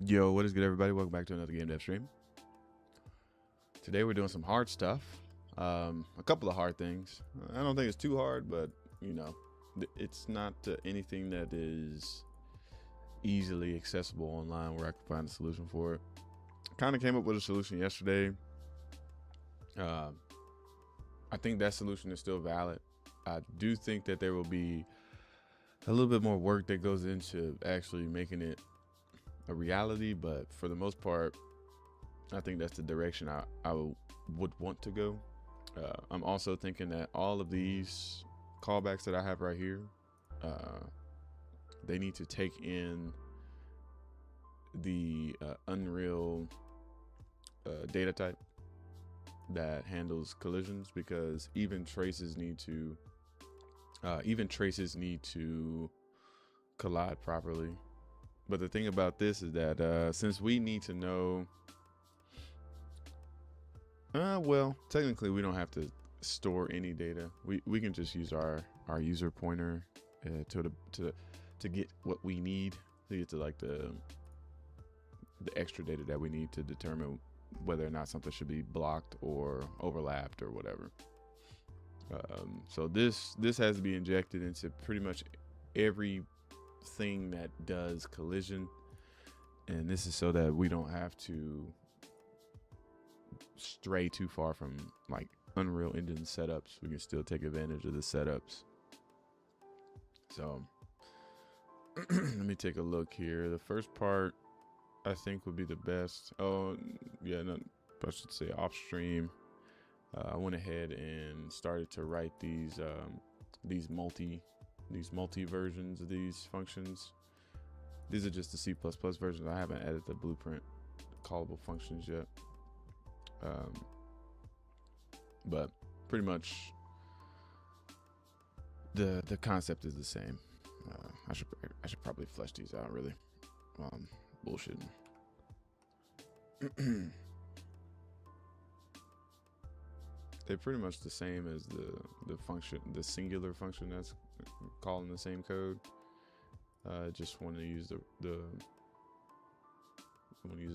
Yo, what is good, everybody? Welcome back to another game dev stream. Today we're doing some hard stuff. A couple of hard things. I don't think it's too hard, but you know, it's not anything that is easily accessible online where I can find a solution for it. Kind of came up with a solution yesterday. I think that solution is still valid. I do think that there will be a little bit more work that goes into actually making it a reality, but for the most part, I think that's the direction I would want to go. I'm also thinking that all of these callbacks that I have right here, they need to take in the Unreal data type that handles collisions, because even traces need to collide properly. But the thing about this is that since we need to know, well, technically we don't have to store any data. We can just use our user pointer to get what we need, to get to like the extra data that we need to determine whether or not something should be blocked or overlapped or whatever. So this has to be injected into pretty much every thing that does collision, and this is so that we don't have to stray too far from like Unreal Engine setups. We can still take advantage of the setups. So let me take a look here. The first part I think would be the best. Oh yeah, no, I should say off stream. I went ahead and started to write these multi versions of these functions. These are just the C++ versions. I haven't added the blueprint callable functions yet. But pretty much the concept is the same. I should probably flesh these out, really. Bullshitting. They're pretty much the same as the function, the singular function that's calling the same code. Just want to use the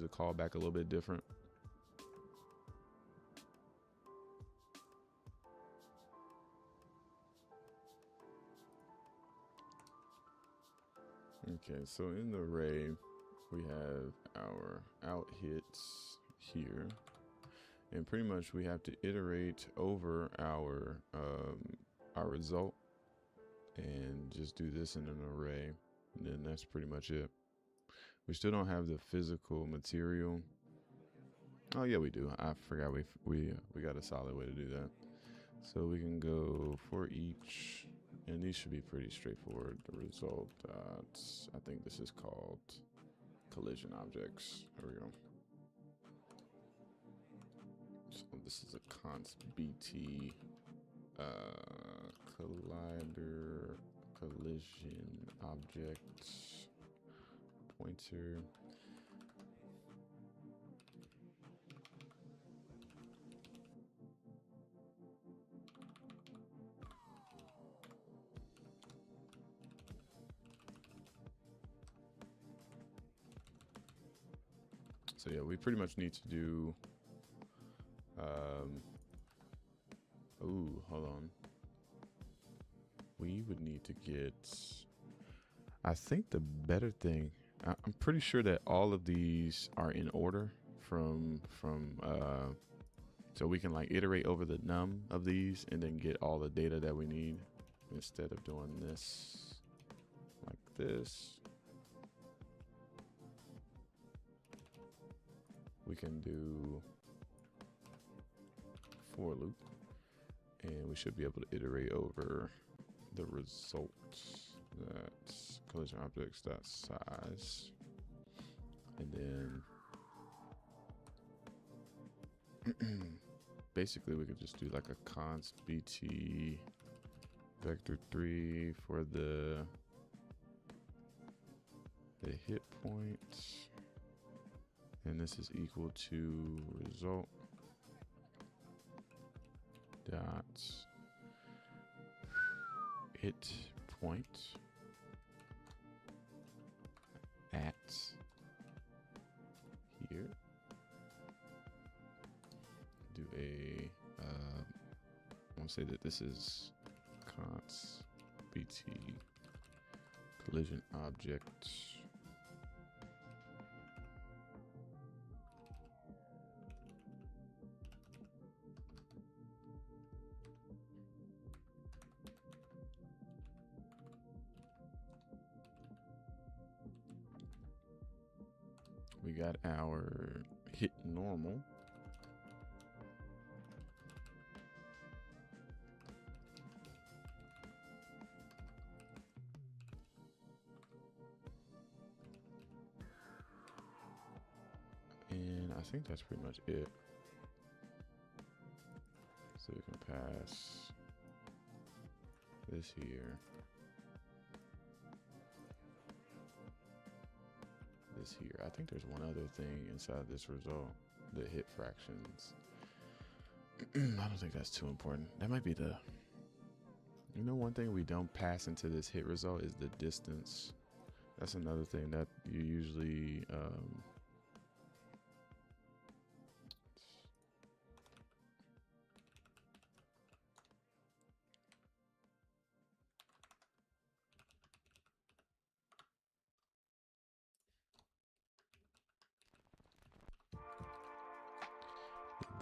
callback a little bit different. Okay, so in the array we have our out hits here, and pretty much we have to iterate over our result and just do this in an array, and then that's pretty much it. We still don't have the physical material. Oh yeah, we do. I forgot we got a solid way to do that. So we can go for each, and these should be pretty straightforward. The result dots, I think this is called collision objects. There we go. So this is a const bt collider collision object pointer. So yeah, we pretty much need to do, hold on. We would need to get, I think the better thing, I'm pretty sure that all of these are in order so we can like iterate over the num of these and then get all the data that we need, instead of doing this like this. We can do for loop, and we should be able to iterate over the result. That's collision objects dot size, and then basically we could just do like a const bt vector3 for the hit point. And this is equal to result dot hit point at a, I want to say that this is const bt collision object. We got our hit normal. And I think that's pretty much it. So we can pass this here. This here. I think there's one other thing inside this result, the hit fractions. I don't think that's too important. That might be the, you know, one thing we don't pass into this hit result is the distance. That's another thing that you usually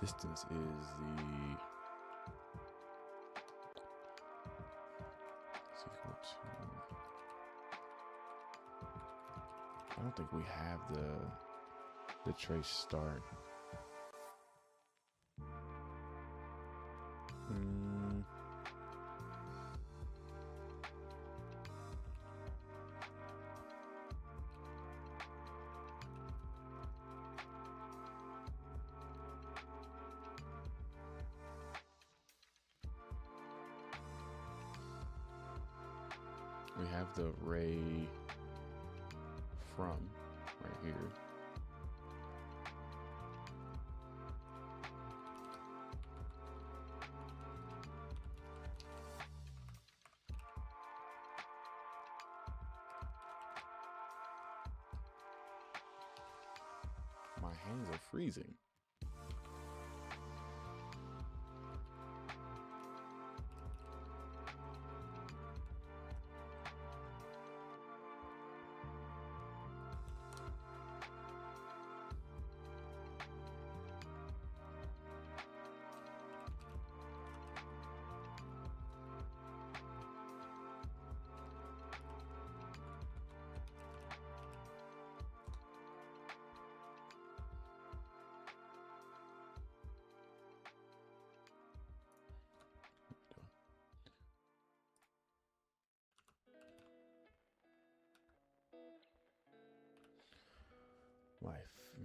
distance is the equal to, I don't think we have the trace start. We have the ray from right here. My hands are freezing.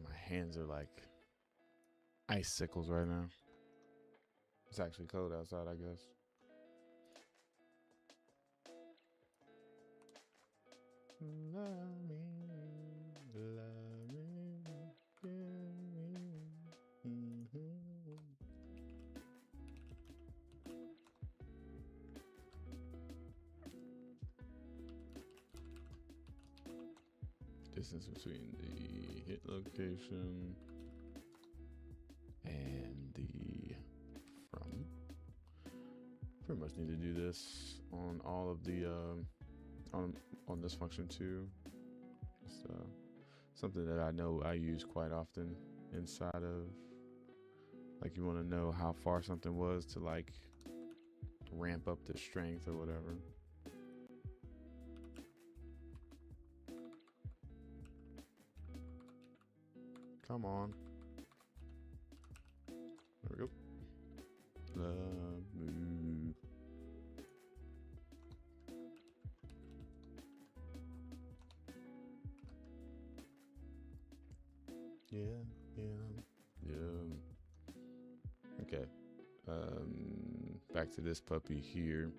My hands are like icicles right now. It's actually cold outside, I guess. Love me, give me. Distance between the hit location and the from. Pretty much need to do this on all of the on this function too. It's something that I know I use quite often inside of, like, you want to know how far something was to like ramp up the strength or whatever. Come on. There we go. Move. Yeah. Okay. Back to this puppy here.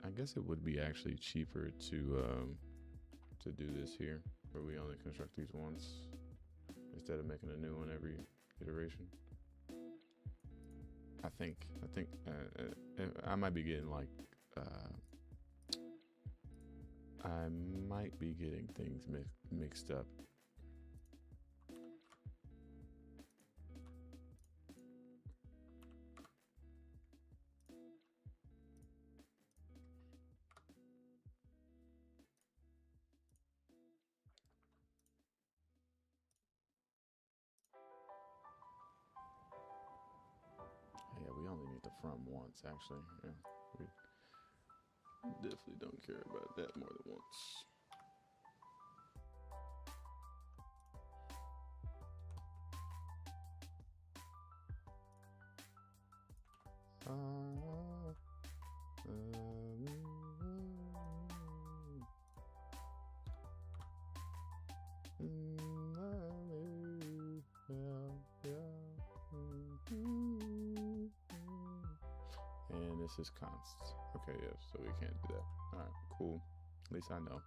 I guess it would be actually cheaper to do this here, where we only construct these once instead of making a new one every iteration. I think I might be getting like I might be getting things mixed up. Yeah, we only need the from once, actually. Yeah, we definitely don't care about that more than once. And this is const. Okay, yeah, so we can't do that. All right, cool. At least I know.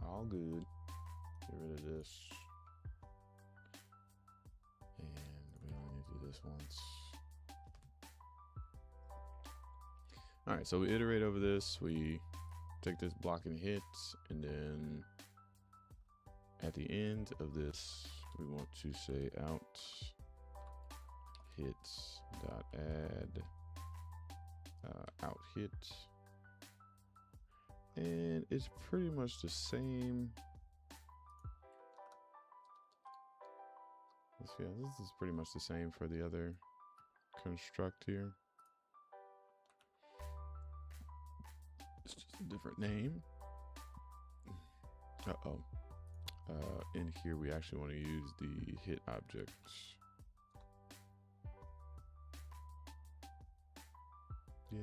All good. Get rid of this. And we only need to do this once. All right, so we iterate over this. We take this block and hit, and then at the end of this, we want to say out hits dot add out hit, and it's pretty much the same. Yeah, this is pretty much the same for the other construct here. It's just a different name. In here we actually want to use the hit object. Yeah.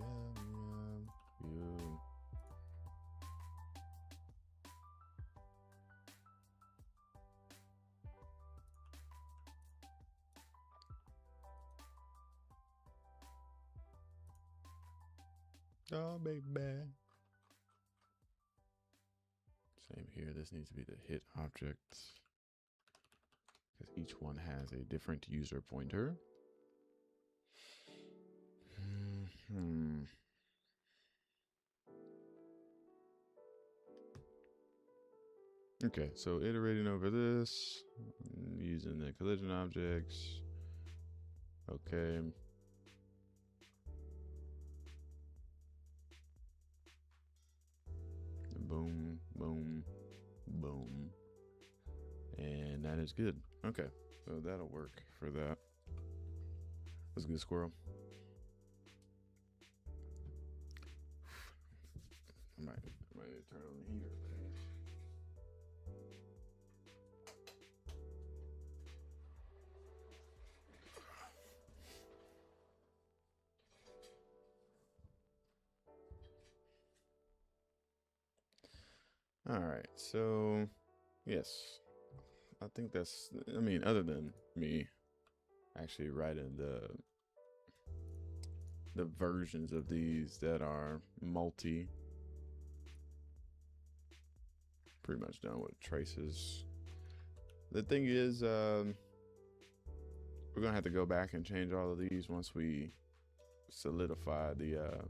Oh, baby. Same here. This needs to be the hit object because each one has a different user pointer. Okay, so iterating over this, using the collision objects. Okay. Boom, boom, boom. And that is good. Okay, so that'll work for that. That's a good squirrel. I might turn on the heater. All right, so yes, I think that's, I mean, other than me actually writing the versions of these that are multi, pretty much done with traces. The thing is, we're gonna have to go back and change all of these once we solidify the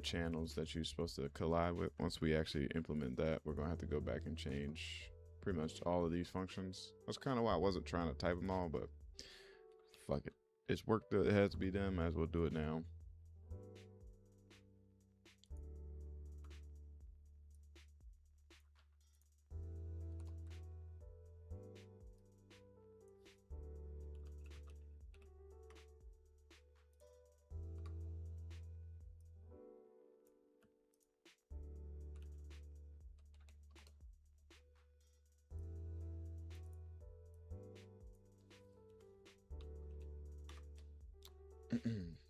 channels that you're supposed to collide with. Once we actually implement that, we're gonna have to go back and change pretty much all of these functions. That's kind of why I wasn't trying to type them all, but fuck it. It's work that has to be done, might as well do it now.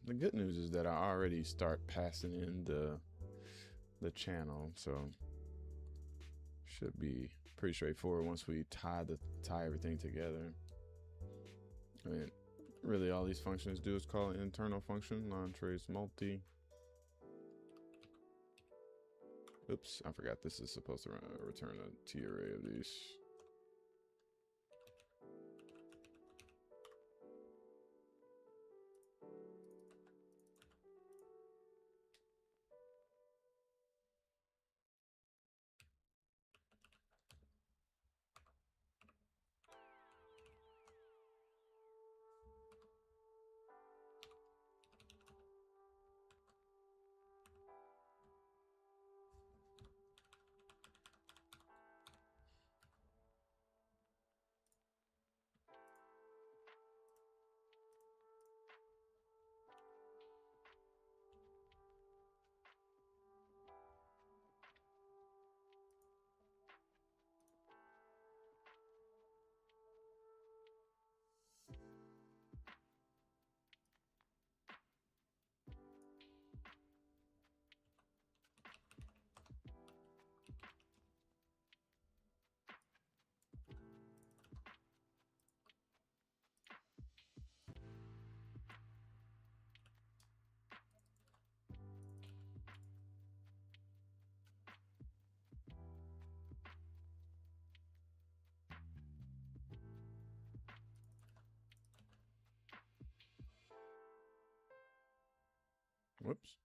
The good news is that I already start passing in the channel, so should be pretty straightforward once we tie everything together. I mean, really all these functions do is call an internal function, non-trace multi. Oops, I forgot this is supposed to return a T array of these. Whoops.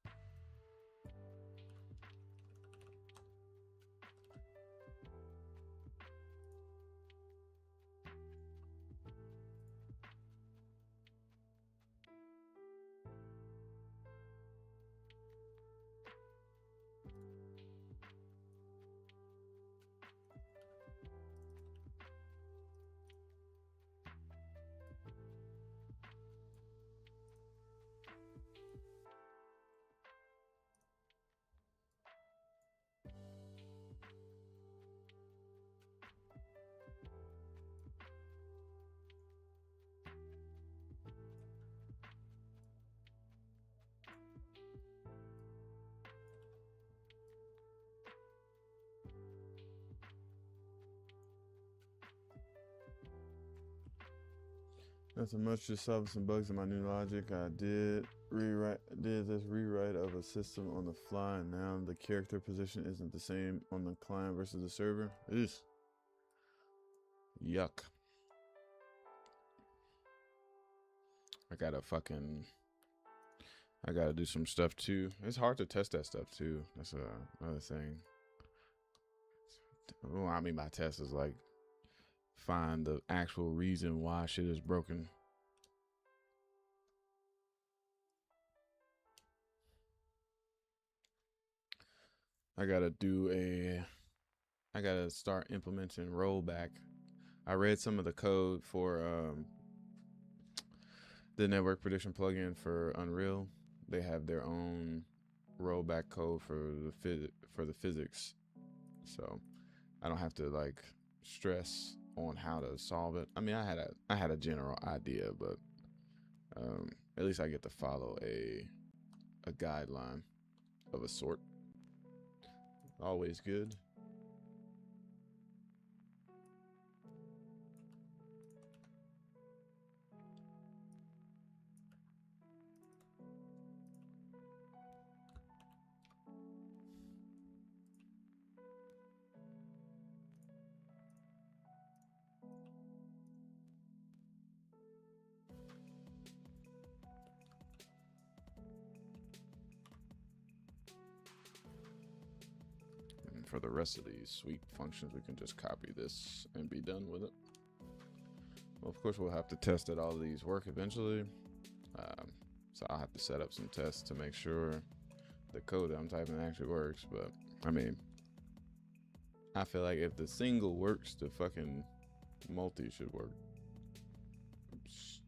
Not so much, just solving some bugs in my new logic. I did this rewrite of a system on the fly, and now the character position isn't the same on the client versus the server. Ugh. Yuck. I gotta do some stuff too. It's hard to test that stuff too. That's another thing. Well, I mean, my test is like find the actual reason why shit is broken. I gotta start implementing rollback. I read some of the code for the network prediction plugin for Unreal. They have their own rollback code for the physics, so I don't have to like stress on how to solve it. I mean, I had a general idea, but at least I get to follow a guideline of a sort. Always good. For the rest of these sweep functions, we can just copy this and be done with it. Well, of course, we'll have to test that all of these work eventually. So I'll have to set up some tests to make sure the code that I'm typing actually works. But I mean, I feel like if the single works, the fucking multi should work. Oops.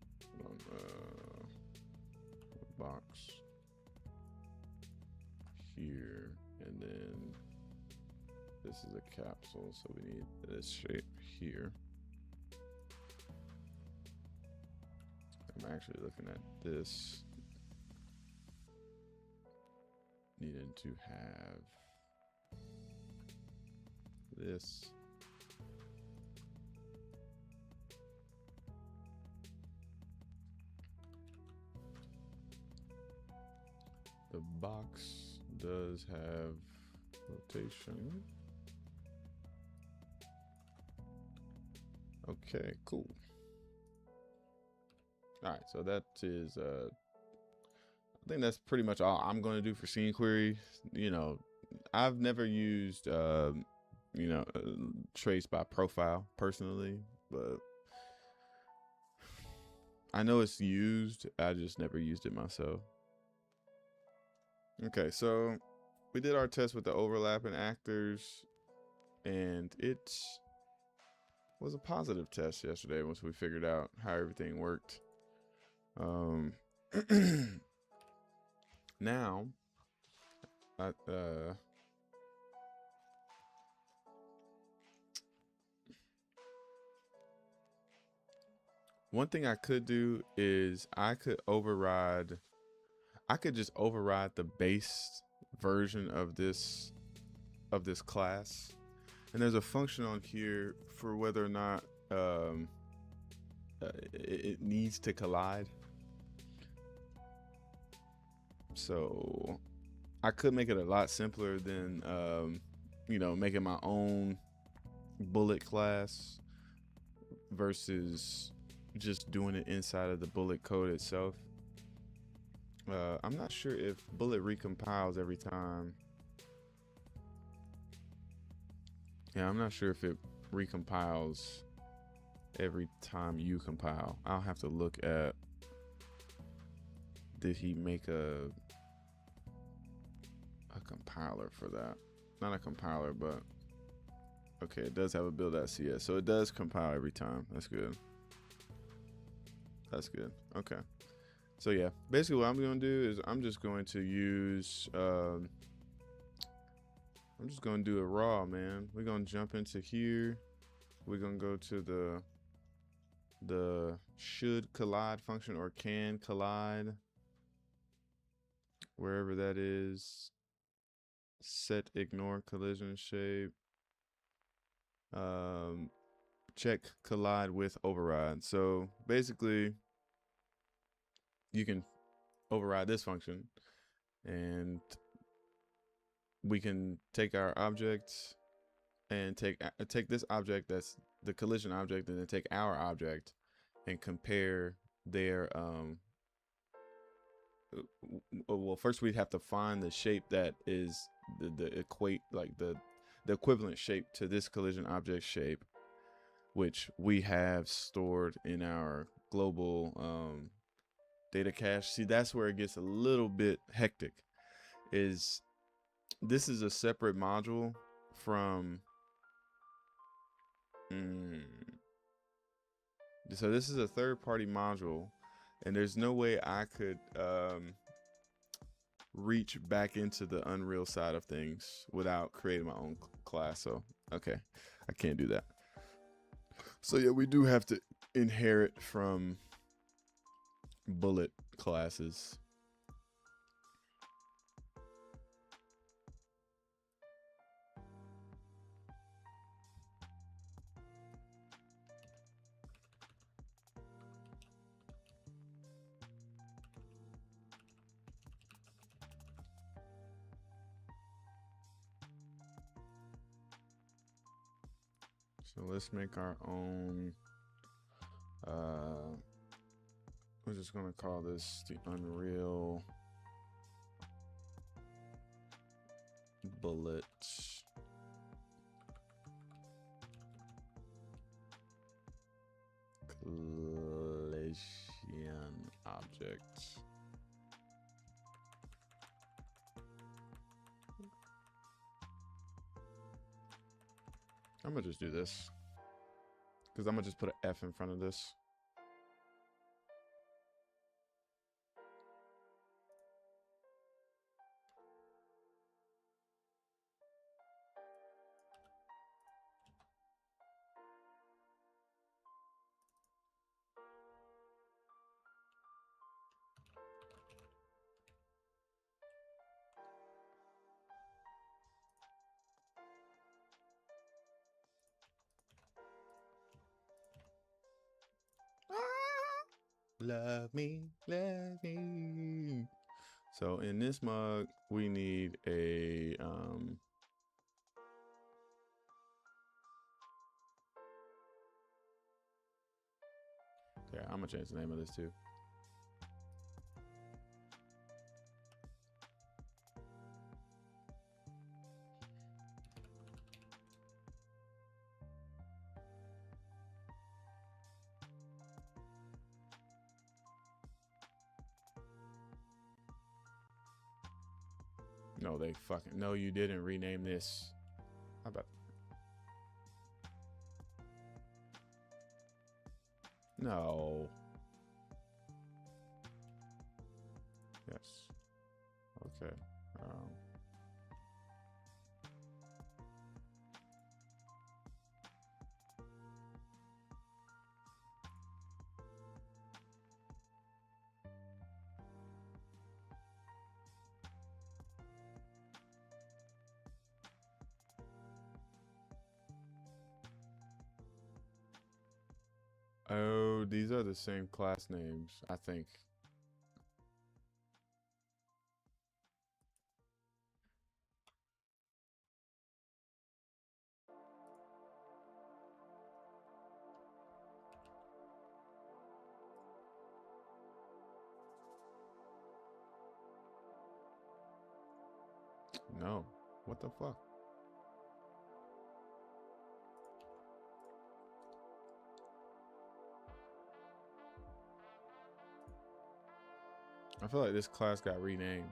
Box here, and then this is a capsule, so we need this shape here. I'm actually looking at this needing to have this. The box does have rotation. Okay, cool. All right, so that is I think that's pretty much all I'm going to do for scene query. You know, I've never used trace by profile personally, but I know it's used. I just never used it myself. Okay, so we did our test with the overlapping actors, and it was a positive test yesterday once we figured out how everything worked. Now, one thing I could do is I could just override the base version of this class, and there's a function on here for whether or not it needs to collide. So I could make it a lot simpler than making my own bullet class versus just doing it inside of the bullet code itself. I'm not sure if bullet recompiles every time. Yeah, I'm not sure if it recompiles every time you compile. I'll have to look at, did he make a compiler for that? Not a compiler, but okay, it does have a build.cs, so it does compile every time. That's good. That's good. Okay. So yeah, basically what I'm going to do is I'm just going to use, I'm just going to do it raw, man. We're going to jump into here. We're going to go to the should collide function, or can collide, wherever that is. Set ignore collision shape. Check collide with override. So basically you can override this function, and we can take our object and take this object that's the collision object, and then take our object and compare their well, first we'd have to find the shape that is the equivalent shape to this collision object shape, which we have stored in our global data cache. See, that's where it gets a little bit hectic. Is this is a separate module from so this is a third-party module, and there's no way I could reach back into the Unreal side of things without creating my own class. So okay, I can't do that. So yeah, we do have to inherit from bullet classes. So let's make our own, we're just gonna call this the Unreal Bullet Collision Object. I'm gonna just do this because I'm gonna just put an F in front of this. Love me, love me. So in this mug, we need a yeah, I'm gonna change the name of this too. No, they fucking no, you didn't rename this. How about no? Yes. Okay. Oh, these are the same class names, I think. No. What the fuck? I feel like this class got renamed.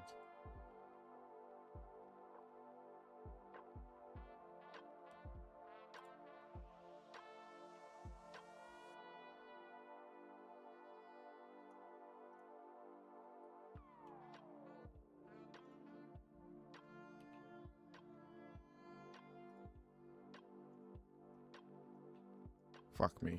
Fuck me.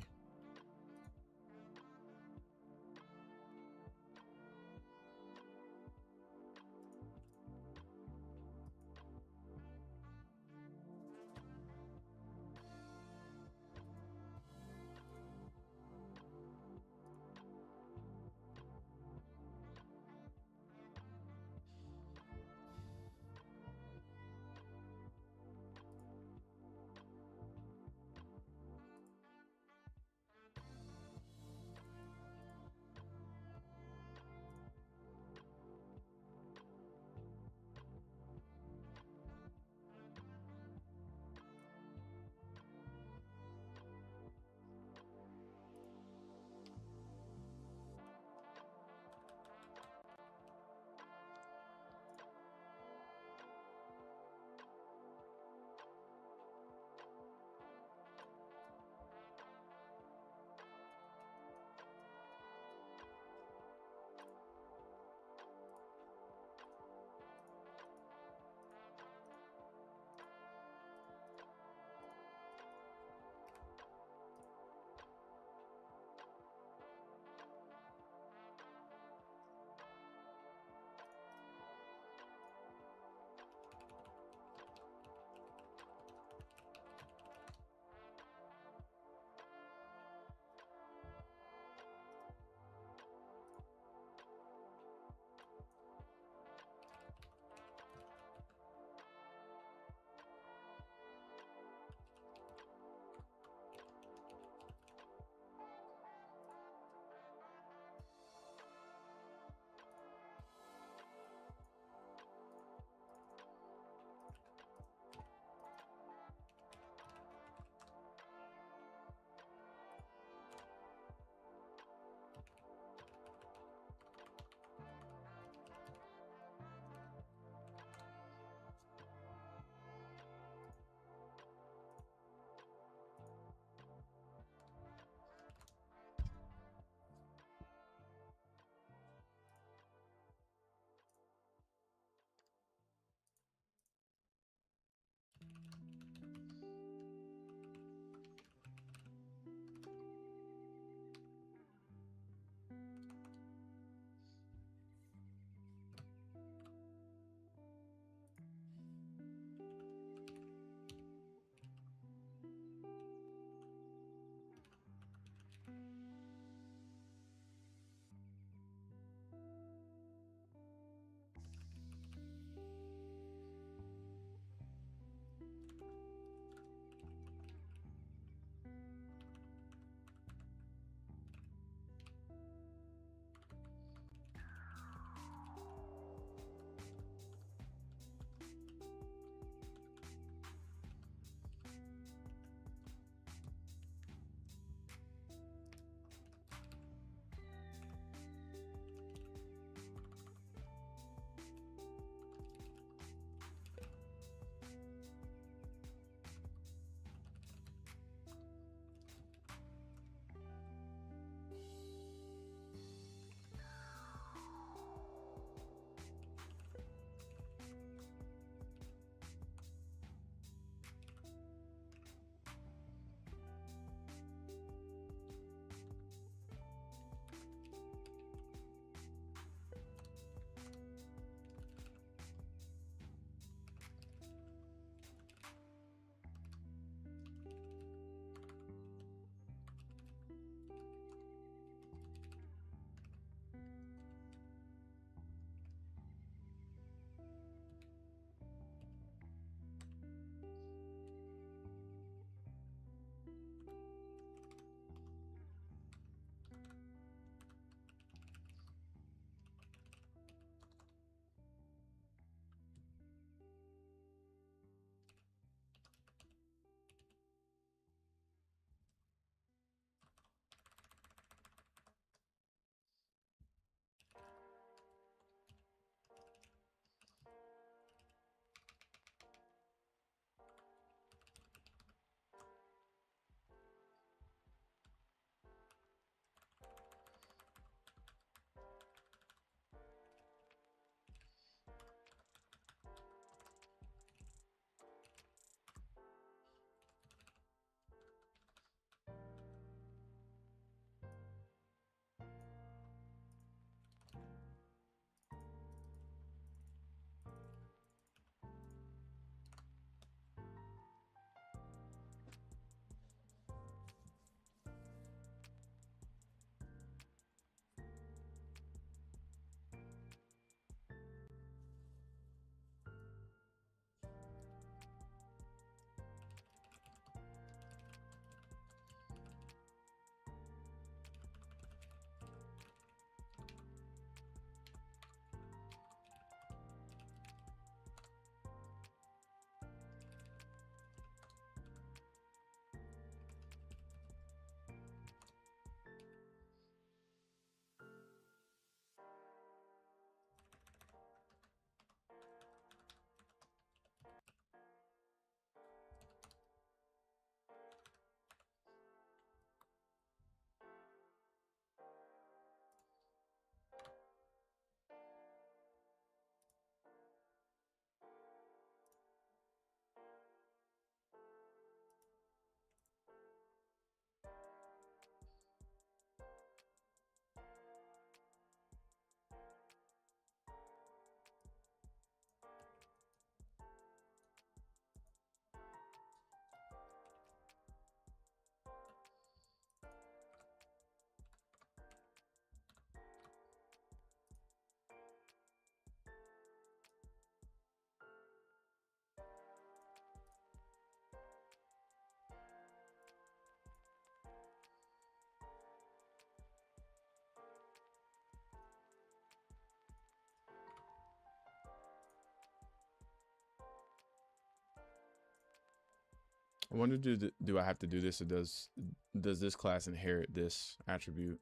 I wonder, do I have to do this, or does this class inherit this attribute?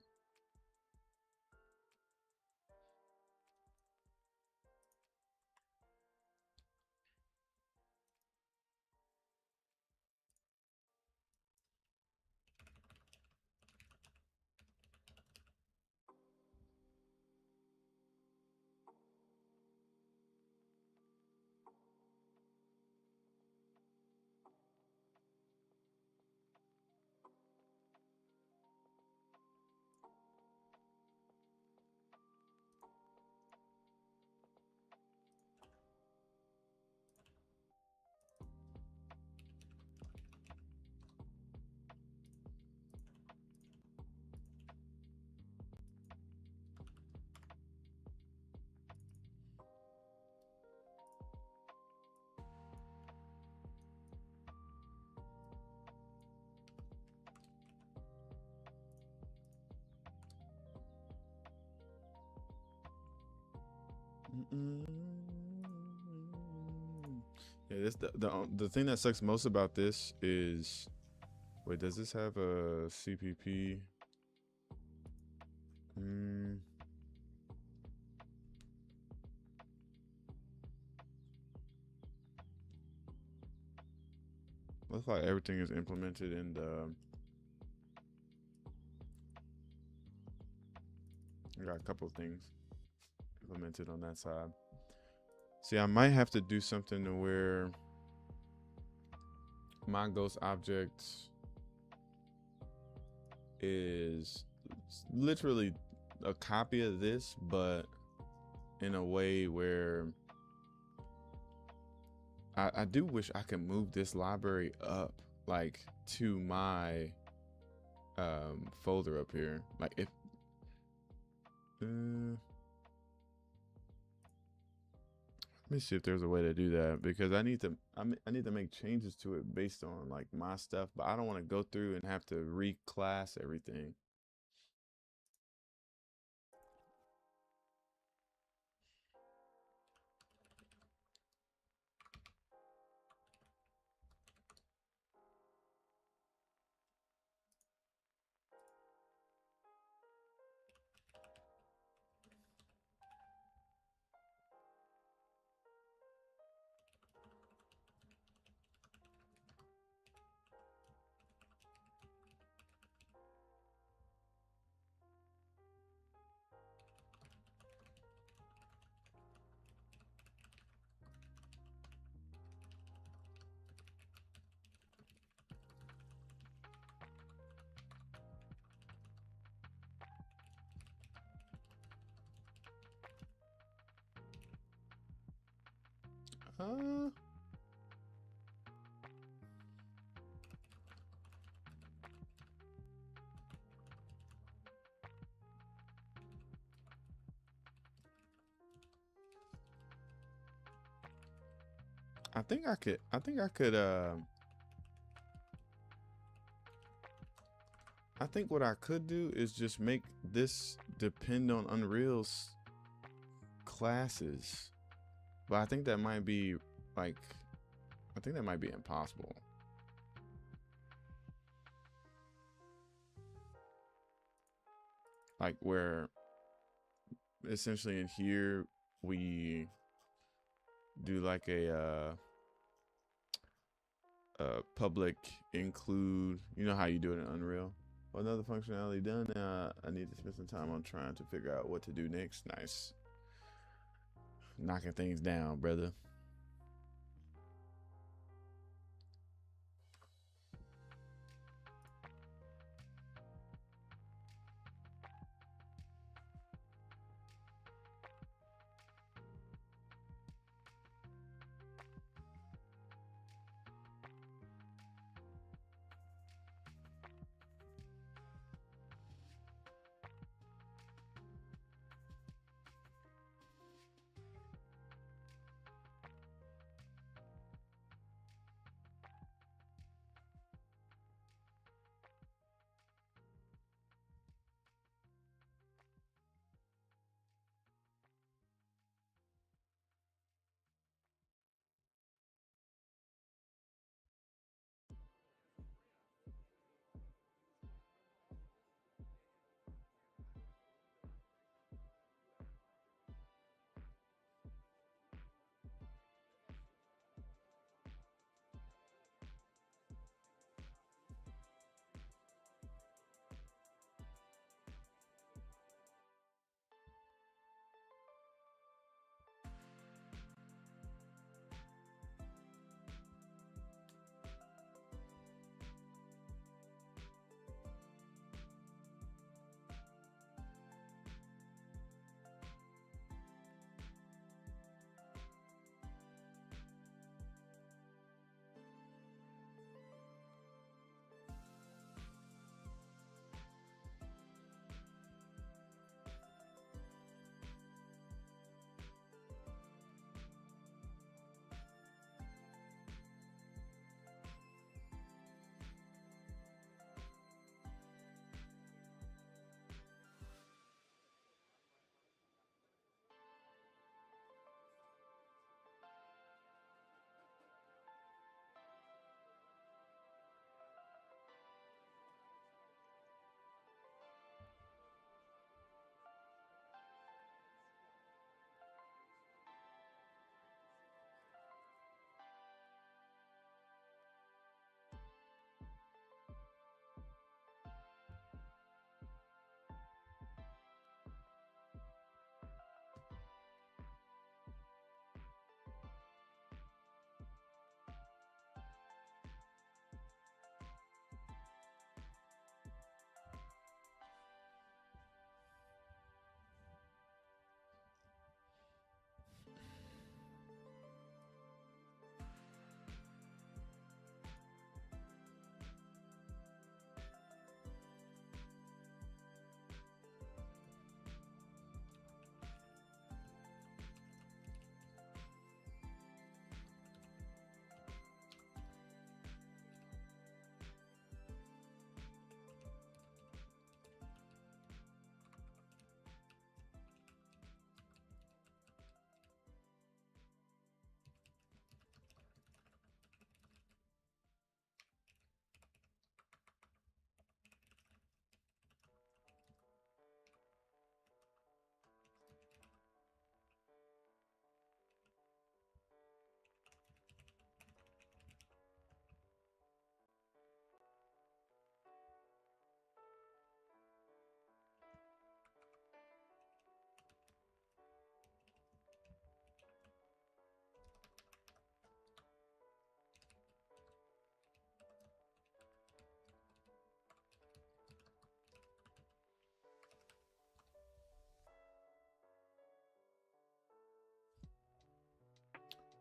Yeah, this the thing that sucks most about this is, wait, does this have a CPP? Looks like everything is implemented in the. I got a couple of things implemented on that side. See, I might have to do something to where my ghost object is literally a copy of this, but in a way where I do wish I could move this library up, like to my folder up here. Like if let me see if there's a way to do that, because I need to make changes to it based on like my stuff, but I don't want to go through and have to reclass everything. I think I could I think what I could do is just make this depend on Unreal's classes. But I think that might be like, I think that might be impossible. Like where essentially in here we do like a public include, you know how you do it in Unreal. Well, another functionality done. I need to spend some time on trying to figure out what to do next. Nice. Knocking things down, brother.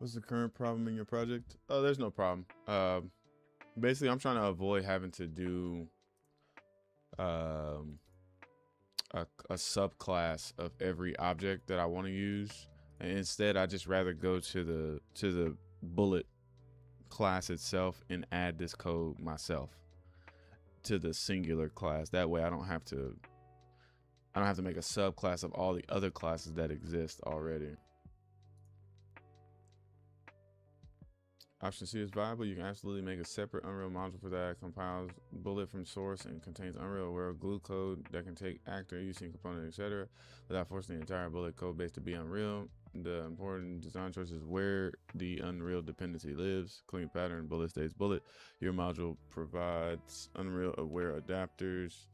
What's the current problem in your project? Oh, there's no problem. Basically, I'm trying to avoid having to do a subclass of every object that I want to use, and instead, I just rather go to the bullet class itself and add this code myself to the singular class. That way, I don't have to make a subclass of all the other classes that exist already. Option C is viable. You can absolutely make a separate Unreal module for that. Compiles bullet from source and contains Unreal aware glue code that can take actor, using component, etc., without forcing the entire bullet code base to be Unreal. The important design choice is where the Unreal dependency lives. Clean pattern, bullet stays bullet. Your module provides Unreal aware adapters.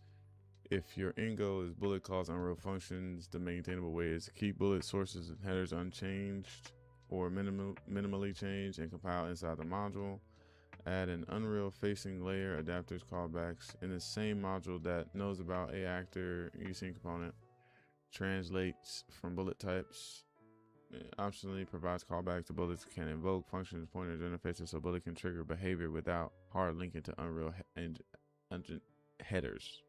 If your end goal is bullet calls Unreal functions, the maintainable way is to keep bullet sources and headers unchanged or minimally changed and compile inside the module. Add an Unreal facing layer, adapters, callbacks in the same module that knows about a actor, using component, translates from bullet types. Optionally provides callbacks to bullets, can invoke functions, pointers, interfaces, so bullet can trigger behavior without hard linking to Unreal headers.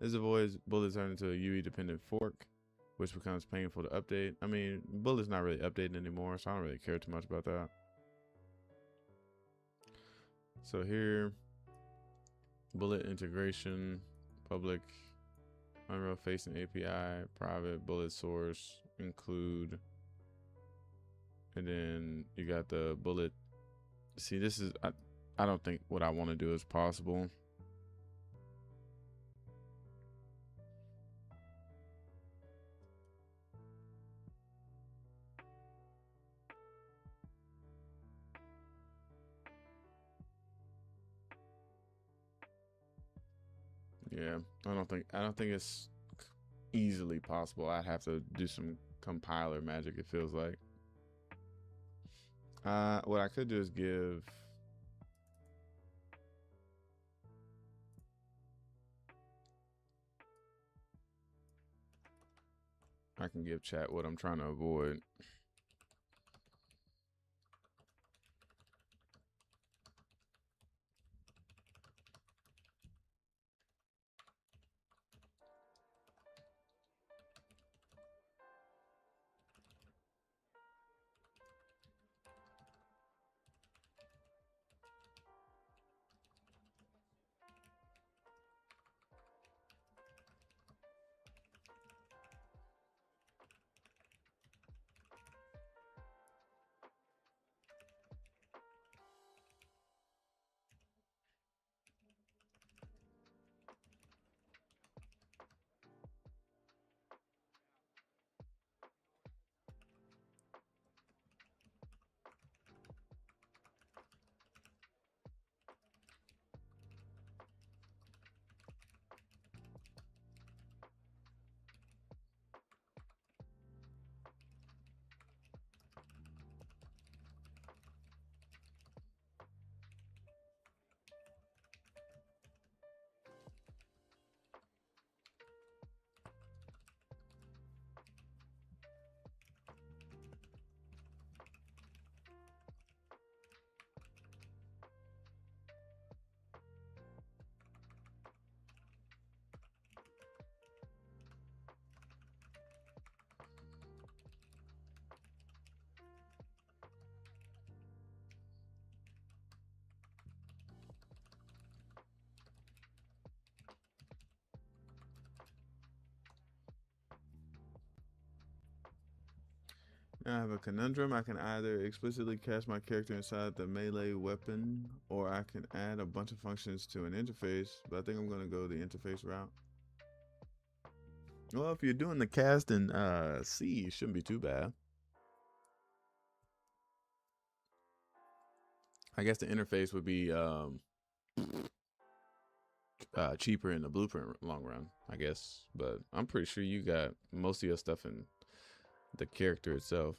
This avoids bullet turning into a UE dependent fork, which becomes painful to update. I mean, bullet's not really updating anymore, so I don't really care too much about that. So here, bullet integration, public, Unreal facing API, private, bullet source, include, and then you got the bullet. See, this is, I don't think what I want to do is possible. Yeah, I don't think it's easily possible. I'd have to do some compiler magic, it feels like. What I could do is give I can give chat what I'm trying to avoid. Now I have a conundrum. I can either explicitly cast my character inside the melee weapon, or I can add a bunch of functions to an interface, but I think I'm going to go the interface route. Well, if you're doing the cast in C, it shouldn't be too bad. I guess the interface would be cheaper in the blueprint long run, I guess. But I'm pretty sure you got most of your stuff in the character itself.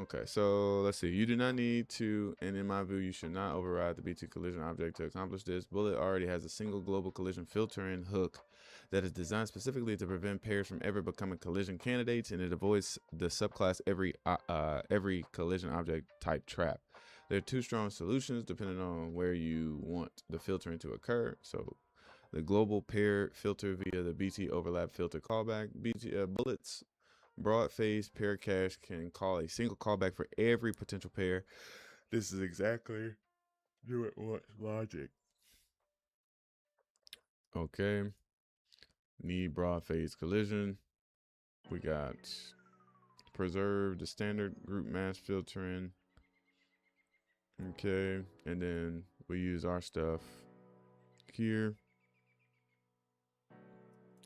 Okay, so let's see. You do not need to, and in my view, you should not override the BT collision object to accomplish this. Bullet already has a single global collision filtering hook that is designed specifically to prevent pairs from ever becoming collision candidates, and it avoids the subclass every collision object type trap. There are two strong solutions depending on where you want the filtering to occur. So the global pair filter via the BT overlap filter callback. Bullets broad phase pair cache can call a single callback for every potential pair. This is exactly do it once logic. Okay. Need broad phase collision. We got preserve the standard group mass filtering. Okay. And then we use our stuff here.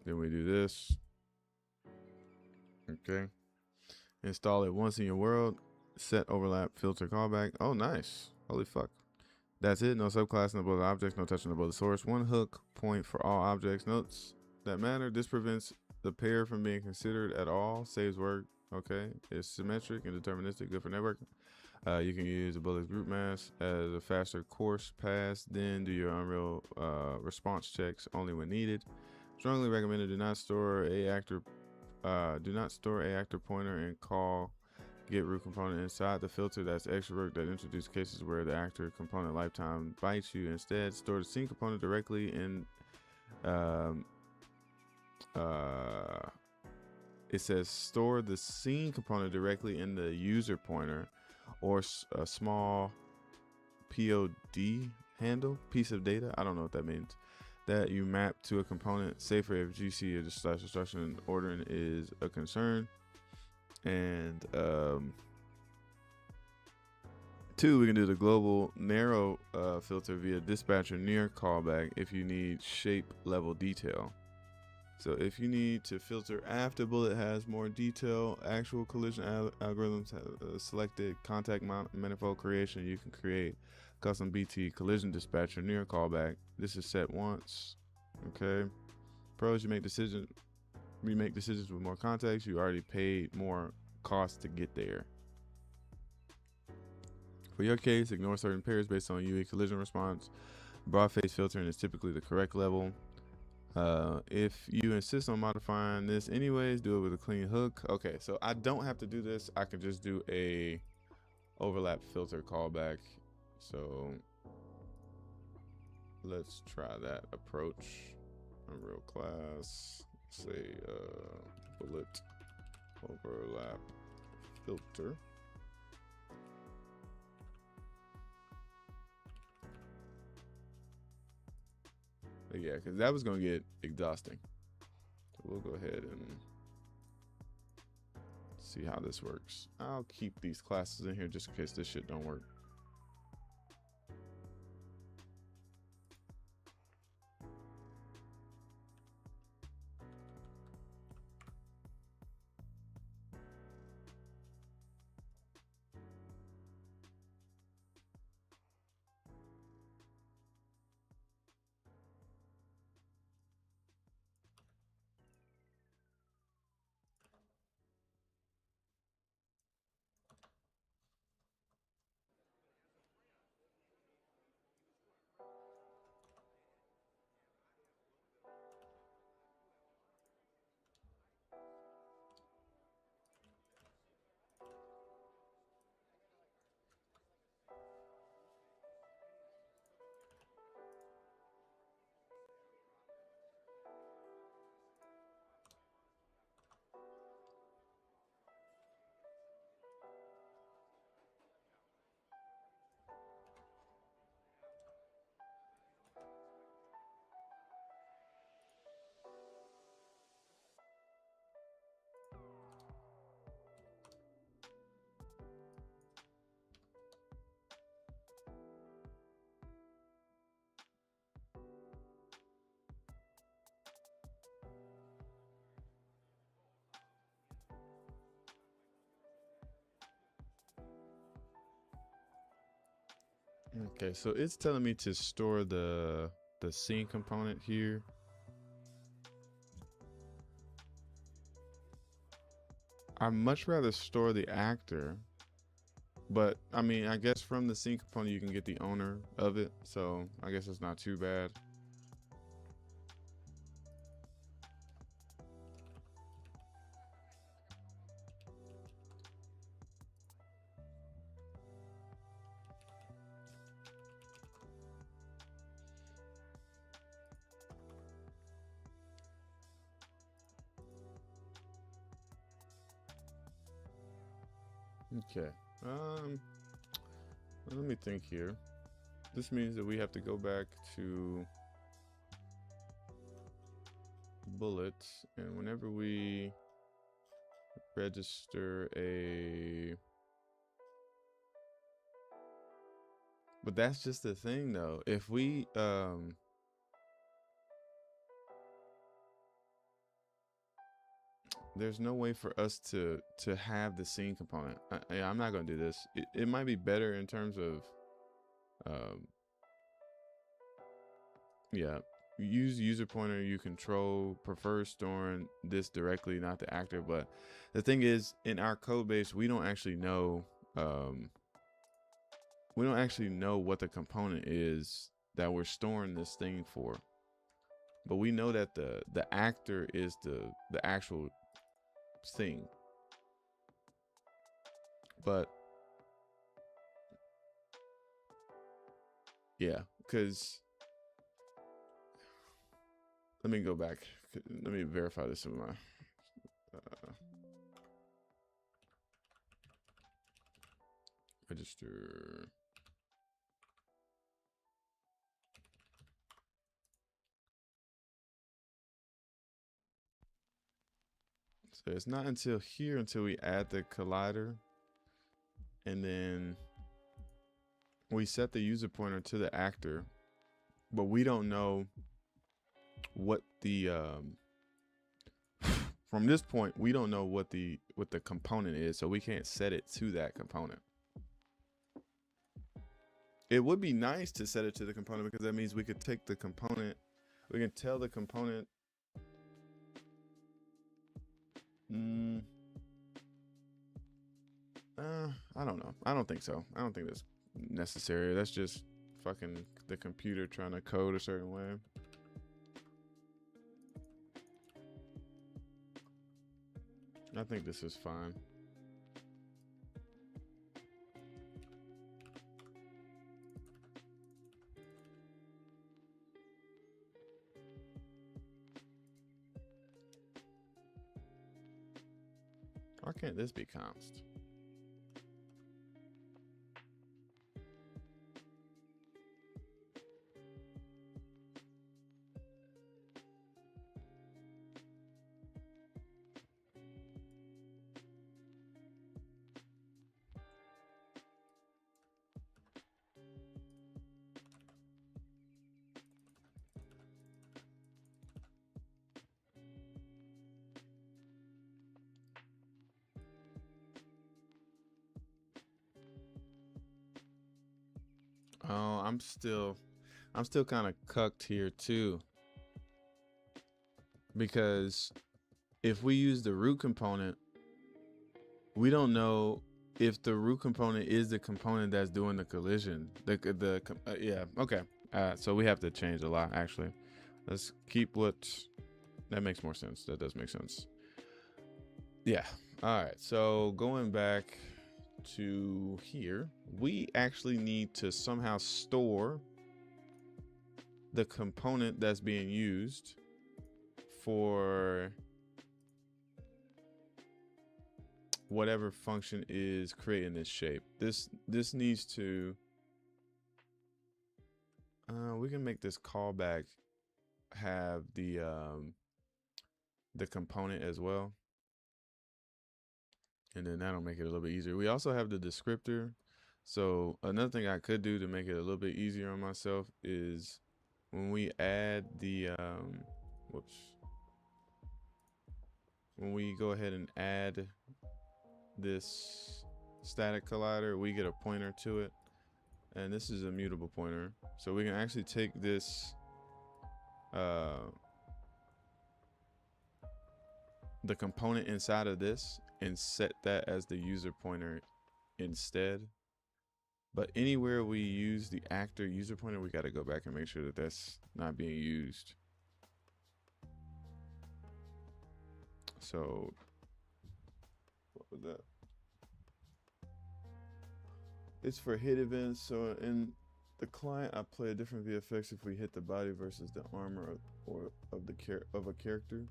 Then we do this. Okay. Install it once in your world. Set overlap filter callback. Oh, nice. Holy fuck. That's it. No subclassing of both objects. No touching of both source. One hook point for all objects. Notes that matter. This prevents the pair from being considered at all. Saves work. Okay. It's symmetric and deterministic. Good for networking. You can use the bullet's group mass as a faster course pass. Then do your Unreal response checks only when needed. Strongly recommended. Do not store a actor pointer and call get root component inside the filter. That's extra work that introduces cases where the actor component lifetime bites you. Instead, store the scene component directly in it says store the scene component directly in the user pointer or a small POD handle, piece of data. I don't know what that means. That you map to a component. Safer if GC or the slash instruction ordering is a concern. And 2, we can do the global narrow filter via dispatcher near callback if you need shape level detail. So if you need to filter after bullet has more detail, actual collision algorithms have selected contact manifold creation, you can create custom BT collision dispatcher near callback. This is set once. Okay. Pros, you make decisions with more context. You already paid more cost to get there. For your case, ignore certain pairs based on UE collision response. Broad phase filtering is typically the correct level. If you insist on modifying this anyways, do it with a clean hook. Okay, so I don't have to do this. I can just do a overlap filter callback. So let's try that approach. Unreal class, say bullet overlap filter. But yeah, because that was going to get exhausting. So we'll go ahead and see how this works. I'll keep these classes in here just in case this shit don't work. Okay, so it's telling me to store the scene component here. I'd much rather store the actor, but I mean, I guess from the scene component you can get the owner of it, so I guess it's not too bad. Okay. Let me think here. This means that we have to go back to bullets, and whenever we register a, but that's just the thing though. If we there's no way for us to have the scene component. I'm not gonna do this. It might be better in terms of yeah, use user pointer, you control, prefer storing this directly, not the actor. But the thing is, in our code base, we don't actually know what the component is that we're storing this thing for. But we know that the actor is the actual thing. But yeah, because let me go back. Let me verify this in my register. So it's not until here until we add the collider, and then we set the user pointer to the actor, but we don't know what the from this point we don't know what the component is, so we can't set it to that component. It would be nice to set it to the component because that means we could take the component, we can tell the component I don't know. I don't think so. I don't think that's necessary. That's just fucking the computer trying to code a certain way. I think this is fine. Why can't this be const? Oh, I'm still kind of cucked here too, because if we use the root component, we don't know if the root component is the component that's doing the collision. Yeah, okay. So we have to change a lot actually. Let's keep that makes more sense. That does make sense. Yeah. All right. So going back to here, we actually need to somehow store the component that's being used for whatever function is creating this shape. This needs to we can make this callback have the component as well, and then that'll make it a little bit easier. We also have the descriptor. So another thing I could do to make it a little bit easier on myself is when we add the when we go ahead and add this static collider, we get a pointer to it, and this is a mutable pointer, so we can actually take this the component inside of this and set that as the user pointer instead. But anywhere we use the actor user pointer, we got to go back and make sure that that's not being used. So what was that? It's for hit events. So in the client, I play a different VFX if we hit the body versus the armor or of a character.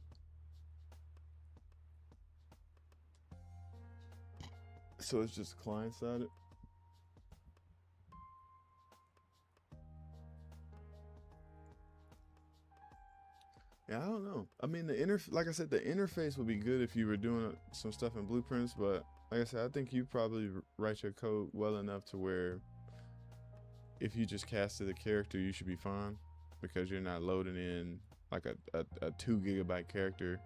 So it's just client-sided. Yeah, I don't know. I mean, like I said, the interface would be good if you were doing some stuff in Blueprints, but like I said, I think you probably write your code well enough to where if you just casted a character, you should be fine, because you're not loading in like a 2 GB character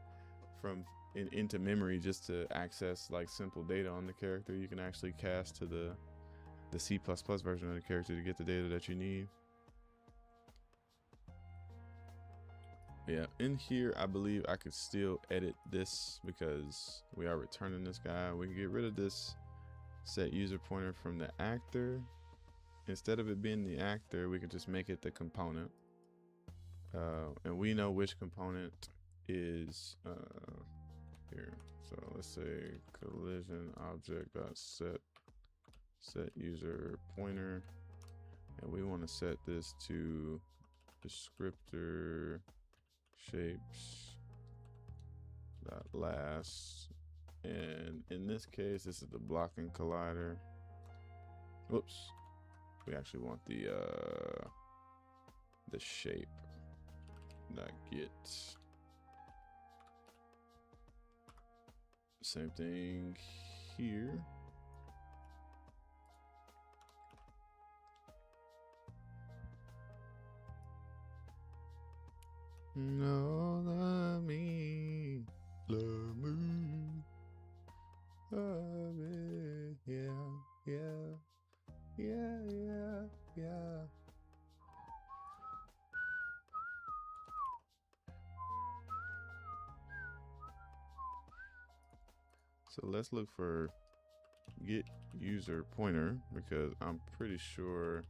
from into memory just to access like simple data on the character. You can actually cast to the C++ version of the character to get the data that you need. Yeah, in here, I believe I could still edit this because we are returning this guy. We can get rid of this set user pointer from the actor. Instead of it being the actor, we could just make it the component. And we know which component is here. So let's say collision object dot set user pointer, and we want to set this to descriptor shapes dot last, and in this case this is the blocking collider. Whoops, we actually want the shape dot get. Same thing here. No, love me, yeah. So let's look for get user pointer, because I'm pretty sure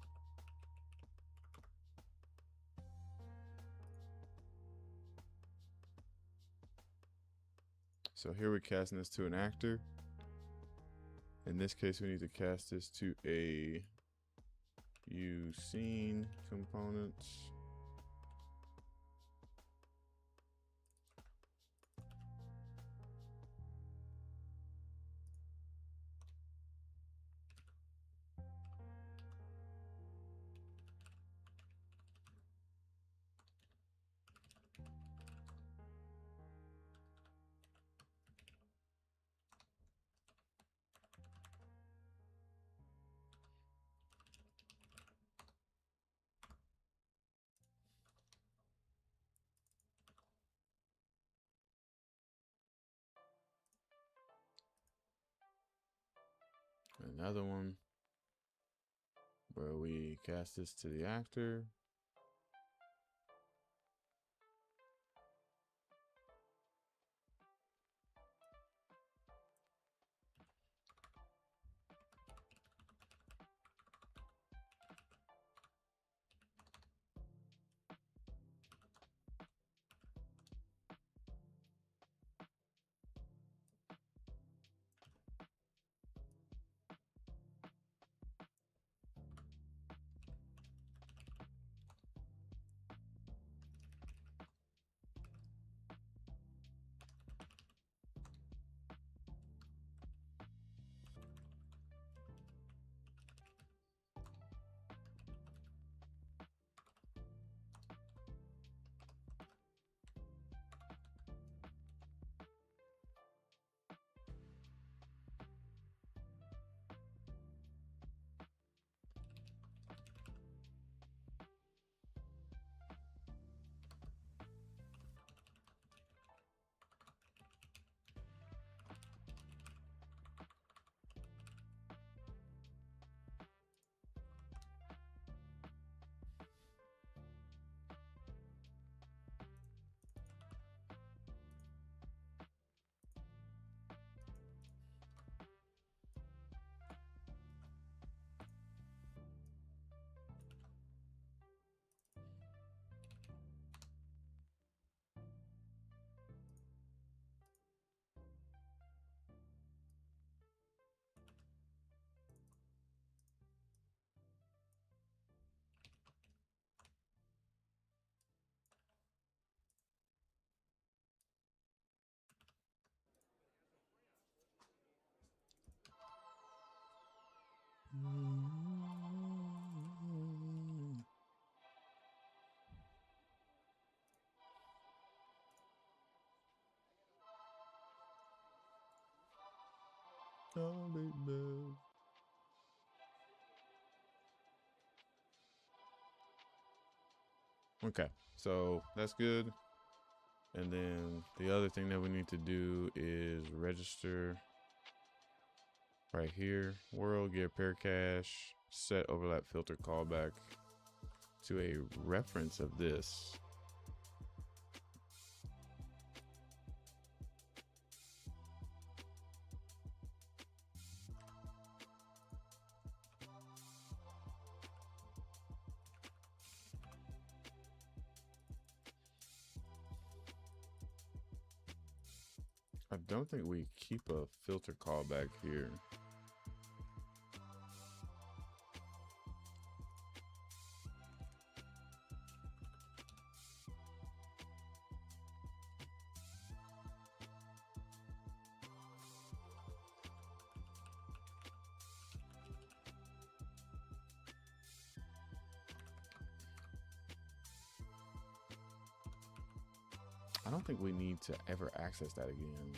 so here we're casting this to an actor. In this case, we need to cast this to a uScene component. Another one where we cast this to the actor. no baby. Okay, so that's good. And then the other thing that we need to do is register right here, world get pair cache, set overlap filter callback to a reference of this. I don't think we keep a filter callback here. I don't think we need to ever access that again.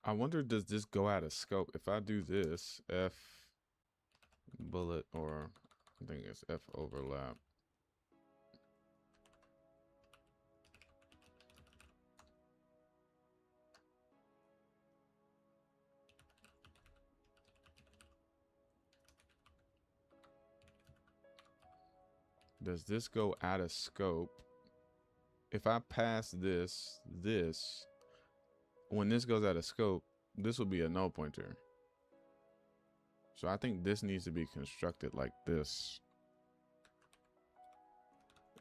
I wonder, does this go out of scope? If I do this, F bullet, or I think it's F overlap. Does this go out of scope? If I pass this, when this goes out of scope, this will be a null pointer. So I think this needs to be constructed like this.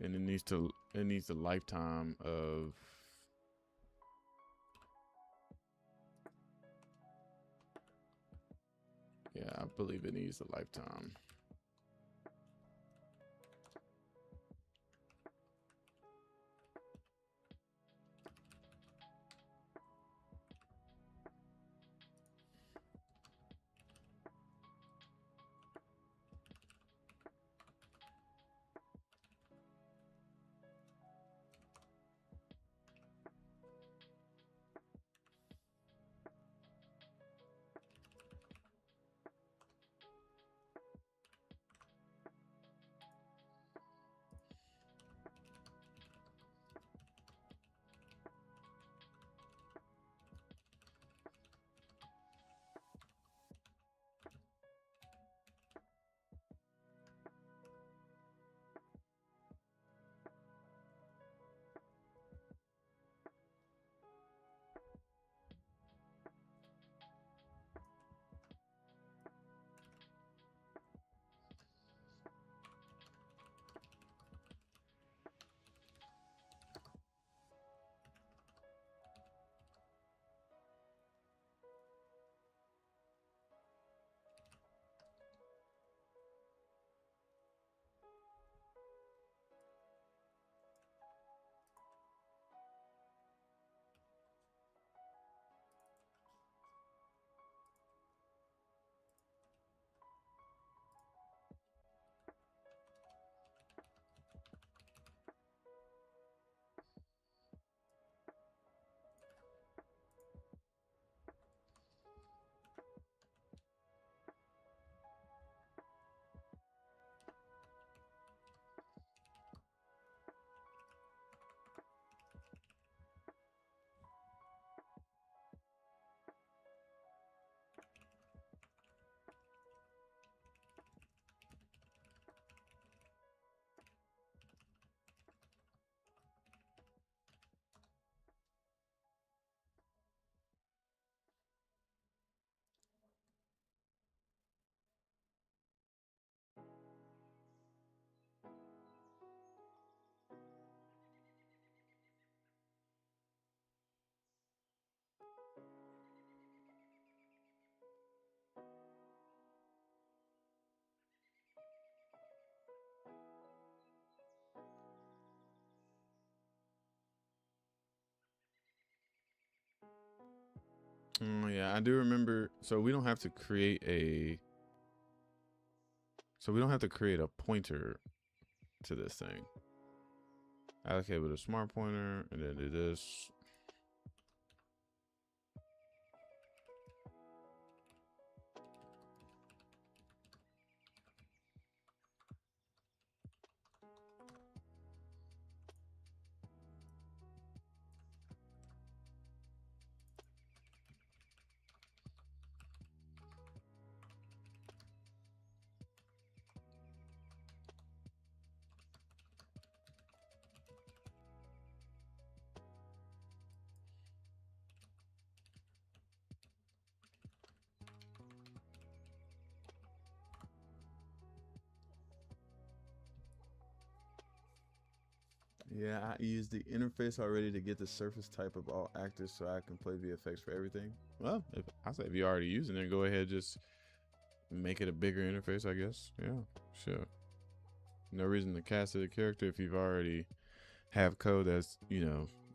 And it needs the lifetime of, yeah, I believe it needs the lifetime. Yeah, I do remember. So we don't have to create a. So we don't have to create a pointer to this thing. Allocate with a smart pointer, and then do this. Yeah, I use the interface already to get the surface type of all actors so I can play VFX for everything. Well, if you're already using it, go ahead, just make it a bigger interface, I guess. Yeah, sure. No reason to cast it a character if you've already have code that's,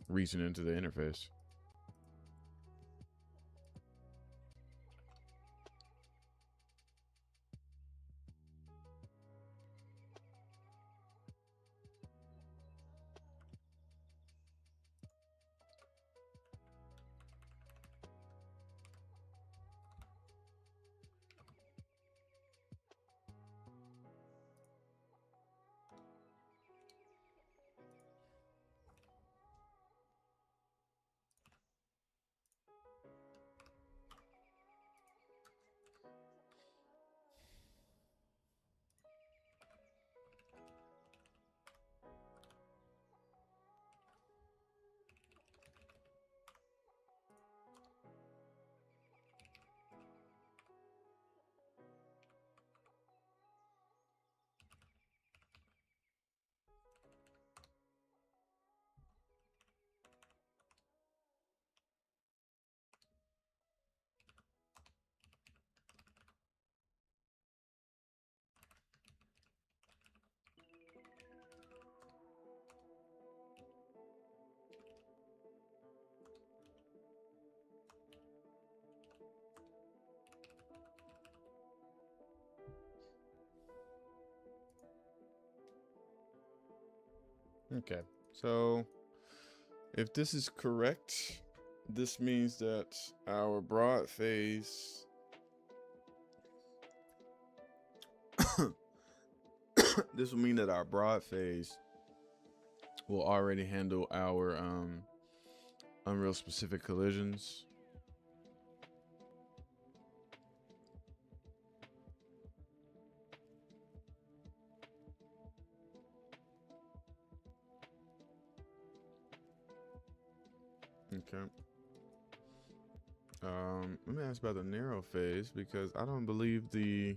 reaching into the interface. Okay, so if this is correct, this means that our broad phase this will mean that our broad phase will already handle our unreal specific collisions. Okay. Let me ask about the narrow phase because I don't believe the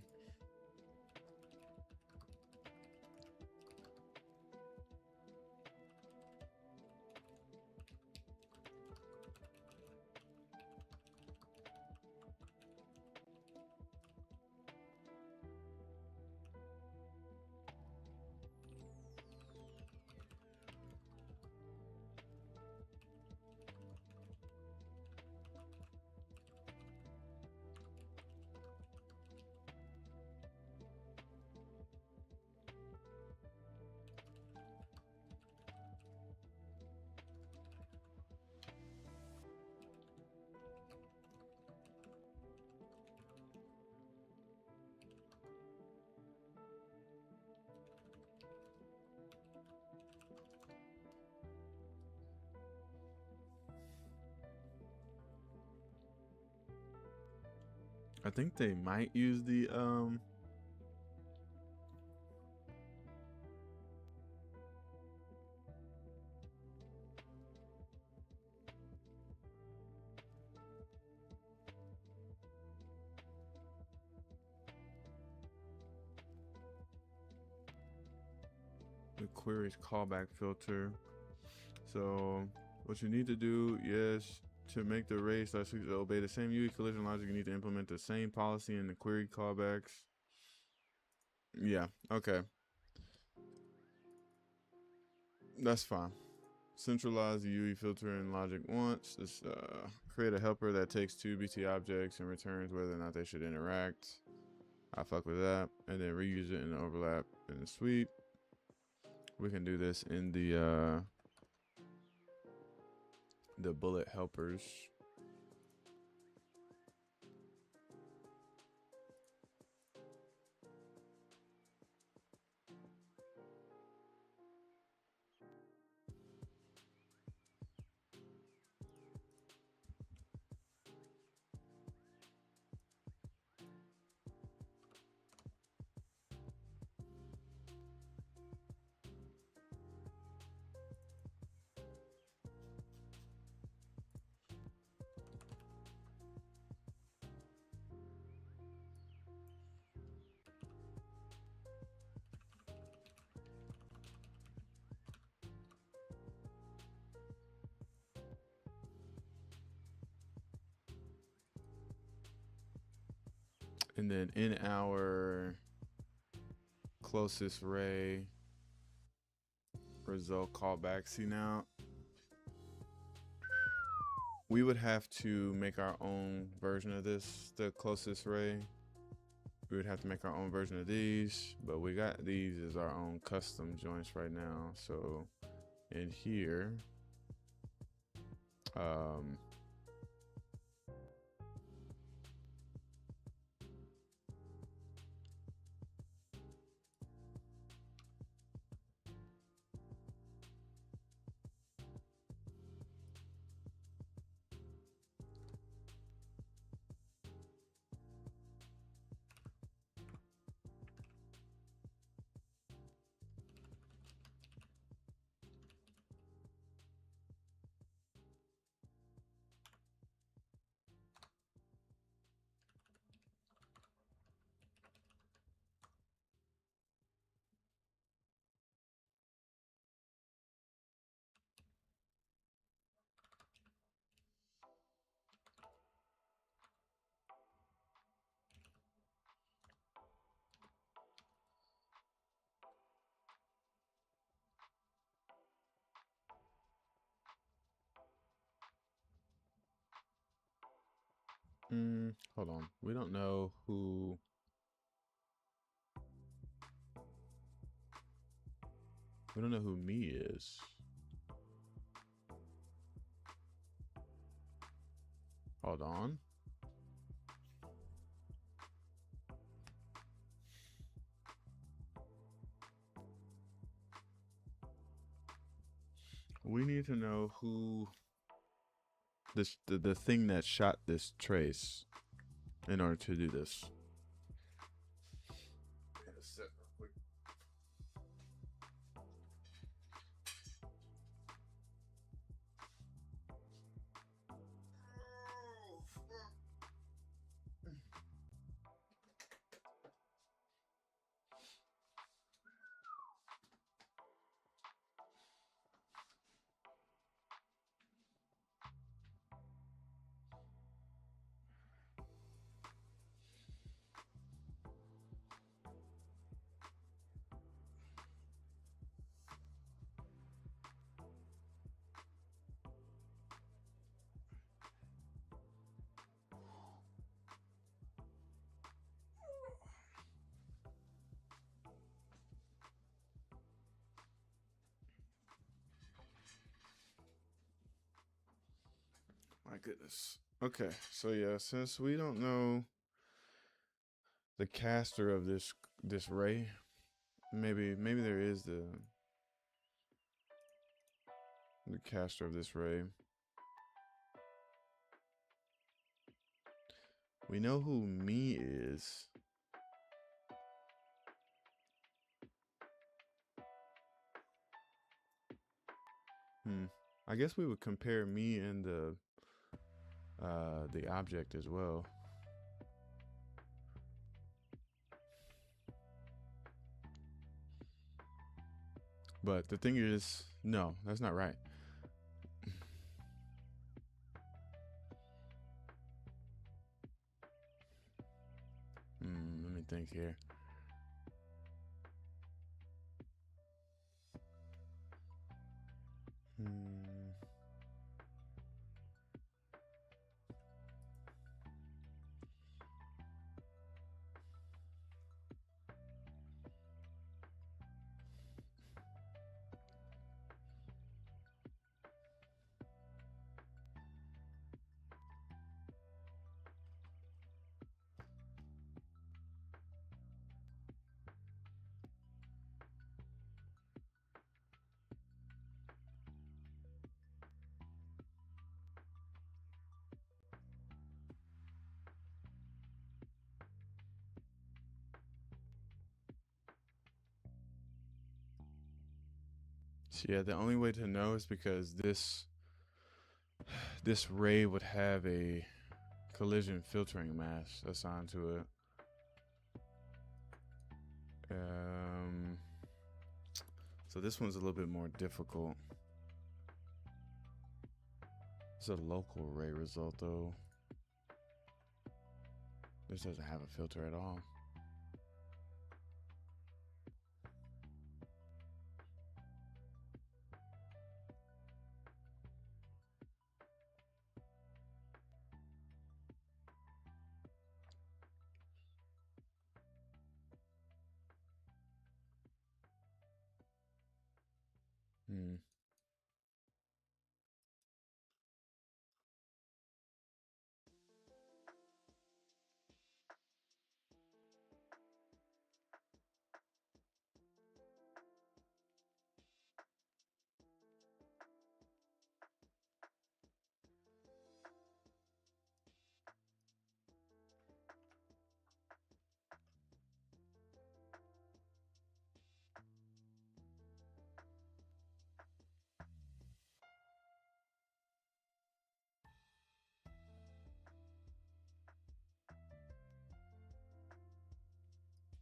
I think they might use the queries callback filter. So what you need to do is to make the array / obey the same UE collision logic, you need to implement the same policy in the query callbacks. Yeah, okay. That's fine. centralize the UE filtering logic once. This create a helper that takes two BT objects and returns whether or not they should interact. I fuck with that, and then reuse it in the overlap in the sweep. We can do this in the bullet helpers. And then in our closest ray result callback, see now, we would have to make our own version of this, the closest ray. We would have to make our own version of these, but we got these as our own custom joints right now. So in here, hold on. We don't know who. We don't know who me is. Hold on. We need to know who this the thing that shot this trace in order to do this. My goodness. Okay, so yeah, since we don't know the caster of this ray, maybe there is the caster of this ray. We know who me is. I guess we would compare me and the object as well. But the thing is, no, that's not right. Let me think here. So yeah, the only way to know is because this ray would have a collision filtering mask assigned to it. So this one's a little bit more difficult. It's a local ray result though. This doesn't have a filter at all.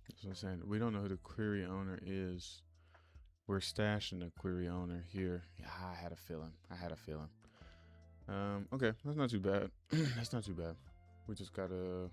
That's what I'm saying. We don't know who the query owner is. We're stashing the query owner here. Yeah, I had a feeling. Okay, that's not too bad. That's not too bad. We just gotta.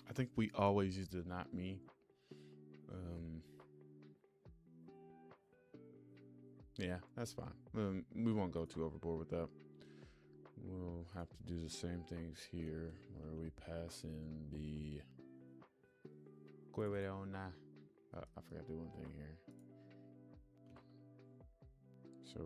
I think we always use the not me. Yeah, that's fine. We won't go too overboard with that. We'll have to do the same things here where we pass in the I forgot to do one thing here. So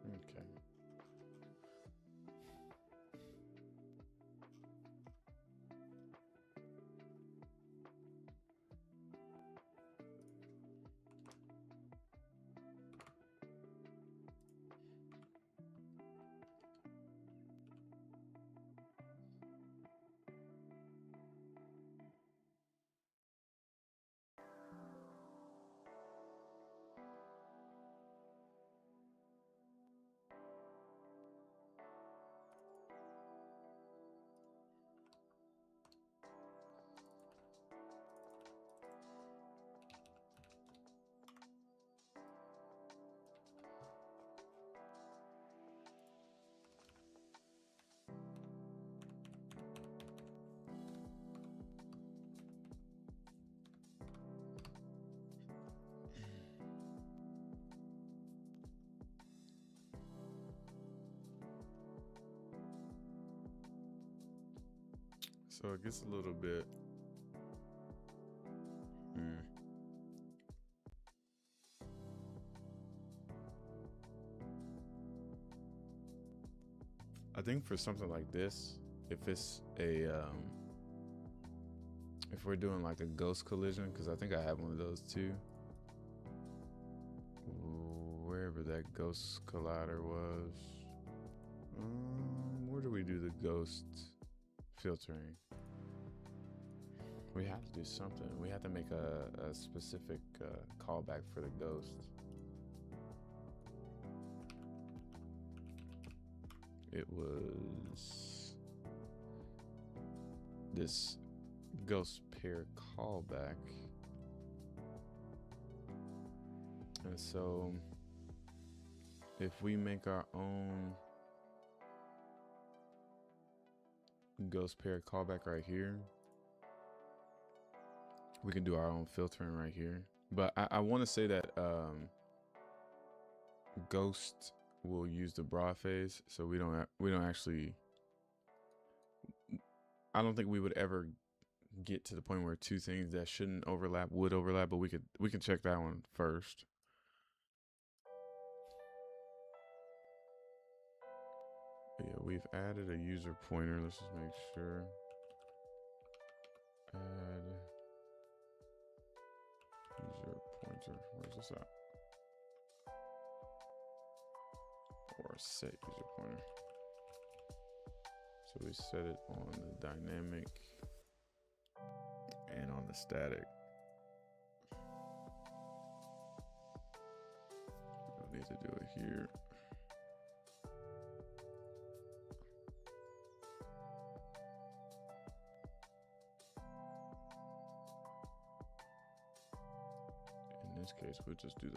okay. So it gets a little bit. I think for something like this, if it's a if we're doing like a ghost collision, because I think I have one of those too. Wherever that ghost collider was. Where do we do the ghost filtering? We have to do something. We have to make a specific callback for the ghost. It was this ghost pair callback. And so if we make our own ghost pair callback right here, we can do our own filtering right here. But I want to say that ghost will use the broad phase, so we don't actually. I don't think we would ever get to the point where two things that shouldn't overlap would overlap, but we can check that one first. But yeah, we've added a user pointer. Let's just make sure. Add user pointer. Where's this at? Or set user pointer. So we set it on the dynamic and on the static. We need to do it here. In this case, we'll just do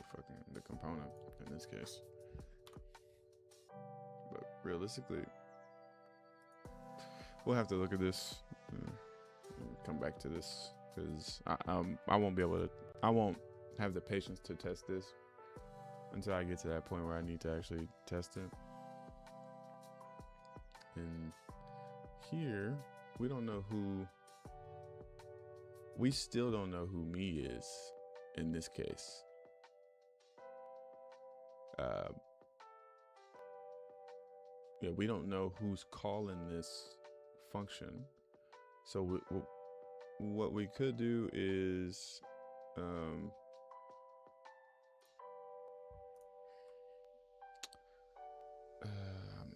the component in this case. But realistically, we'll have to look at this and come back to this, because I won't be able to. I won't have the patience to test this until I get to that point where I need to actually test it. And here we don't know who, we still don't know who me is in this case. Yeah, we don't know who's calling this function. So what we could do is, I'm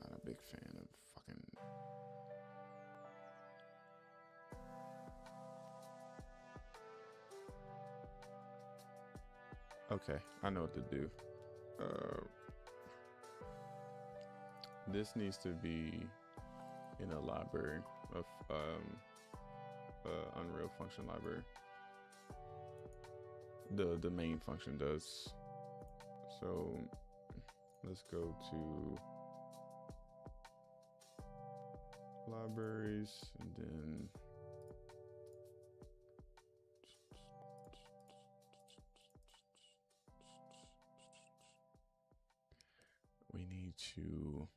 not a big fan of fucking. Okay, I know what to do. This needs to be in a library of Unreal function library. The main function does. So let's go to libraries and then we need to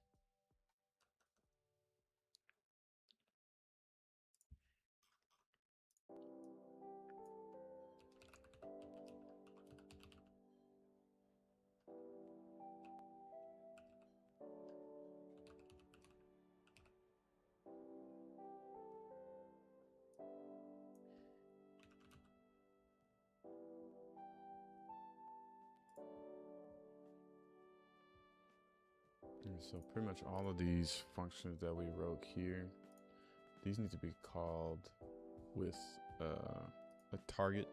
so pretty much all of these functions that we wrote here, these need to be called with a target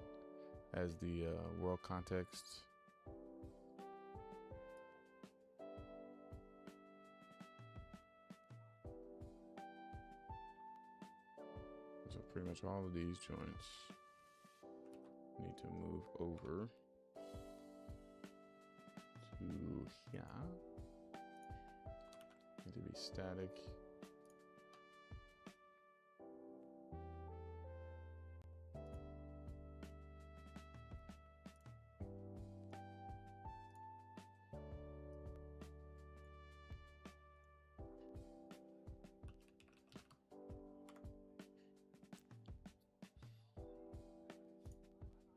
as the world context. So pretty much all of these joints need to move over to here. Need to be static.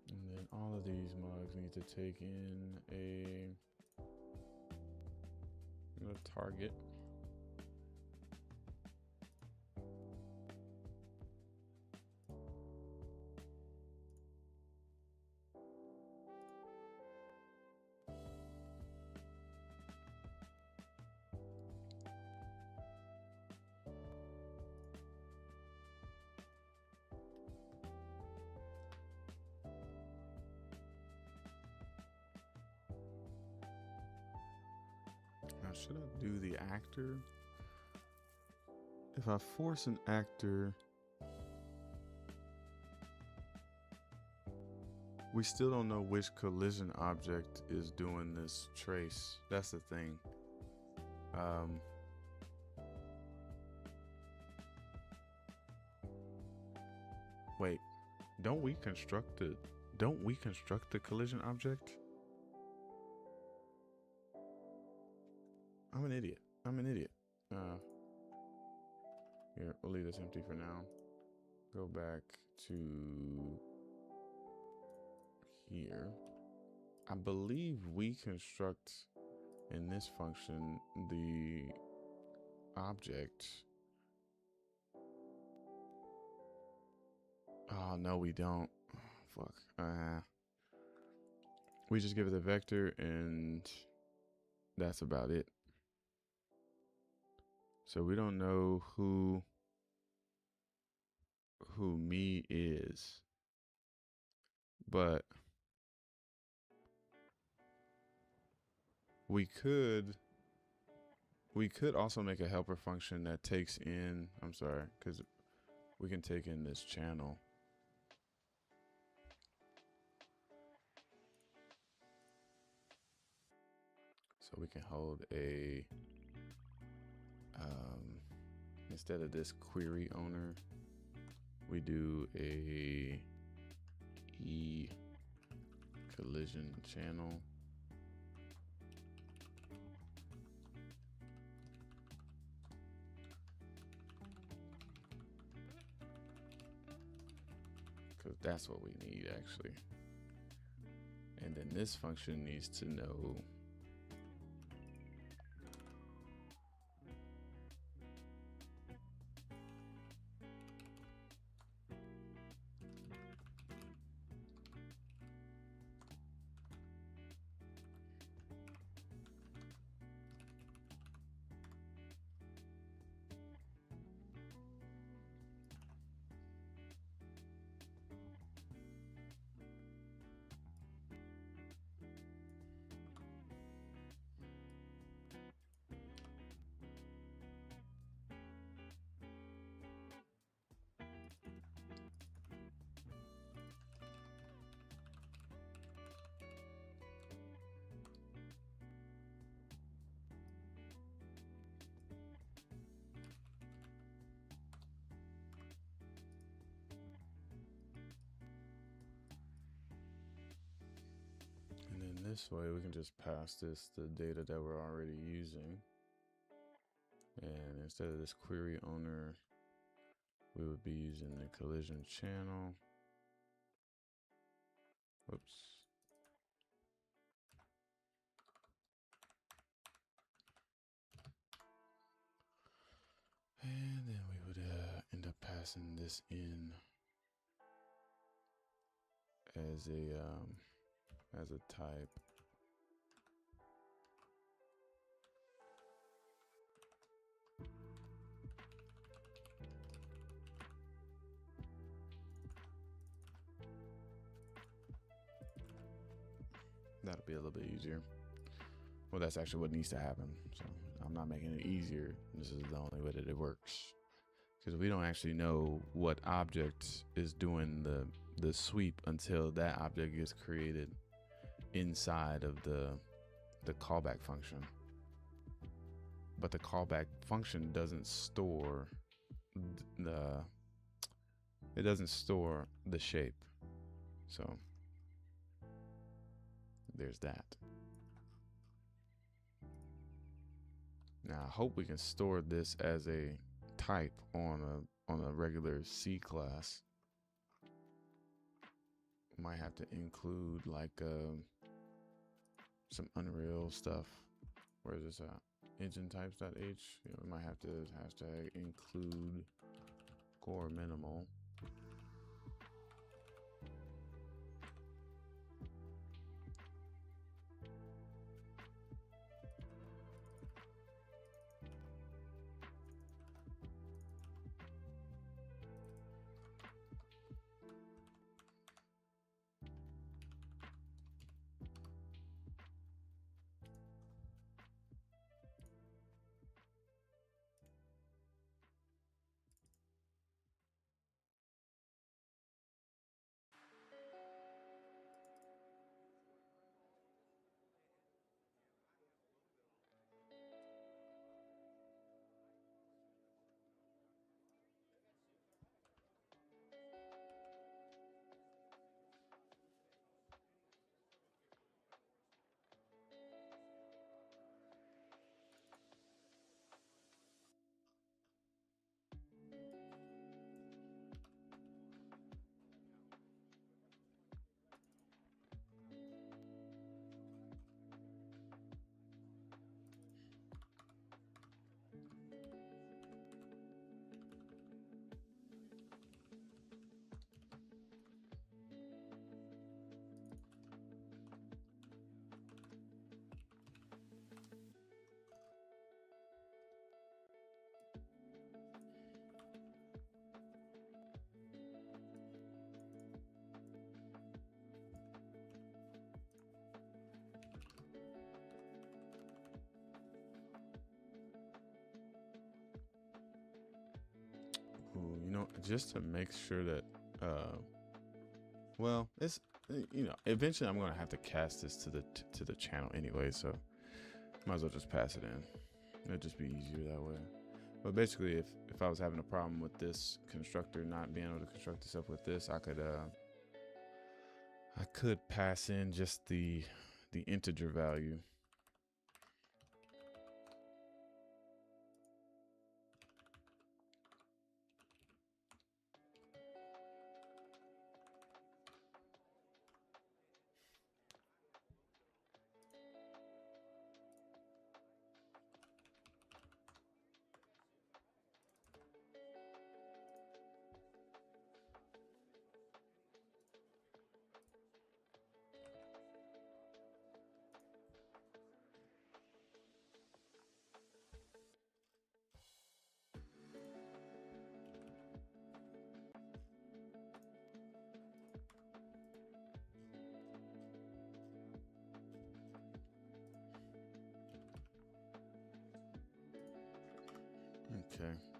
And then all of these mugs need to take in a target. Now, should I do the actor? If I force an actor, we still don't know which collision object is doing this trace. That's the thing. Wait, don't we construct the collision object? I'm an idiot. Here, we'll leave this empty for now. Go back to here. I believe we construct in this function the object. Oh, no, we don't. Oh, fuck. We just give it a vector and that's about it. So we don't know who me is, but we could also make a helper function that takes in, I'm sorry, because we can take in this channel. So we can hold a, instead of this query owner, we do a E collision channel. because that's what we need actually. And then this function needs to know this way we can just pass this the data that we're already using, and instead of this query owner we would be using the collision channel. Whoops. And then we would end up passing this in as a type. That'll be a little bit easier. Well, that's actually what needs to happen. So I'm not making it easier. This is the only way that it works. Because we don't actually know what object is doing the sweep until that object gets created inside of the callback function. But the callback function doesn't store the shape. So there's that. Now I hope we can store this as a type on a regular C class. Might have to include like some Unreal stuff. Where is this at? Engine types.h. We might have to hashtag include core minimal. Ooh, just to make sure that, well, it's, eventually I'm going to have to cast this to the channel anyway, so might as well just pass it in. It'll just be easier that way. But basically, if I was having a problem with this constructor not being able to construct itself with this, I could pass in just the integer value.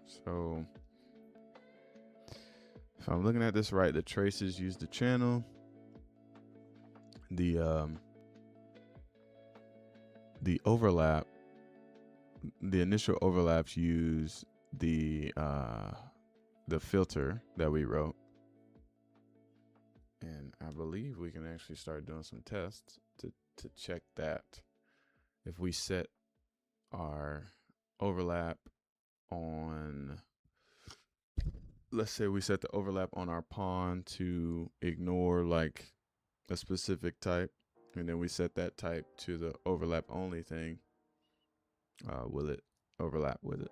So if I'm looking at this right, the traces use the channel. The overlap, the initial overlaps use the filter that we wrote. And I believe we can actually start doing some tests to check that. If we set our overlap on, let's say we set the overlap on our pawn to ignore like a specific type, and then we set that type to the overlap only thing, will it overlap with it?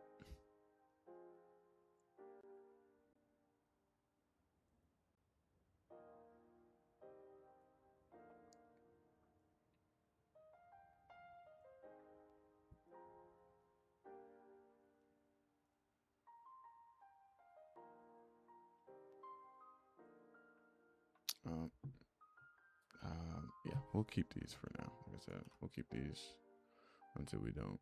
Yeah, we'll keep these for now. Like I said, we'll keep these until we don't.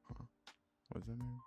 Huh? What does that mean?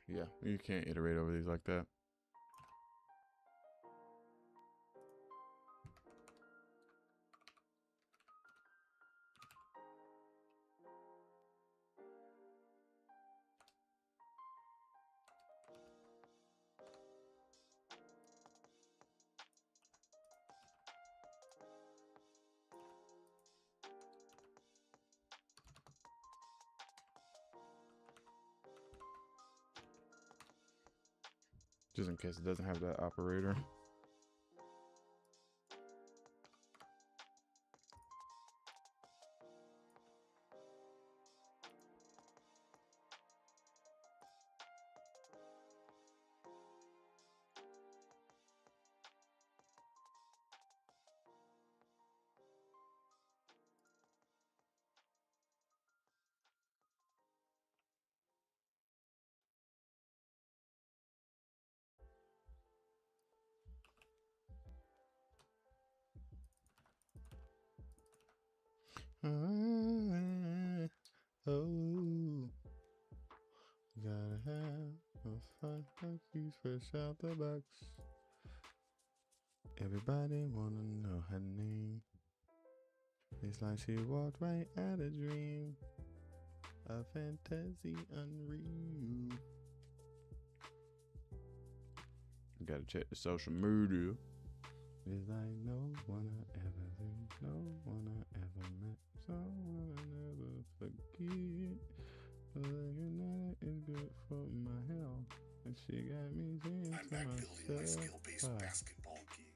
Yeah, you can't iterate over these like that. Just in case it doesn't have that operator. Oh, gotta have a fun monkey fresh out the box. Everybody wanna know her name. It's like she walked right out a dream, a fantasy unreal. You gotta check the social media. It's like no one I ever seen, no one I ever met, someone I never forget. Looking at it is good for my health, and she got me saying to myself, my skill-based basketball game.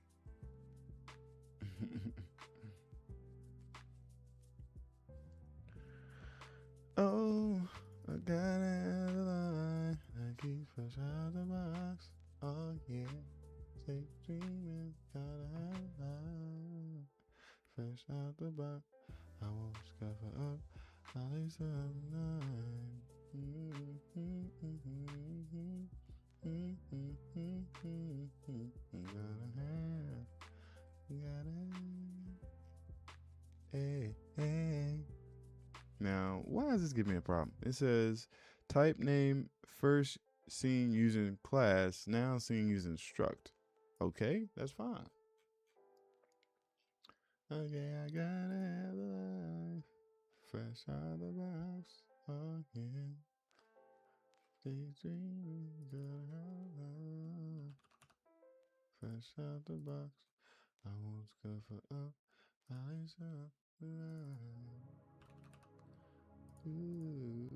Oh, I gotta have the line, I keep fresh out the box. Oh yeah, take dreaming, gotta have life. Fresh out the box, I won't cover up, at least I'm nine. Gotta have. Hey. Now, why is this give me a problem? It says type name first seen using class, now seen using struct. Okay, that's fine. Okay, I gotta have a life fresh out of the box again. Daydreaming, gotta have a life fresh out the box. I won't cover up, eyes up, line. Ooh,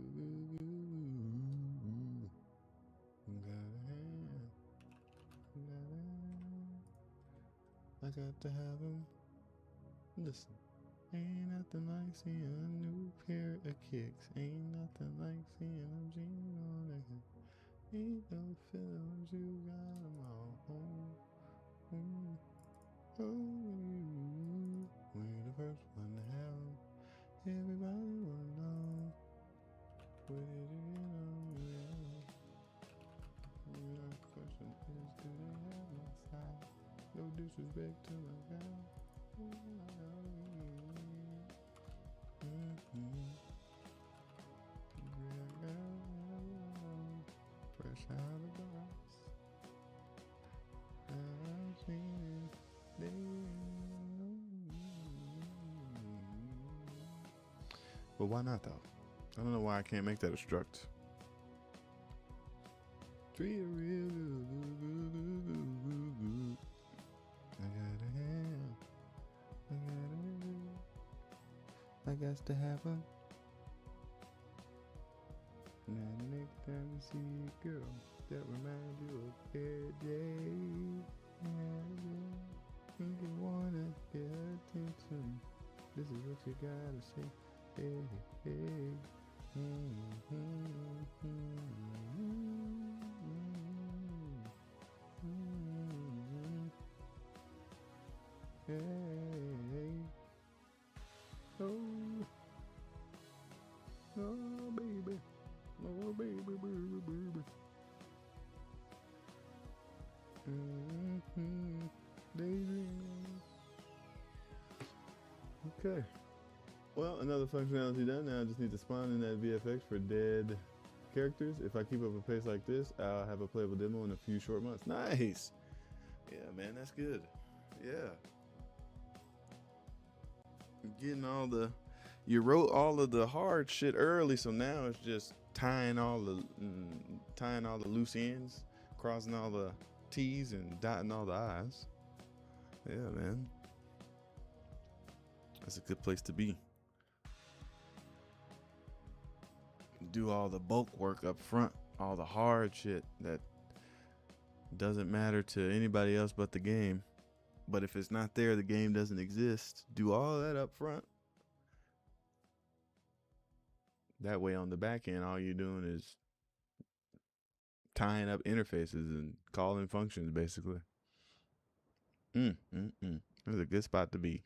I got to have him. Listen, ain't nothing like seeing a new pair of kicks. Ain't nothing like seeing them jeans on it. Ain't no feeling once you got them all home. We're the first one to have them. Everybody wanna know. Where did you get them? The question is, do they have my side? No disrespect to my guy. Fresh out of the box. I've seen it. But why not though? I don't know why I can't make that a struct. Treat it real good. I got to have a. Now the next time you see a girl that reminds you of AJ, think you wanna get her attention. This is what you gotta say. Hey, hey. Hey. Oh, baby. Oh, baby. Okay. Well, another functionality done. Now I just need to spawn in that VFX for dead characters. If I keep up a pace like this, I'll have a playable demo in a few short months. Nice. Yeah, man, that's good. Yeah. Getting all the, you wrote all of the hard shit early, so now it's just tying all the loose ends, crossing all the T's and dotting all the I's. Yeah, man. That's a good place to be. Do all the bulk work up front, all the hard shit that doesn't matter to anybody else but the game. But if it's not there, the game doesn't exist. Do all that up front. That way on the back end, all you're doing is tying up interfaces and calling functions, basically. That's a good spot to be.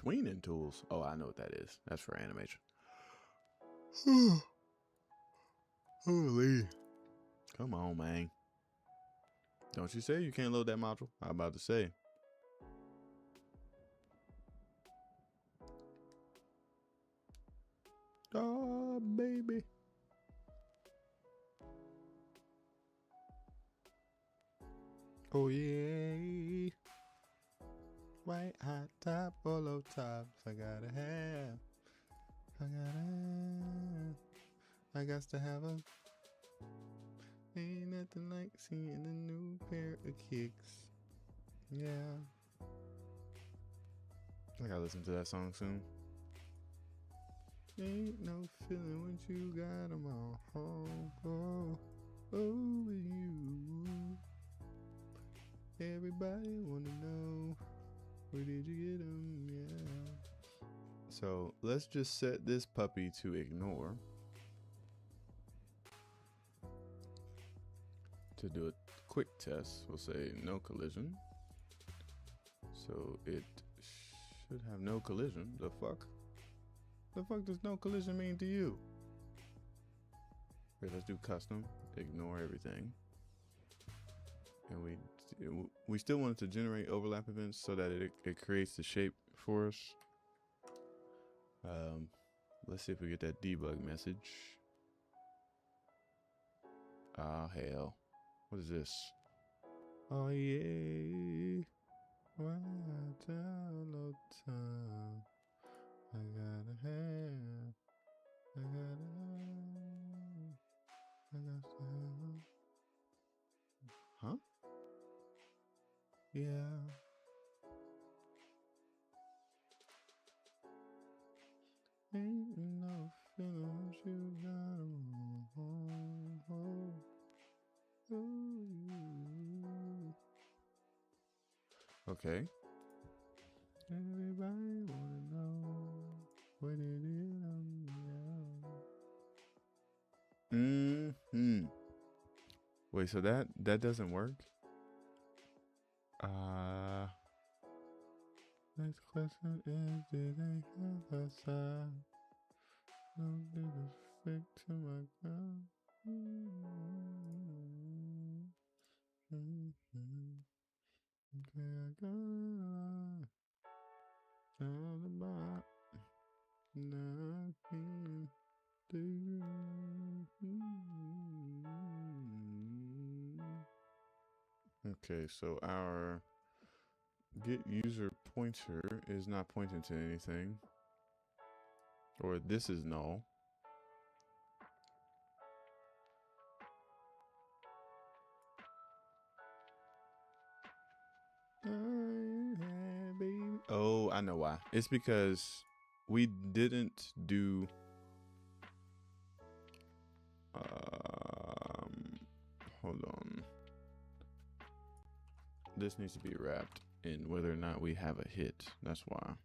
Tweening tools. Oh, I know what that is. That's for animation. Holy. Come on, man. Don't you say you can't load that module? I'm about to say. Oh, baby. Oh, yeah. White hot top or low tops. I got to have a. Ain't nothing like seeing a new pair of kicks. Yeah. I gotta listen to that song soon. Ain't no feeling once you got them all home. Oh, over you. Everybody wanna know Where did you get them? Yeah. So let's just set this puppy to ignore. To do a quick test, we'll say no collision. So it should have no collision. The fuck? The fuck does no collision mean to you? Okay, let's do custom. Ignore everything. And we still want it to generate overlap events so that it creates the shape for us. Let's see if we get that debug message. Ah, hell. What is this? Oh, yeah. Why download time? I gotta have. Huh? Yeah. Ain't no feelings you got. Okay. Everybody wanna know what it is. Wait, so that doesn't work? Next question is, did they have a side? No, did it fit to my ground? Okay, I got all the bot. Nothing to do. Okay, so our get user pointer is not pointing to anything. Or this is null. Oh, I know why. It's because we didn't do hold on. This needs to be wrapped in whether or not we have a hit. That's why.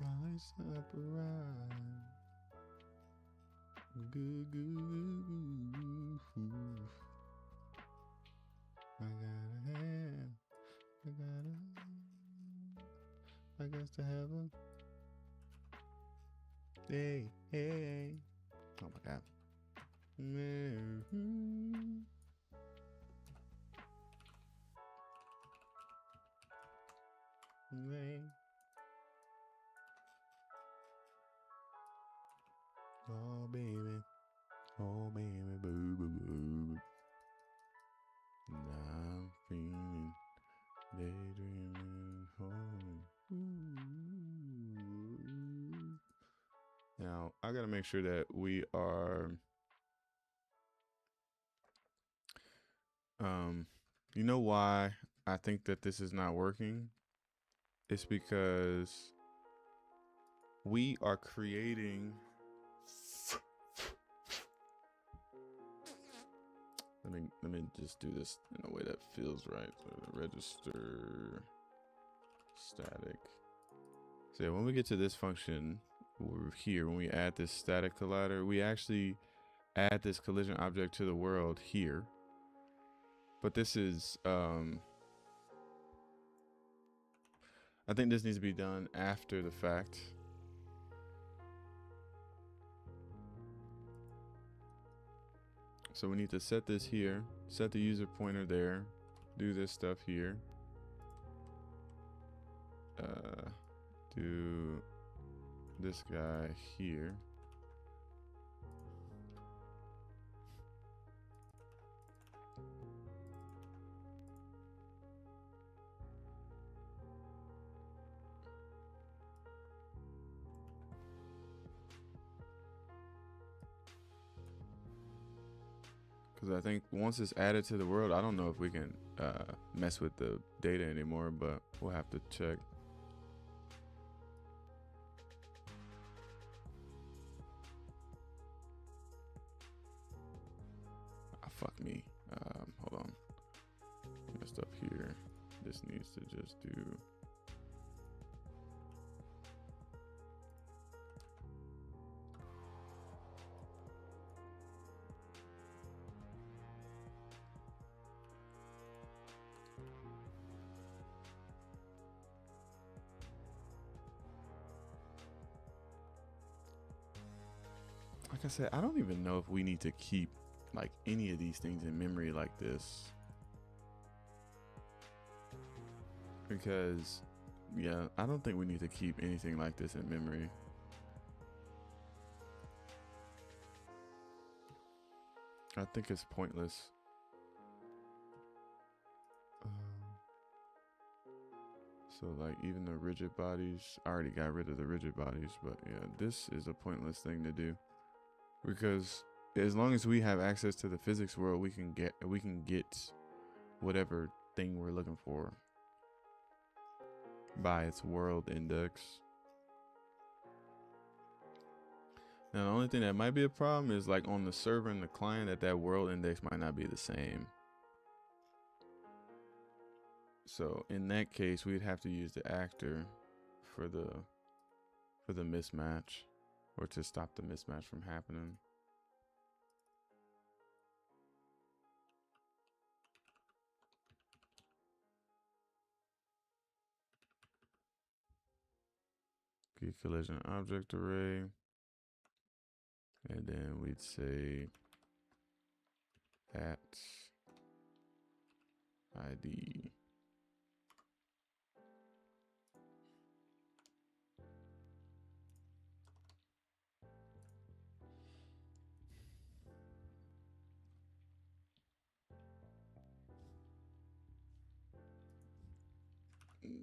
Rise up, rise. Good. I got to have a. Hey. Oh my God. Oh baby, boo boo. Now I'm feeling daydreaming home. Now I gotta make sure that we are. You know why I think that this is not working? It's because we are creating. Let me just do this in a way that feels right. So register static. So yeah, when we get to this function, we're here. When we add this static collider, we actually add this collision object to the world here. But this is, I think this needs to be done after the fact. So we need to set this here, set the user pointer there, do this stuff here. Do this guy here. Because I think once it's added to the world, I don't know if we can mess with the data anymore, but we'll have to check. Fuck me. Hold on. Messed up here. This needs to just do. Like I said, I don't even know if we need to keep like any of these things in memory like this, because yeah, I don't think we need to keep anything like this in memory. I think it's pointless. So like even the rigid bodies, I already got rid of the rigid bodies, but yeah, this is a pointless thing to do, because as long as we have access to the physics world, we can get whatever thing we're looking for by its world index. Now the only thing that might be a problem is like on the server and the client, that world index might not be the same. So in that case, we'd have to use the actor for the mismatch, or to stop the mismatch from happening. Collision object array, and then we'd say at ID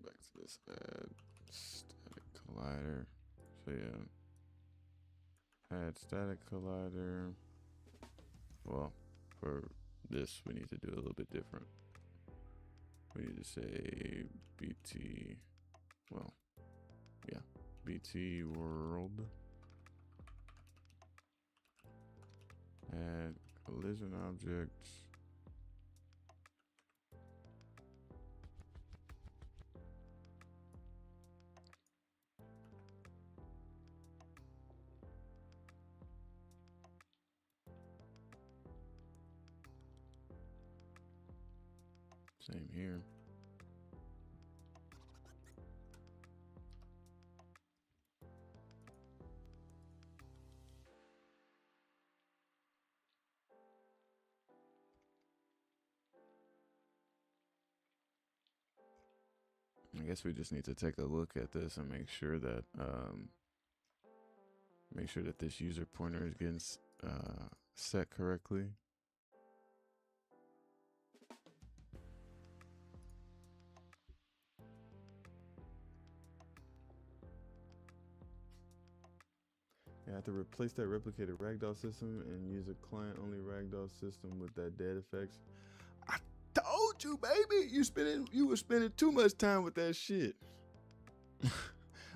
back to this add static collider. So yeah, add static collider. Well, for this we need to do a little bit different. We need to say BT, well, yeah, BT world, add collision object, same here. I guess we just need to take a look at this and make sure that this user pointer is getting set correctly. You have to replace that replicated ragdoll system and use a client-only ragdoll system with that dead effects. I told you, baby, you were spending too much time with that shit.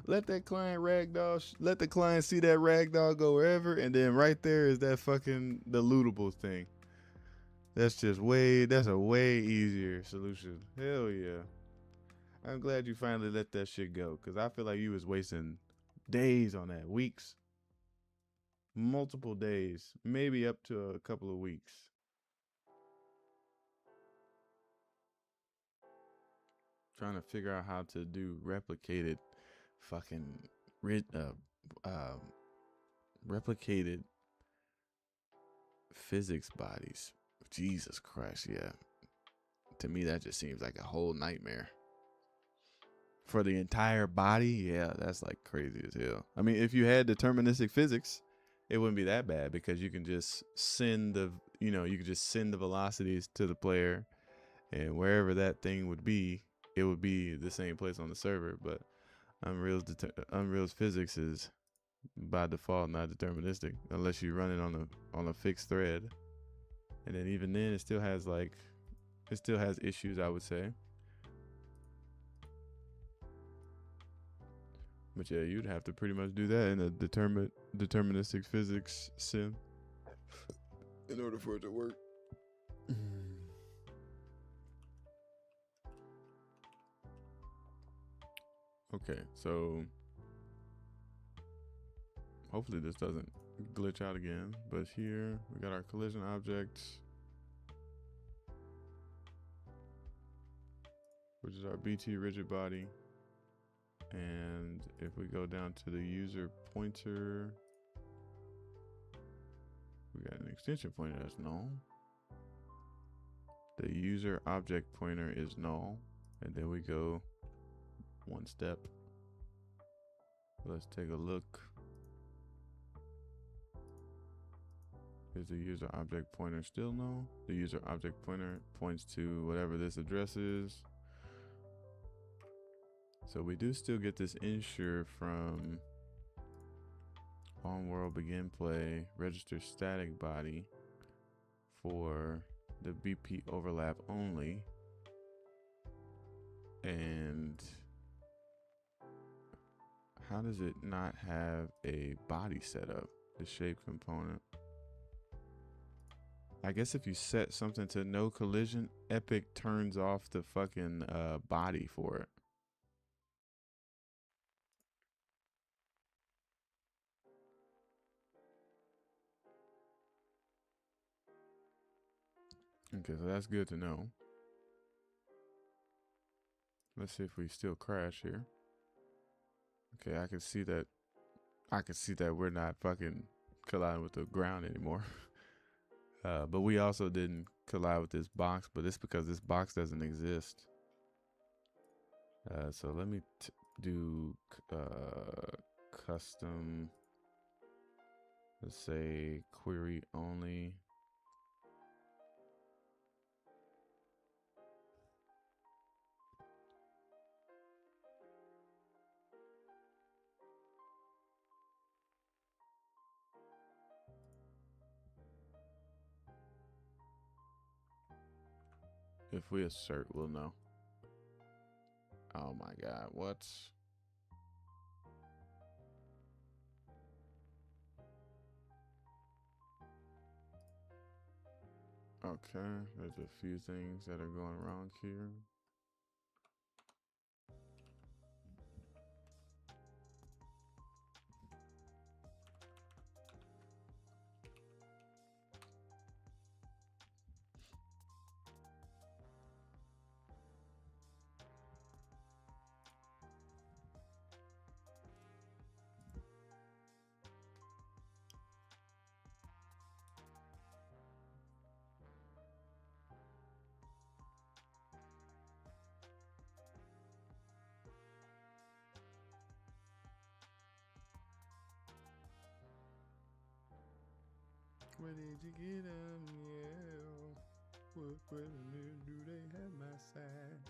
Let that client ragdoll, let the client see that ragdoll go wherever, and then right there is that fucking the lootable thing. That's a way easier solution. Hell yeah. I'm glad you finally let that shit go, because I feel like you was wasting days on that, weeks. Multiple days, maybe up to a couple of weeks. Trying to figure out how to do replicated replicated physics bodies. Jesus Christ, yeah. To me, that just seems like a whole nightmare. For the entire body, yeah, that's like crazy as hell. I mean, if you had deterministic physics, it wouldn't be that bad, because you can just send the velocities to the player, and wherever that thing would be, it would be the same place on the server. But Unreal's physics is by default not deterministic unless you run it on a fixed thread. And then even then, it still has issues, I would say. But yeah, you'd have to pretty much do that in a deterministic physics sim in order for it to work. Okay, so hopefully this doesn't glitch out again. But here we got our collision object, which is our BT rigid body. And if we go down to the user pointer, we got an extension pointer that's null. The user object pointer is null. And then we go one step. Let's take a look. Is the user object pointer still null? The user object pointer points to whatever this address is. So we do still get this ensure from on world begin play register static body for the BP overlap only. And how does it not have a body setup, the shape component? I guess if you set something to no collision, Epic turns off the fucking body for it. Okay, so that's good to know. Let's see if we still crash here. Okay, I can see that we're not fucking colliding with the ground anymore. But we also didn't collide with this box, but it's because this box doesn't exist. So let me do custom, let's say query only. If we assert, we'll know. Oh my God, what? Okay, there's a few things that are going wrong here. Where did you get them? Yeah. What revenue do they have my side?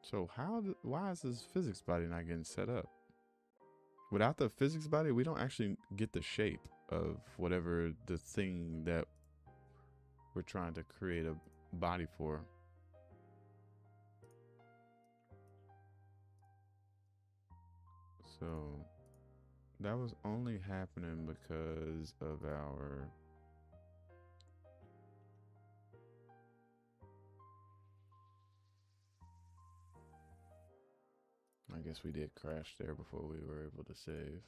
So why is this physics body not getting set up? Without the physics body, we don't actually get the shape of whatever the thing that we're trying to create a body for. So that was only happening because of our I guess we did crash there before we were able to save.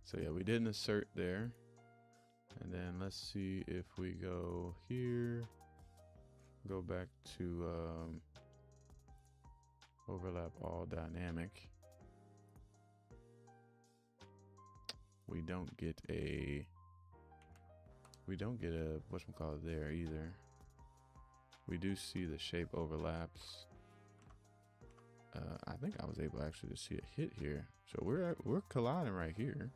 So yeah, we didn't assert there. And then let's see if we go here, go back to overlap all dynamic. We don't get a whatchamacallit there either. We do see the shape overlaps. I think I was able actually to see a hit here. So we're colliding right here.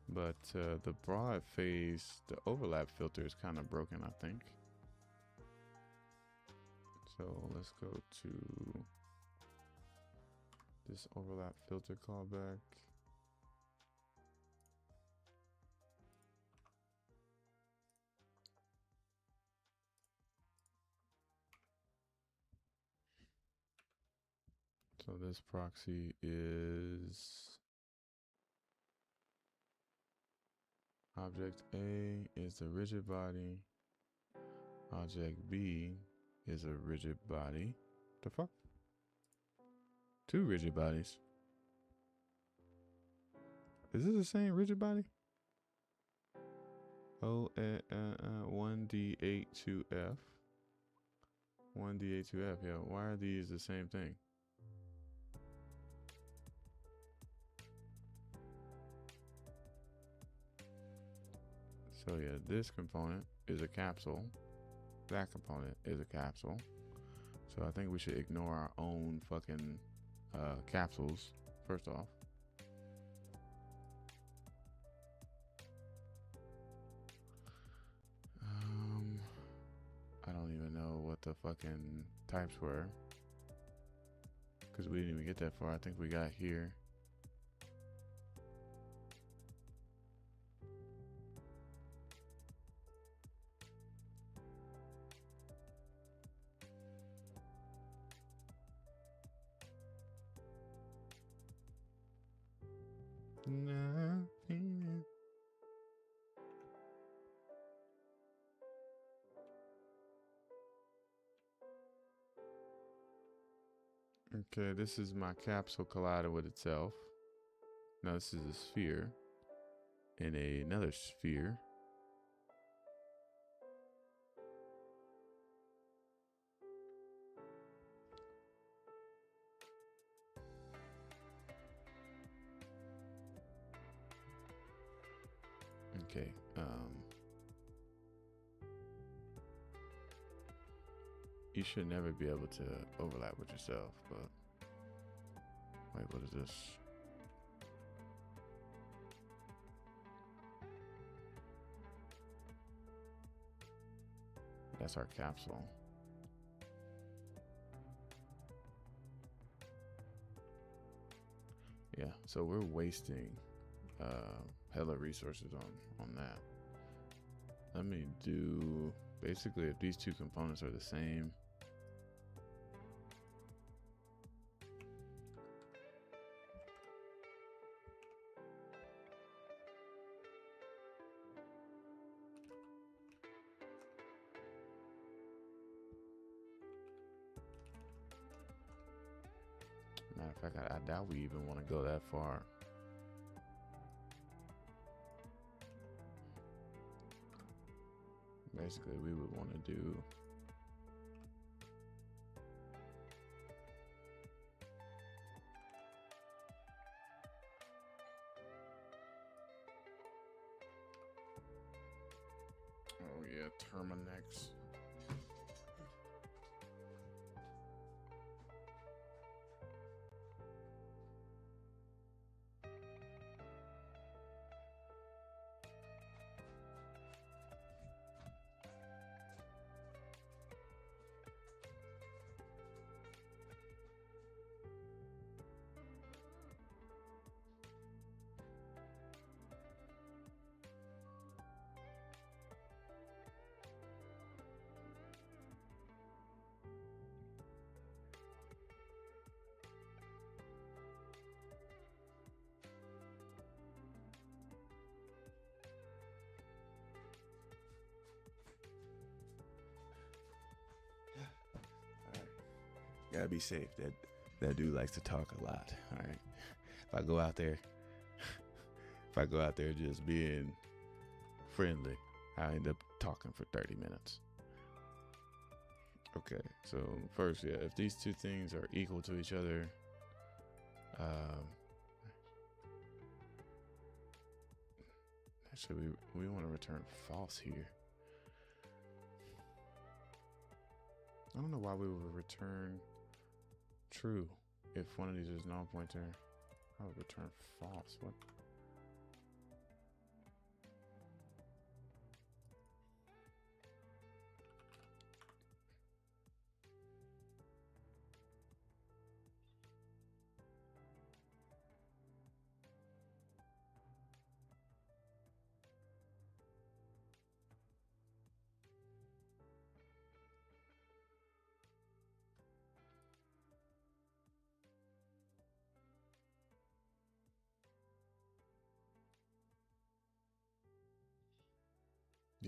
But the broad face, the overlap filter is kind of broken, I think. So let's go to this overlap filter callback. So this proxy is object A is the rigid body. Object B is a rigid body. The fuck? Two rigid bodies. Is this the same rigid body? Oh, 1D82F. 1D82F. Yeah, why are these the same thing? So yeah, this component is a capsule. That component is a capsule. So I think we should ignore our own fucking capsules first off. I don't even know what the fucking types were, because we didn't even get that far. I think we got here. Nothing. Okay, this is my capsule collided with itself. Now this is a sphere and another sphere. Okay, you should never be able to overlap with yourself, but wait, what is this? That's our capsule. Yeah, so we're wasting hella resources on that. Let me do, basically, if these two components are the same, matter of fact, I doubt we even want to go that far. Basically, we would want to do oh yeah, Terminex. Gotta be safe. That dude likes to talk a lot. All right. If I go out there just being friendly, I end up talking for 30 minutes. Okay. So first, yeah, if these two things are equal to each other, actually we want to return false here. I don't know why we would return true if one of these is null pointer. I would return false. What?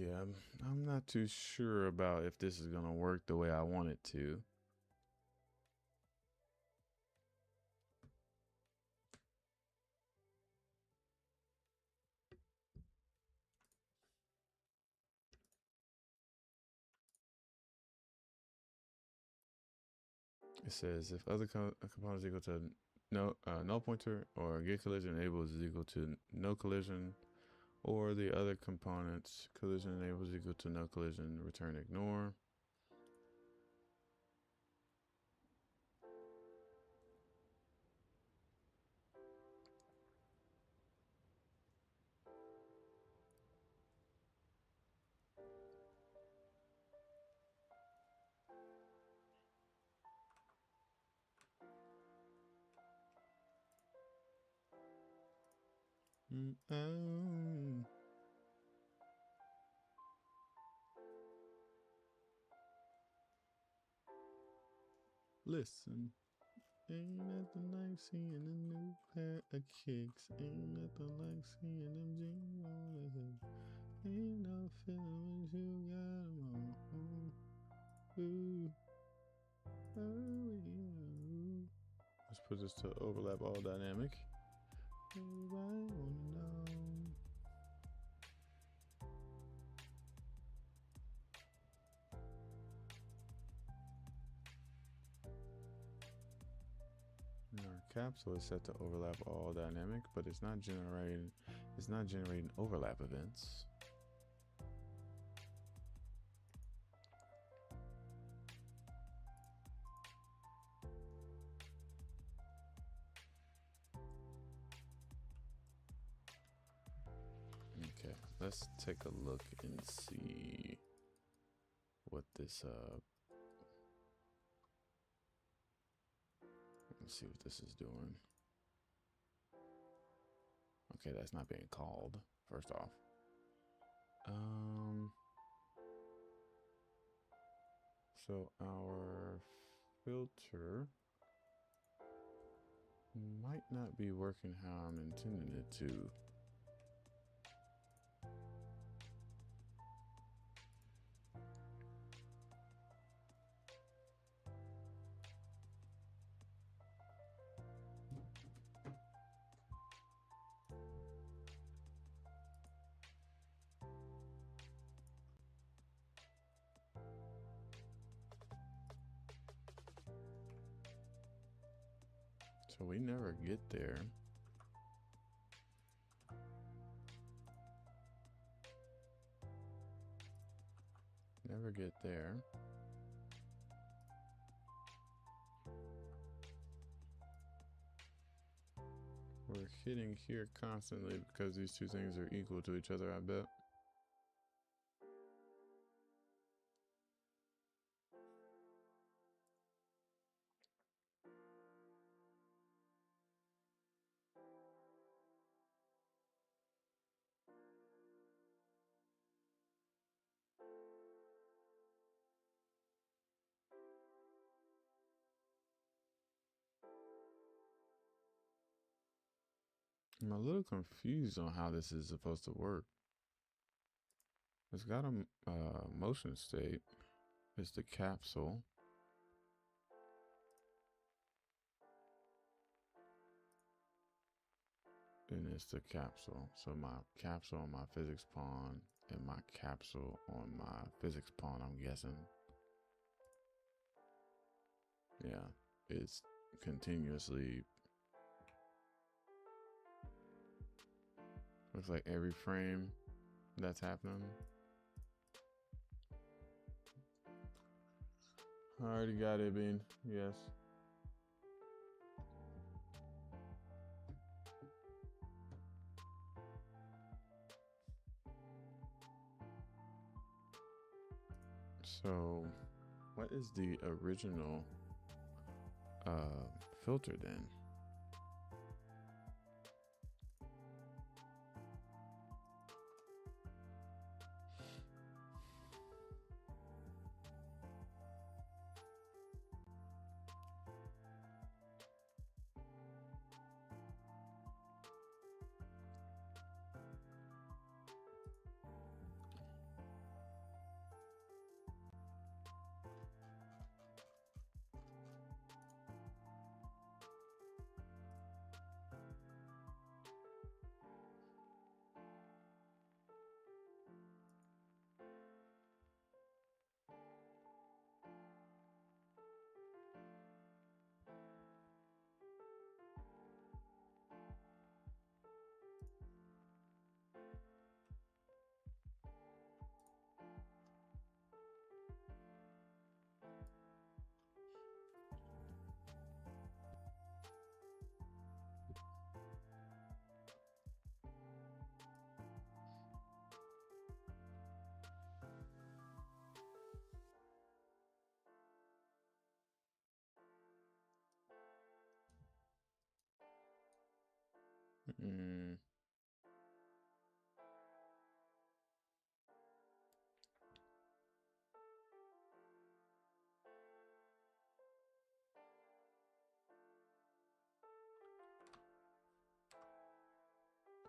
Yeah, I'm not too sure about if this is gonna work the way I want it to. It says if other components equal to null pointer or get collision enables is equal to no collision, or the other components collision enables equal to no collision, return ignore. Oh. Listen, ain't nothing like seeing a new pair of kicks. Ain't nothing like seeing them jeans on the head. Ain't no feeling when you got them on. Ooh. Oh, yeah. Let's put this to overlap all dynamic. Everybody wanna know. And our capsule is set to overlap all dynamic, but it's not generating overlap events. Okay, let's take a look and see what this let's see what this is doing. Okay, that's not being called, first off. So our filter might not be working how I'm intending it to. So we never get there. Never get there. We're hitting here constantly because these two things are equal to each other, I bet. I'm a little confused on how this is supposed to work. It's got a motion state. It's the capsule. And it's the capsule. So my capsule on my physics pawn and my capsule on my physics pawn, I'm guessing. Yeah, it's continuously. Looks like every frame that's happening. I already got it, Bean. Yes. So, what is the original filter then?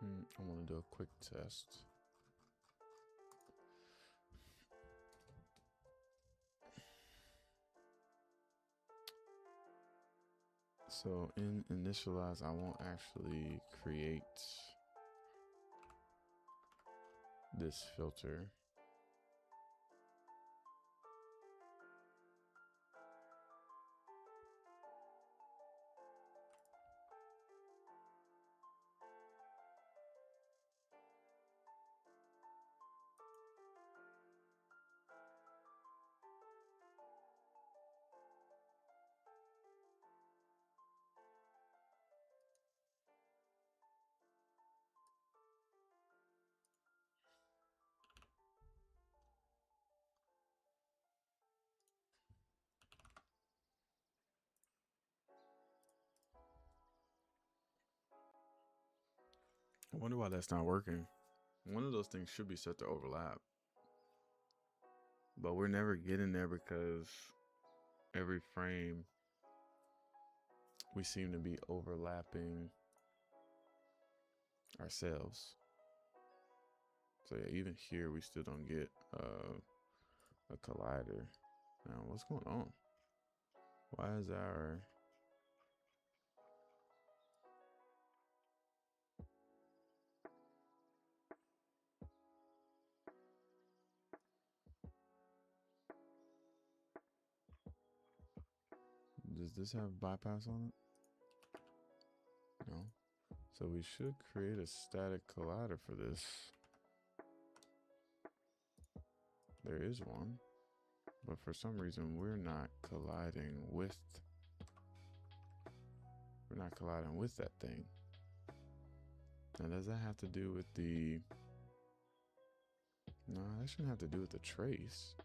I want to do a quick test. So in initialize, I won't actually create this filter. I wonder why that's not working. One of those things should be set to overlap, but we're never getting there because every frame we seem to be overlapping ourselves. So yeah, even here we still don't get a collider. Now what's going on? Why is our does this have bypass on it? No. So we should create a static collider for this. There is one, but for some reason we're not colliding with that thing. Now does that have to do with the, no, that shouldn't have to do with the trace.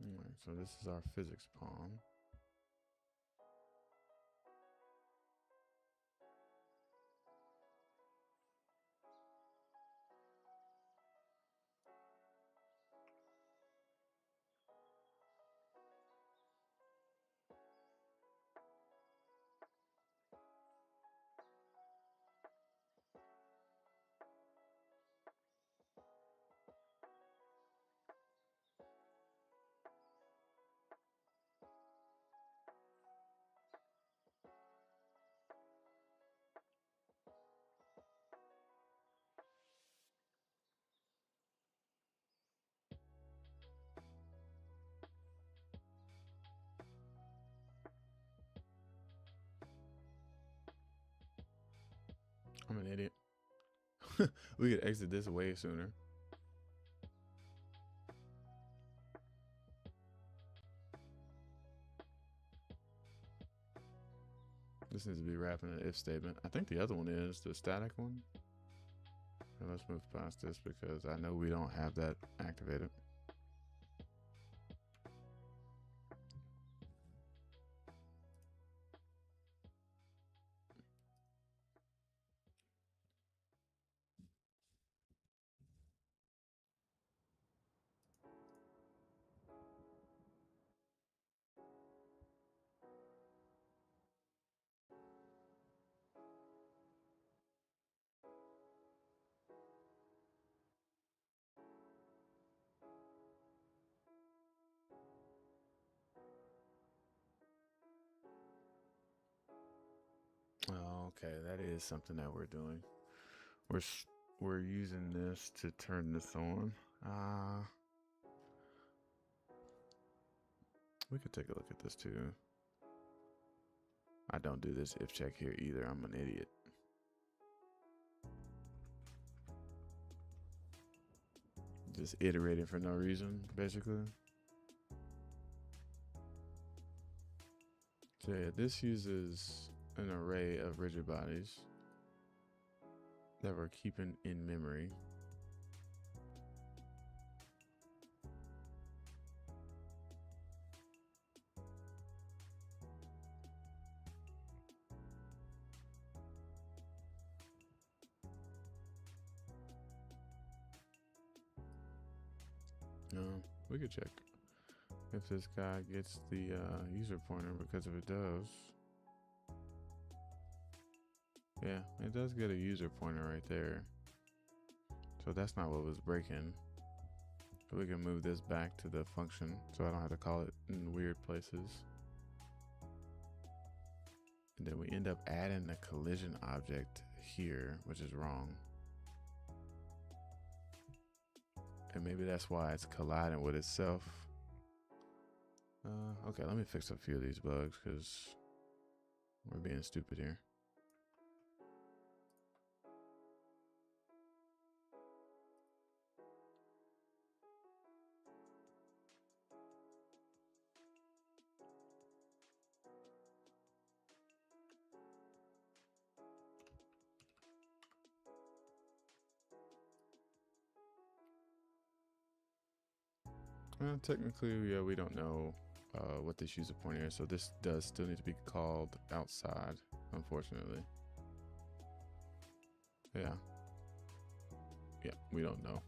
Alright, so this is our physics pawn. I'm an idiot. We could exit this way sooner. This needs to be wrapped in an if statement. I think the other one is the static one. And let's move past this because I know we don't have that activated. Oh, okay, that is something that we're doing. We're using this to turn this on. We could take a look at this too. I don't do this if check here either. I'm an idiot. Just iterating for no reason, basically. So yeah, this uses an array of rigid bodies that we're keeping in memory. We could check if this guy gets the user pointer, because if it does, yeah, it does get a user pointer right there. So that's not what was breaking. So we can move this back to the function so I don't have to call it in weird places. And then we end up adding a collision object here, which is wrong. And maybe that's why it's colliding with itself. Okay, let me fix a few of these bugs because we're being stupid here. Technically, yeah, we don't know what this user pointer is, so this does still need to be called outside, unfortunately. Yeah, we don't know.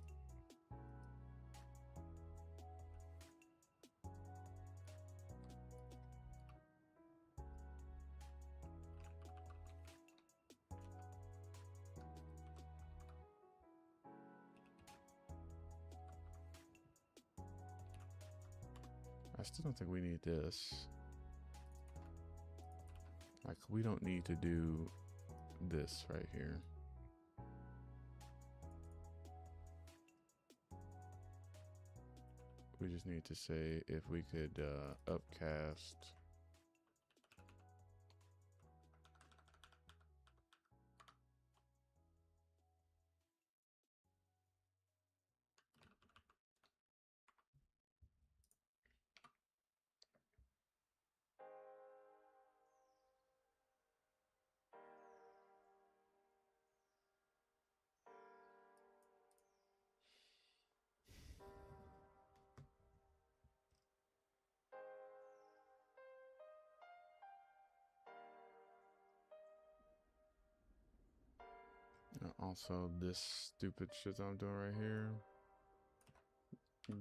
I still don't think we need this. Like, we don't need to do this right here. We just need to say if we could upcast also this stupid shit I'm doing right here.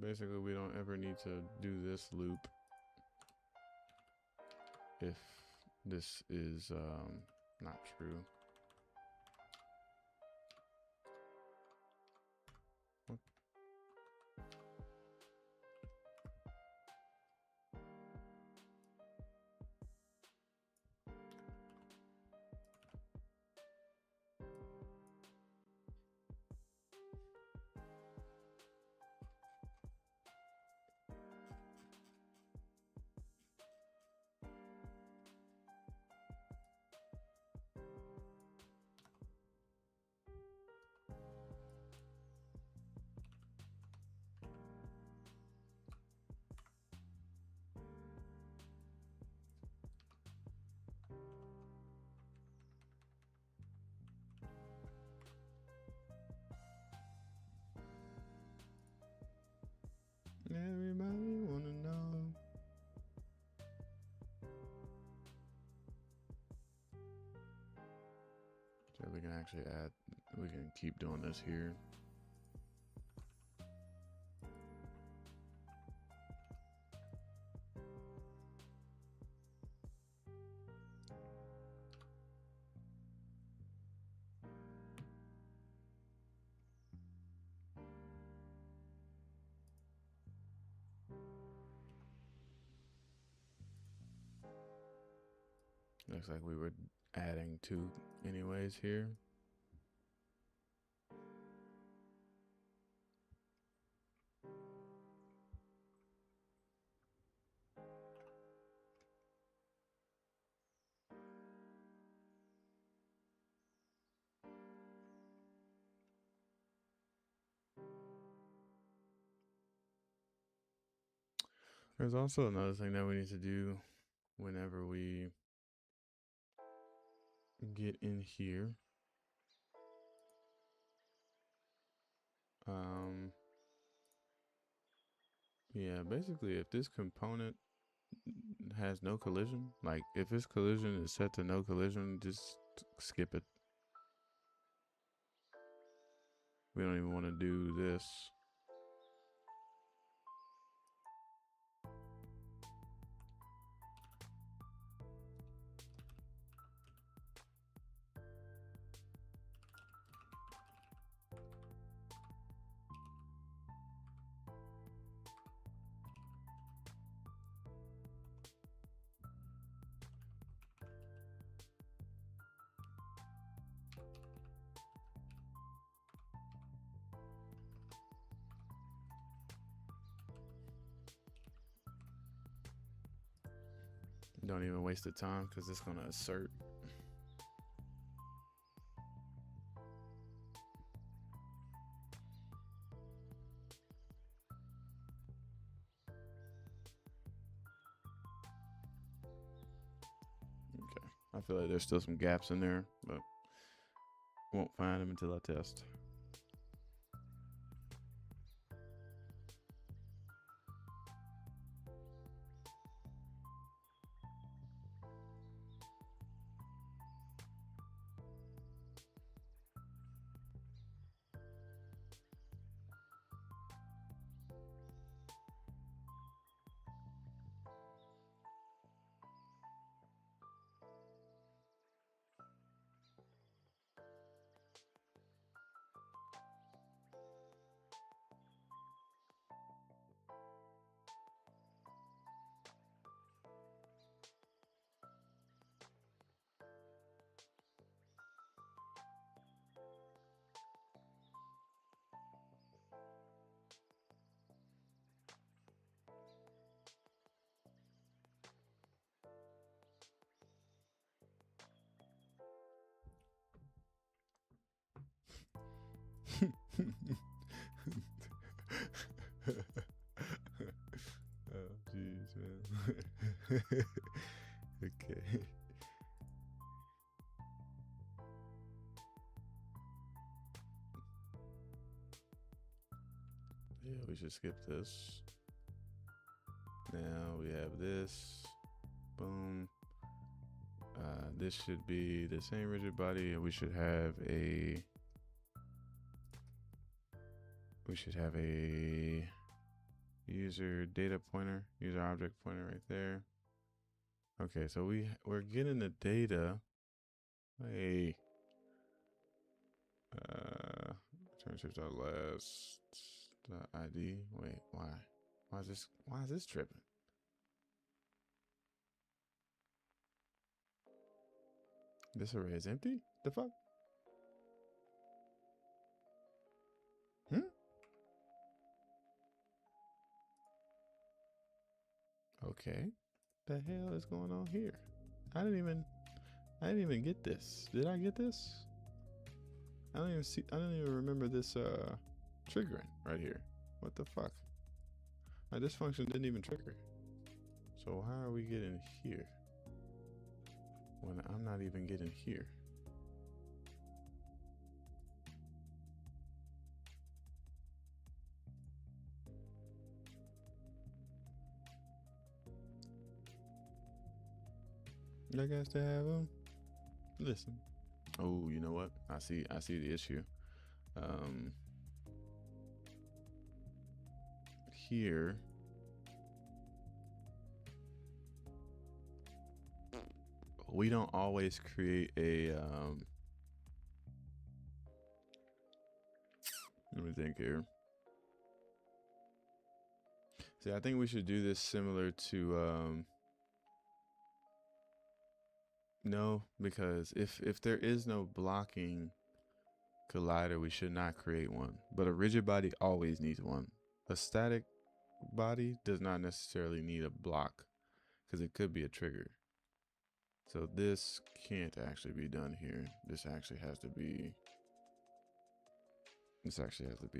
Basically, we don't ever need to do this loop if this is not true. What? Everybody wanna know. So we can actually add, we can keep doing this here. Looks like we were adding 2 anyways here. There's also another thing that we need to do whenever we get in here. Yeah, basically if this component has no collision, like if its collision is set to no collision, just skip it. We don't even want to do this. Don't even waste the time because it's going to assert. Okay, I feel like there's still some gaps in there, but won't find them until I test. Oh, jeez, man. Okay. Yeah, we should skip this. Now we have this. Boom. This should be the same rigid body, and we should have a user data pointer, user object pointer right there. Okay, so we're getting the data. Hey, return shift out last ID. Wait, why is this tripping? This array is empty? The fuck? Okay. The hell is going on here? I didn't even get this. Did I get this? I don't even remember this triggering right here. What the fuck? Like, this function didn't even trigger. So how are we getting here when I'm not even getting here? I guess to have them listen. Oh, you know what? I see the issue. Here we don't always create a let me think here. See, I think we should do this similar to no, because if there is no blocking collider, we should not create one. But a rigid body always needs one. A static body does not necessarily need a block because it could be a trigger. So this can't actually be done here. This actually has to be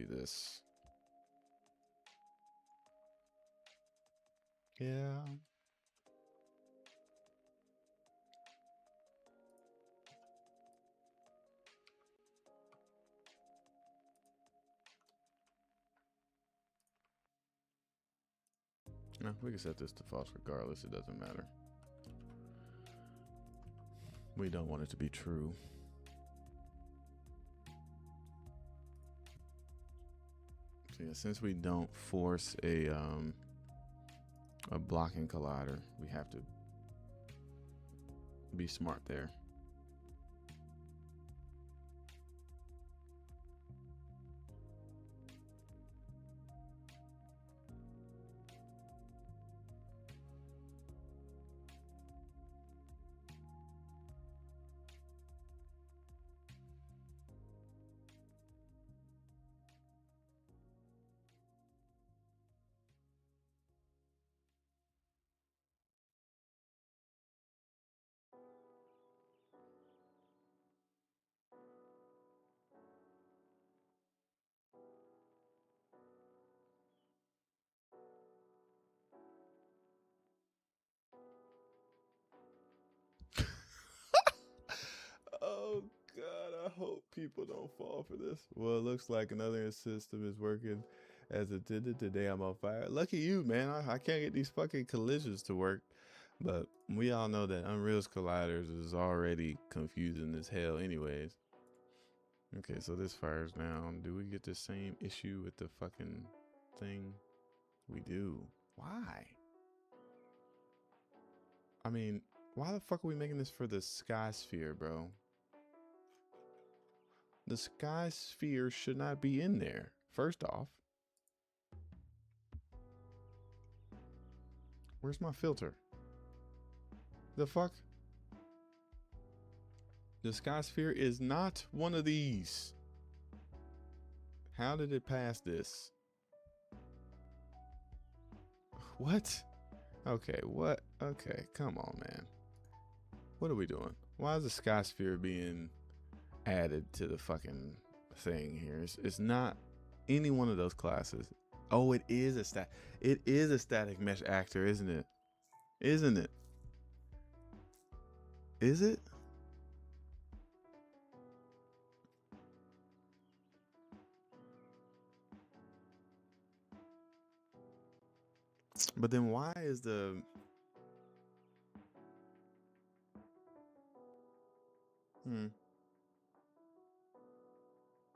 this. Yeah. No, we can set this to false regardless. It doesn't matter. We don't want it to be true. So yeah, since we don't force a blocking collider, we have to be smart there. Oh God, I hope people don't fall for this. Well, it looks like another system is working as intended. Today I'm on fire. Lucky you, man. I can't get these fucking collisions to work. But we all know that Unreal's colliders is already confusing as hell anyways. Okay, so this fires down. Do we get the same issue with the fucking thing? We do. Why? I mean, why the fuck are we making this for the sky sphere, bro? The sky sphere should not be in there, first off. Where's my filter? The fuck? The sky sphere is not one of these. How did it pass this? What? Okay, what? Okay, come on, man. What are we doing? Why is the sky sphere being added to the fucking thing here? It's not any one of those classes. Oh, it is a static mesh actor, isn't it? Isn't it? Is it? But then why is the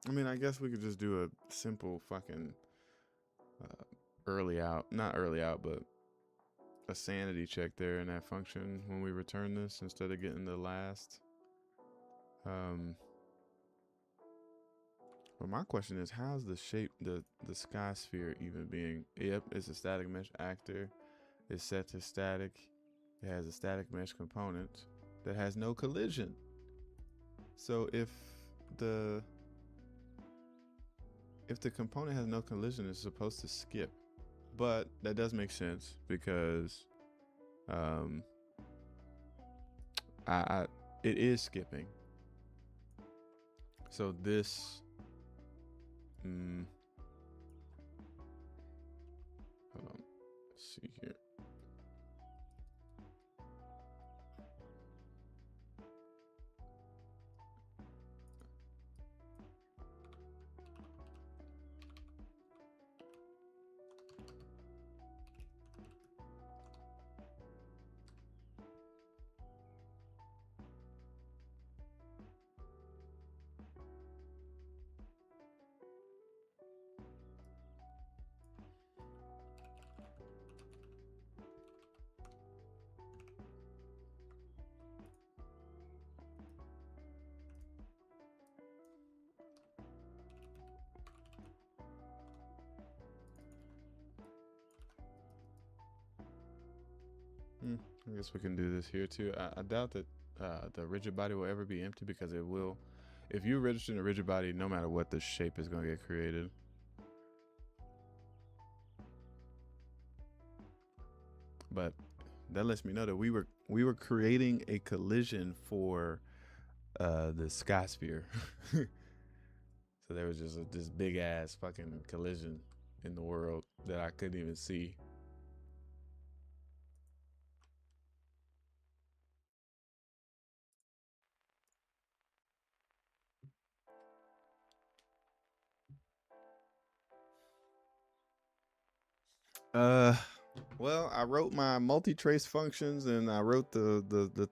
I mean, I guess we could just do a simple fucking early out, not early out, but a sanity check there in that function when we return this instead of getting the last. But my question is, how's the shape, the sky sphere even being? Yep, it's a static mesh actor. It's set to static. It has a static mesh component that has no collision. So if the component has no collision, it's supposed to skip. But that does make sense because it is skipping. So this hold on, let's see here. I guess we can do this here too. I doubt that the rigid body will ever be empty because it will. If you register in a rigid body, no matter what, the shape is going to get created. But that lets me know that we were creating a collision for the sky sphere. So there was just this big ass fucking collision in the world that I couldn't even see. Uh, well, I wrote my multi-trace functions, and I wrote the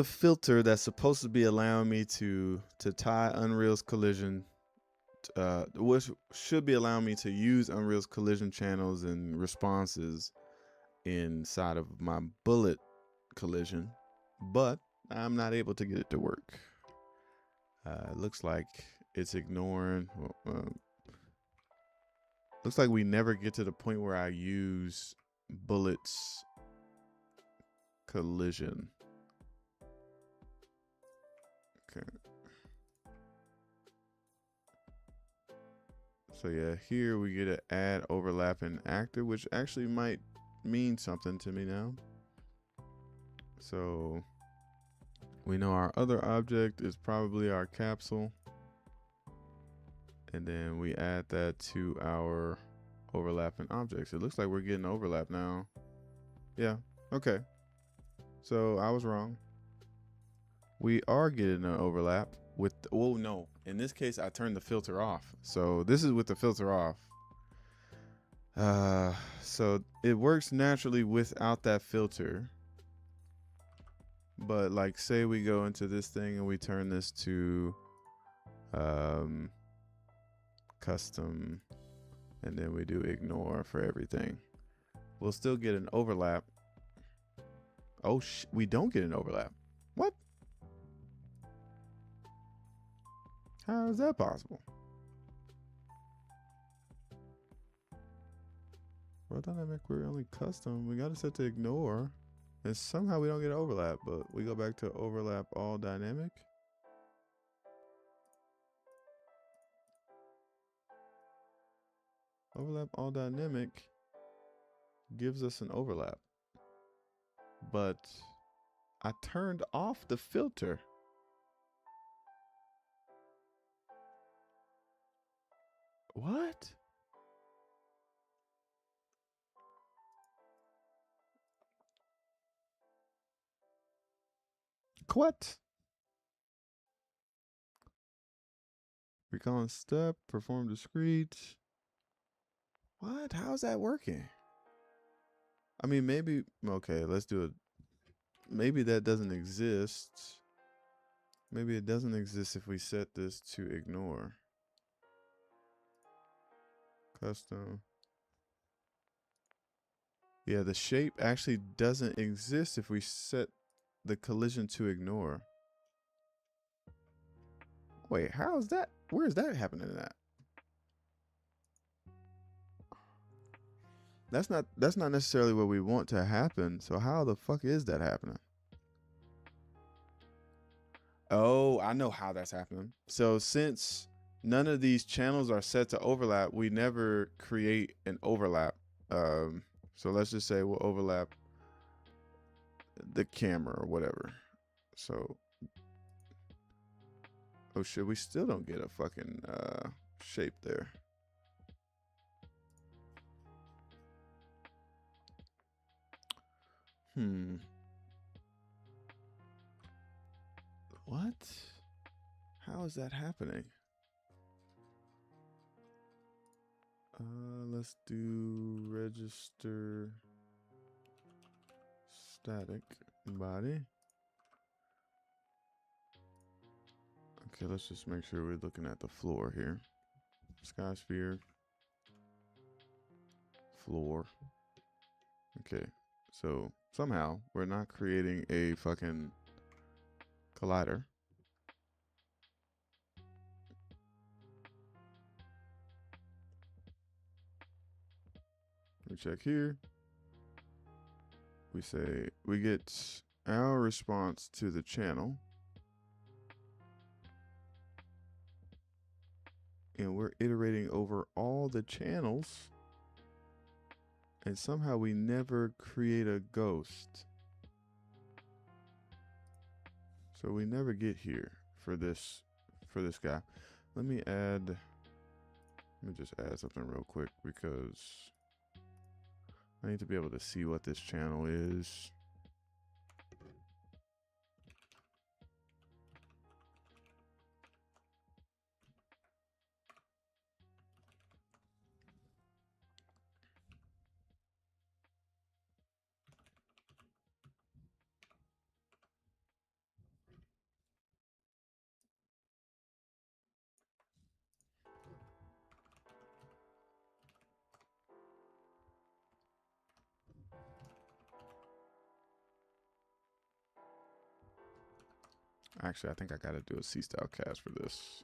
filter that's supposed to be allowing me to tie Unreal's collision, which should be allowing me to use Unreal's collision channels and responses inside of my bullet collision, but I'm not able to get it to work. It looks like it's ignoring. Looks like we never get to the point where I use bullets collision. Okay. So yeah, here we get to add overlapping actor, which actually might mean something to me now. So we know our other object is probably our capsule. And then we add that to our overlapping objects. It looks like we're getting overlap now. Yeah, okay. So I was wrong. We are getting an overlap with, oh no, in this case I turned the filter off. So this is with the filter off. So it works naturally without that filter. But like say we go into this thing and we turn this to custom, and then we do ignore for everything, we'll still get an overlap. Oh, we don't get an overlap. What? How is that possible? Well, dynamic, we're only custom. We got to set to ignore, and somehow we don't get an overlap, but we go back to overlap all dynamic. Overlap all dynamic gives us an overlap, but I turned off the filter. What? What? Recalling step, perform discrete. What? How's that working? I mean, maybe, okay, let's do it. Maybe that doesn't exist. Maybe it doesn't exist if we set this to ignore. Custom. Yeah, the shape actually doesn't exist if we set the collision to ignore. Wait, how is that? Where is that happening at? That's not necessarily what we want to happen. So how the fuck is that happening? Oh, I know how that's happening. So since none of these channels are set to overlap, we never create an overlap. So let's just say we'll overlap the camera or whatever. So, oh shit, we still don't get a fucking shape there. What? How is that happening? Let's do register static body. Okay, let's just make sure we're looking at the floor here. Sky sphere. Floor. Okay, so somehow we're not creating a fucking collider. We check here. We say we get our response to the channel, and we're iterating over all the channels, and somehow we never create a ghost. So we never get here for this guy. Let me just add something real quick because I need to be able to see what this channel is. Actually, I think I gotta do a C-style cast for this.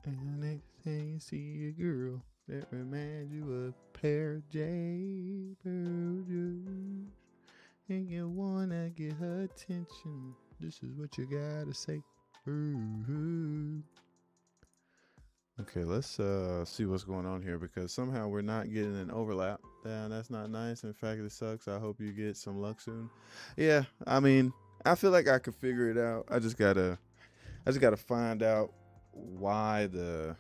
And next thing you see a girl that reminds you of a pair of Jaybird shoes, and you wanna get her attention. This is what you gotta say. Ooh. Okay, let's see what's going on here, because somehow we're not getting an overlap. That's not nice. In fact, it sucks. I hope you get some luck soon. Yeah, I mean, I feel like I could figure it out. I just gotta find out why the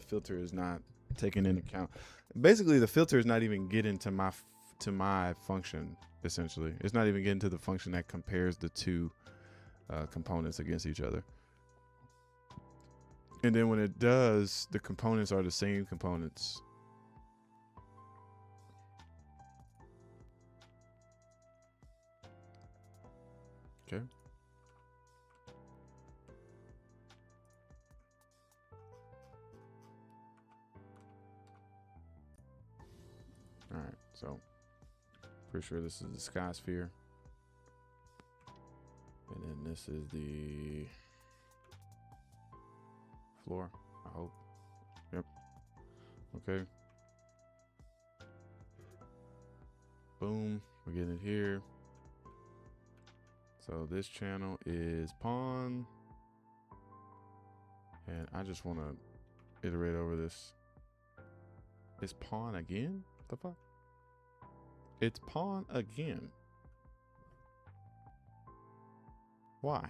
filter is not taken into account. Basically, the filter is not even getting to my function. Essentially, it's not even getting to the function that compares the two components against each other. And then when it does, the components are the same components. Okay. All right, so pretty sure this is the sky sphere. And then this is the floor, I hope. Yep. Okay. Boom, we're getting it here. So this channel is pawn. And I just want to iterate over this. It's pawn again? What the fuck? It's pawn again. Why?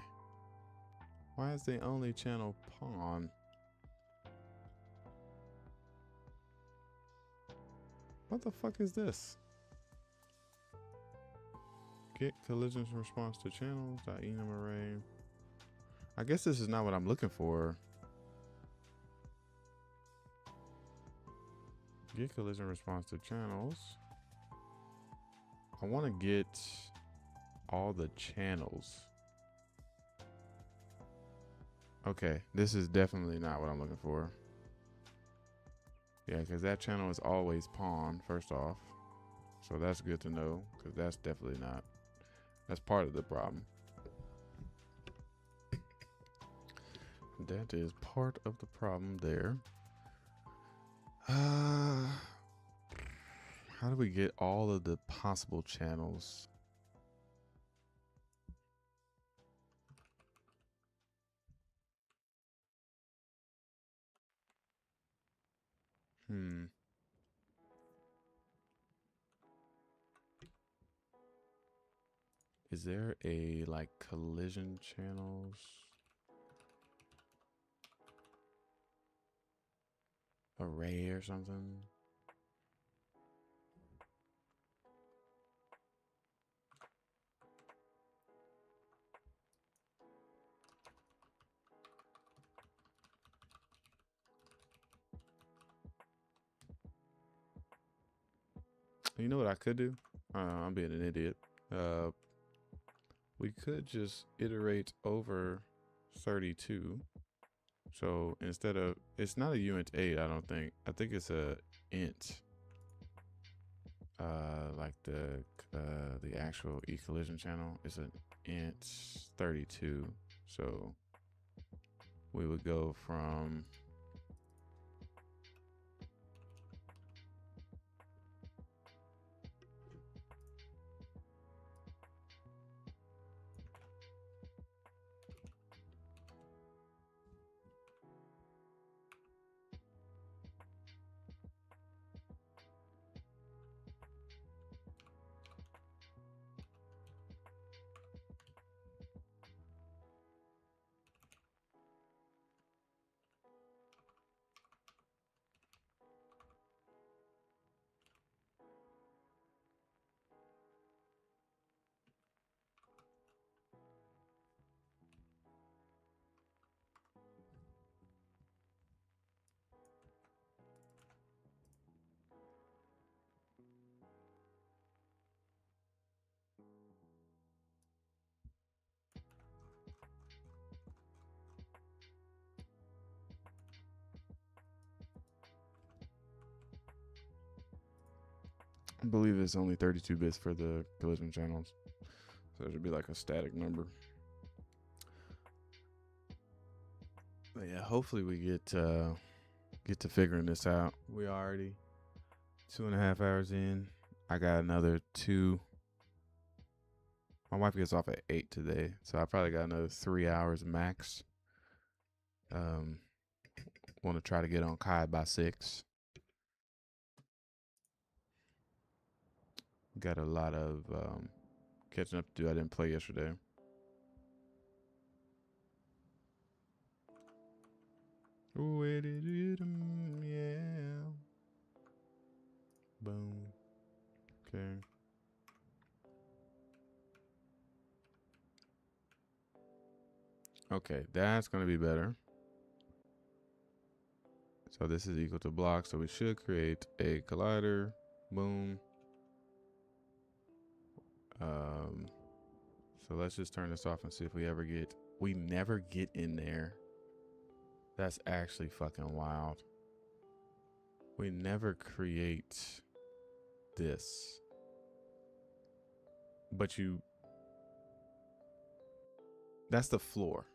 Why is the only channel pawn? What the fuck is this? Get collisions response to channels. .enum array. I guess this is not what I'm looking for. Get collision response to channels. I want to get all the channels. Okay, this is definitely not what I'm looking for. Yeah, because that channel is always pawn, first off. So that's good to know, because that's definitely not. That's part of the problem. That is part of the problem there. How do we get all of the possible channels? Is there a like collision channels array or something? You know what I could do? I'm being an idiot. We could just iterate over 32. So instead of, it's not a uint 8, I don't think. I think it's a int. Like the actual e-collision channel is an int 32. So we would go from I believe it's only 32 bits for the collision channels. So it should be like a static number. But yeah, hopefully we get to figuring this out. We already 2.5 hours in. I got another 2. My wife gets off at 8 today, so I probably got another 3 hours max. Want to try to get on Kai by 6. Got a lot of catching up to do. I didn't play yesterday. Yeah. Boom. Okay. Okay, that's going to be better. So this is equal to block, so we should create a collider. Boom. So let's just turn this off and see if we never get in there. That's actually fucking wild. We never create this. But that's the floor.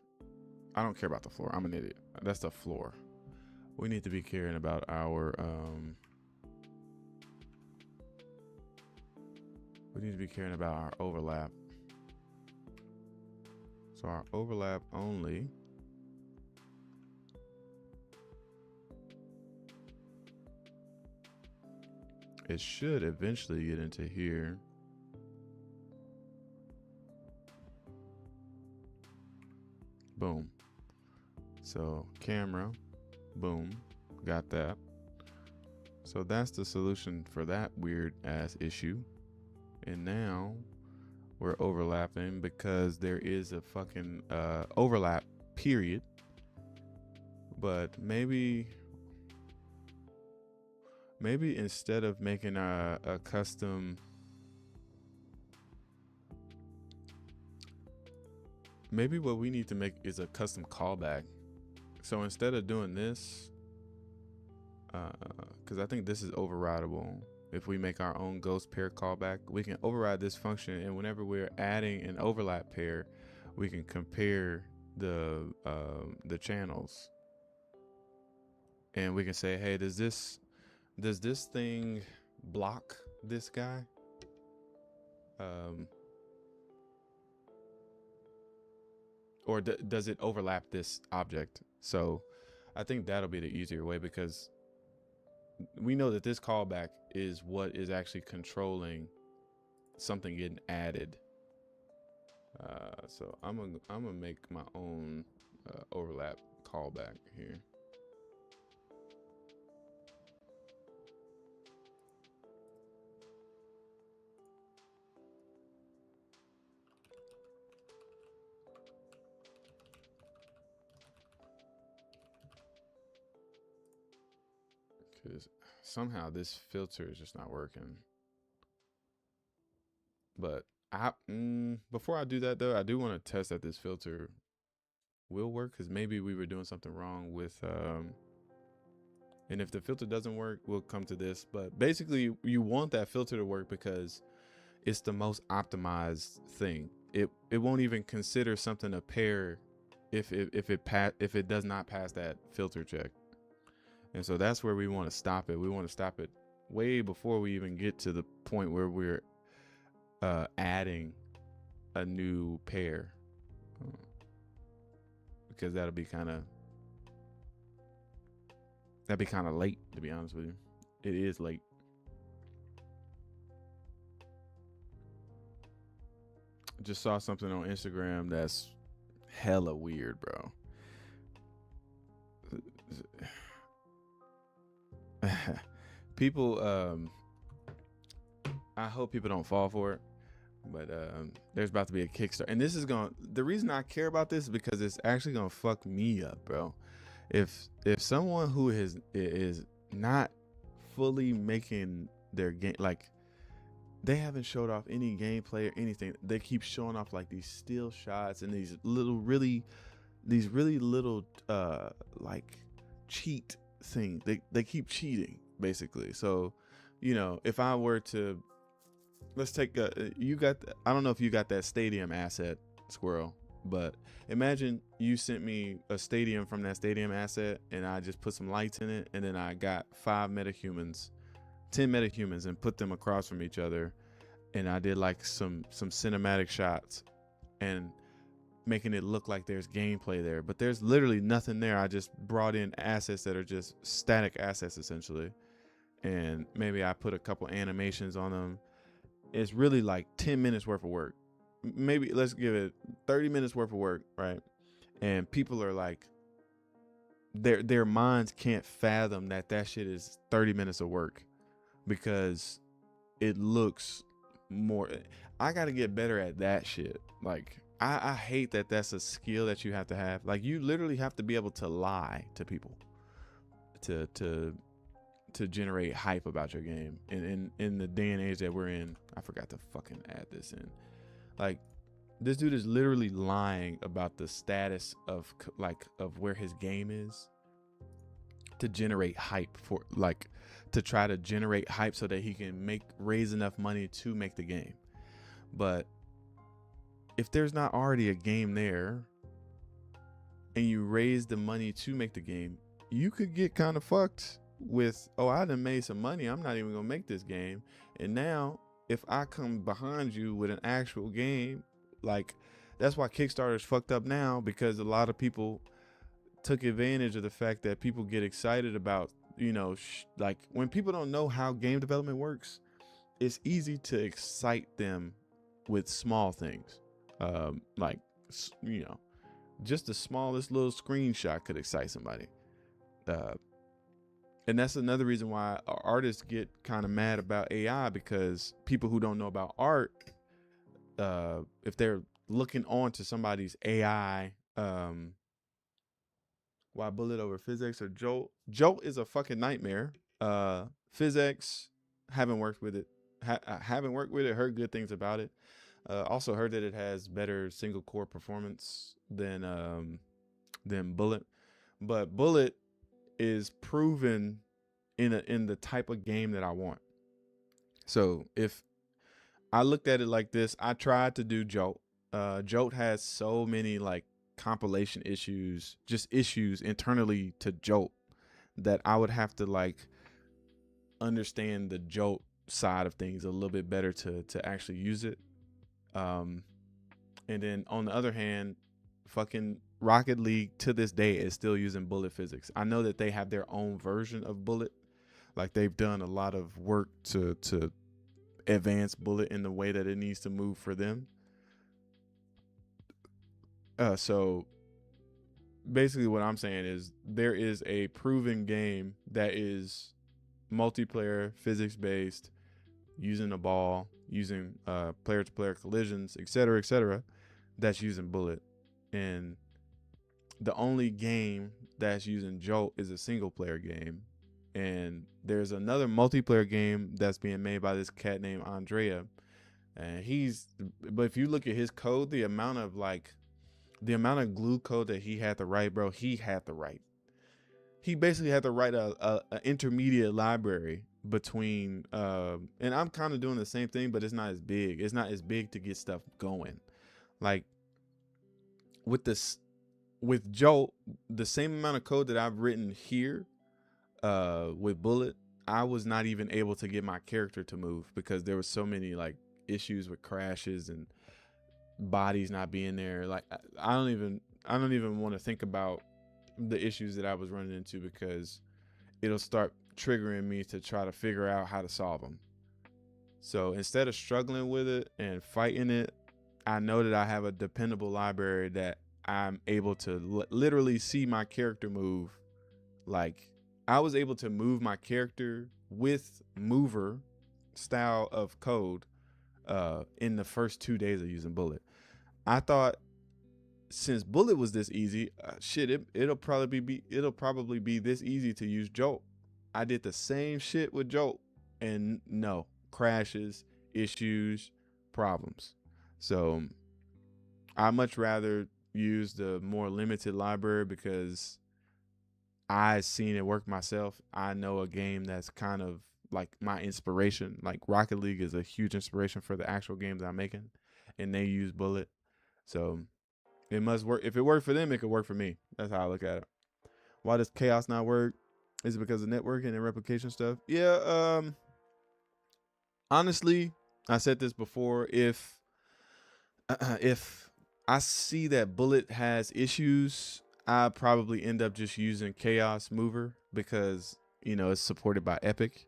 I don't care about the floor. I'm an idiot. That's the floor. We need to be caring about our overlap. So our overlap only it should eventually get into here. Boom. So camera, boom, got that. So that's the solution for that weird ass issue. And now we're overlapping because there is a fucking overlap period. But maybe instead of making a custom, maybe what we need to make is a custom callback. So instead of doing this, because I think this is overrideable. If we make our own ghost pair callback, we can override this function, and whenever we're adding an overlap pair, we can compare the channels, and we can say, hey, does this thing block this guy? Or does it overlap this object? So I think that'll be the easier way, because we know that this callback is what is actually controlling something getting added. So I'm gonna make my own overlap callback here. Because somehow this filter is just not working. But before I do that though, I do want to test that this filter will work, because maybe we were doing something wrong with and if the filter doesn't work, we'll come to this. But basically you want that filter to work because it's the most optimized thing. It won't even consider something a pair if it does not pass that filter check. And so that's where we want to stop it. We want to stop it way before we even get to the point where we're adding a new pair, because that'd be kind of late, to be honest with you. It is late. Just saw something on Instagram that's hella weird, bro. People, I hope people don't fall for it, but there's about to be a Kickstarter, and this is the reason I care about this is because it's actually gonna fuck me up, bro. If someone who is not fully making their game, like they haven't showed off any gameplay or anything, they keep showing off like these still shots and these really little like cheat thing. They keep cheating basically. So you know, if I were to, let's take I don't know if you got that stadium asset, Squirrel, but imagine you sent me a stadium from that stadium asset and I just put some lights in it, and then I got 10 metahumans and put them across from each other, and I did like some cinematic shots and making it look like there's gameplay there, but there's literally nothing there. I just brought in assets that are just static assets essentially, and maybe I put a couple animations on them. It's really like 10 minutes worth of work. Maybe let's give it 30 minutes worth of work, right? And people are like, their minds can't fathom that shit is 30 minutes of work, because it looks more. I got to get better at that shit. Like, I hate that that's a skill that you have to have. Like, you literally have to be able to lie to people to generate hype about your game. And in the day and age that we're in, I forgot to fucking add this in. Like, this dude is literally lying about the status of where his game is to generate hype to try to generate hype so that he can raise enough money to make the game. But if there's not already a game there and you raise the money to make the game, you could get kind of fucked with, oh, I done made some money, I'm not even gonna make this game. And now if I come behind you with an actual game, like, that's why Kickstarter's fucked up now, because a lot of people took advantage of the fact that people get excited about, you know, like, when people don't know how game development works, it's easy to excite them with small things. Like, you know, just the smallest little screenshot could excite somebody. And that's another reason why artists get kind of mad about AI, because people who don't know about art, if they're looking on to somebody's AI, why Bullet over PhysX or Jolt? Jolt is a fucking nightmare. PhysX, haven't worked with it. Haven't worked with it. Heard good things about it. Also heard that it has better single core performance than Bullet. But Bullet is proven in the type of game that I want. So if I looked at it like this, I tried to do Jolt. Jolt has so many like compilation issues, just issues internally to Jolt, that I would have to like understand the Jolt side of things a little bit better to actually use it. And then on the other hand, fucking Rocket League to this day is still using Bullet physics. I know that they have their own version of Bullet. Like, they've done a lot of work to advance Bullet in the way that it needs to move for them. So basically what I'm saying is there is a proven game that is multiplayer, physics based, using a ball, using player to player collisions, etc., that's using Bullet. And the only game that's using Jolt is a single player game. And there's another multiplayer game that's being made by this cat named Andrea. And but if you look at his code, the amount of glue code that he had to write, bro, he basically had to write a intermediate library between, and I'm kind of doing the same thing, but it's not as big. It's not as big to get stuff going. Like, with Jolt, the same amount of code that I've written here, with Bullet, I was not even able to get my character to move because there was so many like issues with crashes and bodies not being there. Like, I don't even want to think about the issues that I was running into, because it'll start triggering me to try to figure out how to solve them. So instead of struggling with it and fighting it, I know that I have a dependable library that I'm able to literally see my character move. Like, I was able to move my character with mover style of code in the first 2 days of using Bullet. I thought, since Bullet was this easy, it'll probably be this easy to use Jolt. I did the same shit with Jolt, and no, crashes, issues, problems. So I much rather use the more limited library, because I've seen it work myself. I know a game that's kind of like my inspiration. Like Rocket League is a huge inspiration for the actual games I'm making, and they use Bullet. So it must work. If it worked for them, it could work for me. That's how I look at it. Why does chaos not work? Is it because of networking and replication stuff? Yeah. Honestly, I said this before. If I see that Bullet has issues, I probably end up just using Chaos Mover because it's supported by Epic.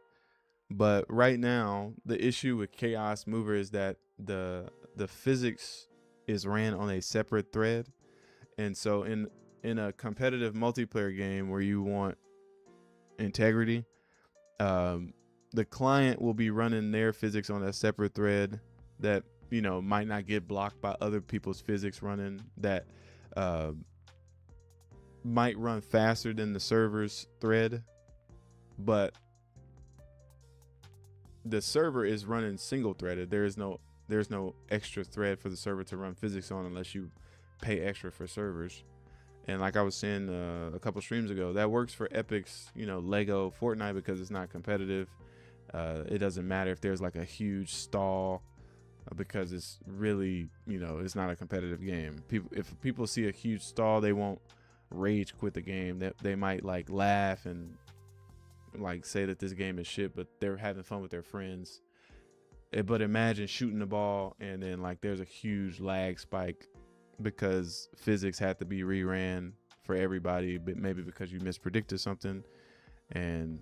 But right now, the issue with Chaos Mover is that the physics is ran on a separate thread, and so in a competitive multiplayer game where you want integrity, the client will be running their physics on a separate thread that might not get blocked by other people's physics running, that might run faster than the server's thread, but the server is running single threaded. There's no extra thread for the server to run physics on unless you pay extra for servers. And like I was saying a couple streams ago, that works for Epic's Lego Fortnite because it's not competitive. It doesn't matter if there's like a huge stall because it's really it's not a competitive game. If people see a huge stall, they won't rage quit the game. They might like laugh and like say that this game is shit, but they're having fun with their friends. But imagine shooting the ball and then like there's a huge lag spike because physics had to be reran for everybody, but maybe because you mispredicted something and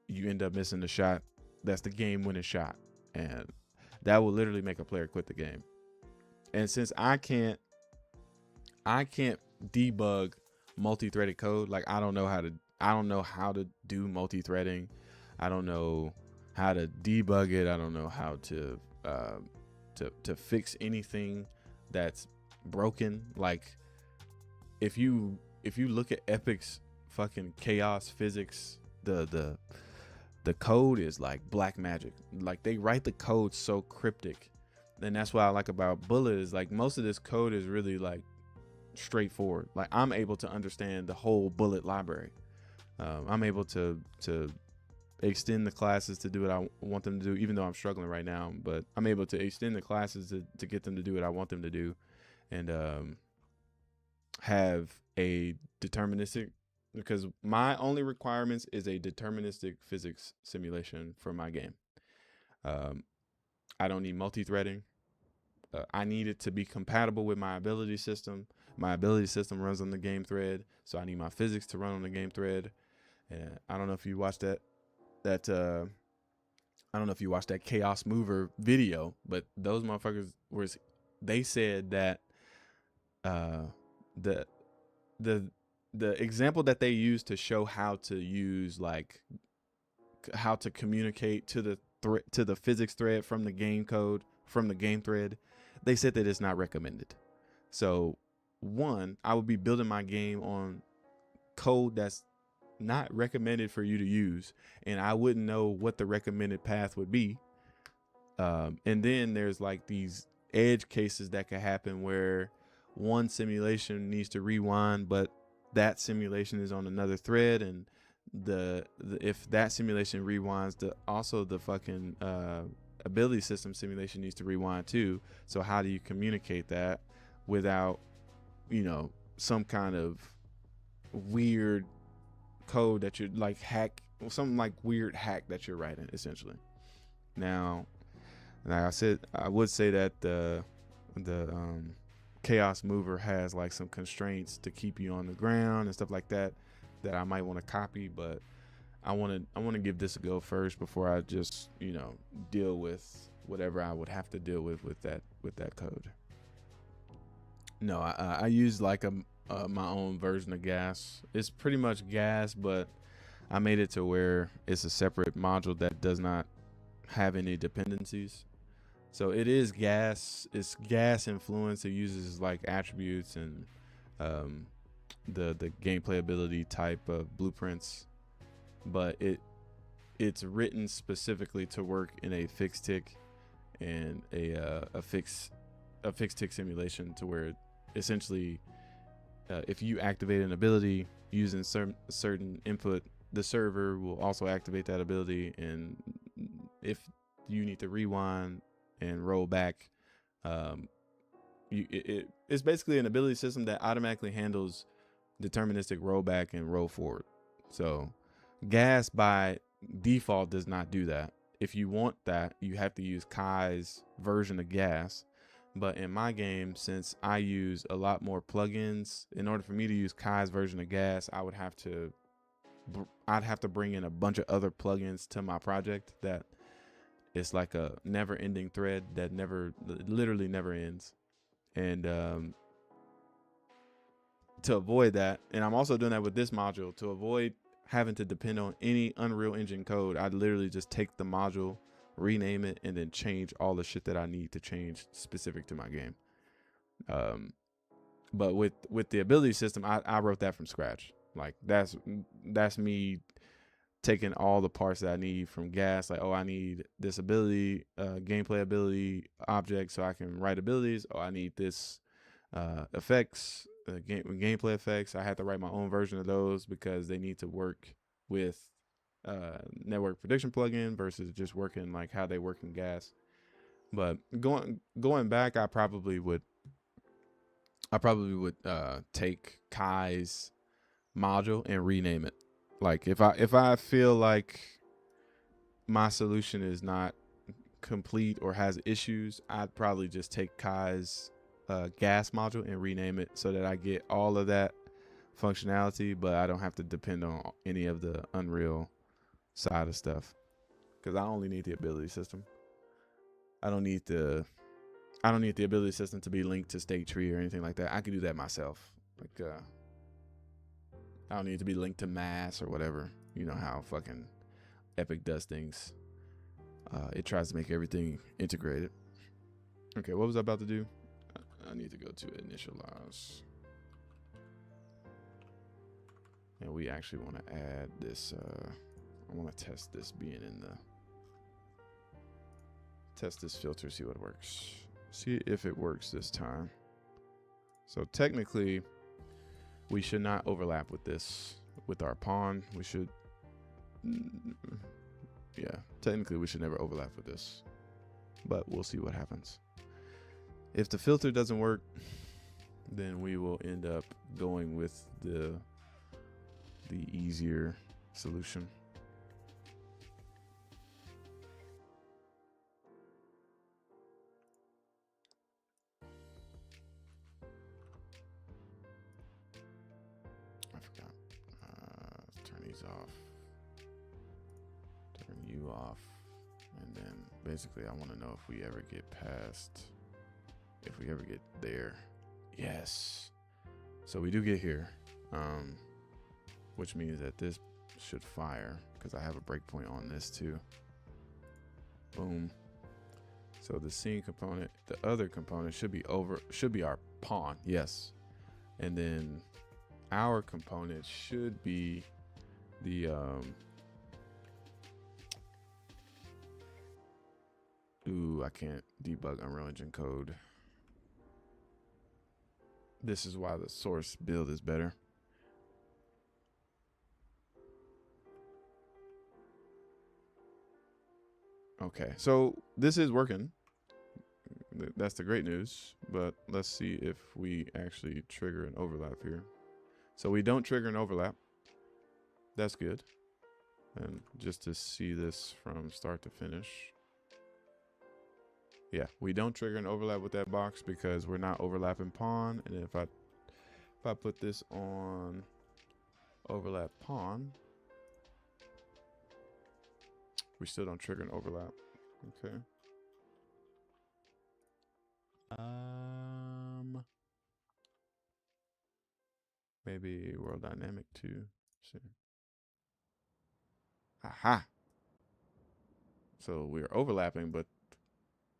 you end up missing the shot that's the game winning shot, and that will literally make a player quit the game. And since I can't debug multi-threaded code, like I don't know how to do multi-threading. I don't know how to debug it. I don't know how to fix anything that's broken. Like if you look at Epic's fucking chaos physics, the code is like black magic. Like they write the code so cryptic, and that's what I like about Bullet is like most of this code is really like straightforward. Like I'm able to understand the whole Bullet library. I'm able to extend the classes to do what I want them to do, even though I'm struggling right now, but I'm able to extend the classes to get them to do what I want them to do, and have a deterministic, because my only requirements is a deterministic physics simulation for my game. I don't need multi-threading. I need it to be compatible with my ability system. My ability system runs on the game thread, so I need my physics to run on the game thread. And I don't know if you watched that Chaos Mover video, but those motherfuckers they said that the example that they used to show how to use like how to communicate to the physics thread from the game code, from the game thread, they said that it's not recommended. So one, I would be building my game on code that's not recommended for you to use, and I wouldn't know what the recommended path would be. And then there's like these edge cases that could happen where one simulation needs to rewind, but that simulation is on another thread, and if that simulation rewinds, the fucking ability system simulation needs to rewind too. So how do you communicate that without some kind of weird code that you're like something like weird hack that you're writing essentially? Now, like I said, I would say that the Chaos Mover has like some constraints to keep you on the ground and stuff like that I might want to copy, but I want to give this a go first before I just deal with whatever I would have to deal with that code. No, I use like my own version of Gas. It's pretty much Gas, but I made it to where it's a separate module that does not have any dependencies. So it is Gas. It's Gas influence. It uses like attributes and the gameplay ability type of blueprints, but it's written specifically to work in a fixed tick and a fixed tick simulation, to where essentially if you activate an ability using certain input, the server will also activate that ability, and if you need to rewind and roll back, it's basically an ability system that automatically handles deterministic rollback and roll forward. So gas by default does not do that. If you want that, you have to use Kai's version of gas. But in my game, since I use a lot more plugins, in order for me to use Kai's version of gas, I'd have to bring in a bunch of other plugins to my project. That it's like a never-ending thread that literally never ends. And to avoid that, and I'm also doing that with this module, to avoid having to depend on any Unreal Engine code, I'd literally just take the module, rename it, and then change all the shit that I need to change specific to my game. But with the ability system, I wrote that from scratch. Like that's me taking all the parts that I need from gas. Like, oh, I need this ability, gameplay ability object so I can write abilities. Oh, I need this effects, gameplay effects. I had to write my own version of those because they need to work with network prediction plugin versus just working like how they work in gas. But going back, I probably would take Kai's module and rename it. Like if I feel like my solution is not complete or has issues, I'd probably just take Kai's gas module and rename it so that I get all of that functionality, but I don't have to depend on any of the Unreal side of stuff, because I only need the ability system. I don't need the ability system to be linked to state tree or anything like that. I can do that myself. Like I don't need it to be linked to mass or whatever. You know how fucking Epic does things. It tries to make everything integrated. Okay, what was I about to do? I need to go to initialize. And we actually want to add this. I want to test this being in the. Test this filter, see what works. See if it works this time. So technically, we should not overlap with this, with our pawn. We should, yeah, technically we should never overlap with this, but we'll see what happens. If the filter doesn't work, then we will end up going with the easier solution. I forgot. Turn these off. Turn you off. And then basically I want to know if we ever get past, if we ever get there. Yes. So we do get here, which means that this should fire because I have a breakpoint on this too. Boom. So the scene component, the other component should be our pawn. Yes. And then our component should be the ooh, I can't debug Unreal Engine code. This is why the source build is better. Okay, so this is working. That's the great news, but let's see if we actually trigger an overlap here. So we don't trigger an overlap. That's good. And just to see this from start to finish. Yeah, we don't trigger an overlap with that box because we're not overlapping pawn. And if I put this on overlap pawn, we still don't trigger an overlap. Okay. Maybe world dynamic too. See. Aha. So we're overlapping, but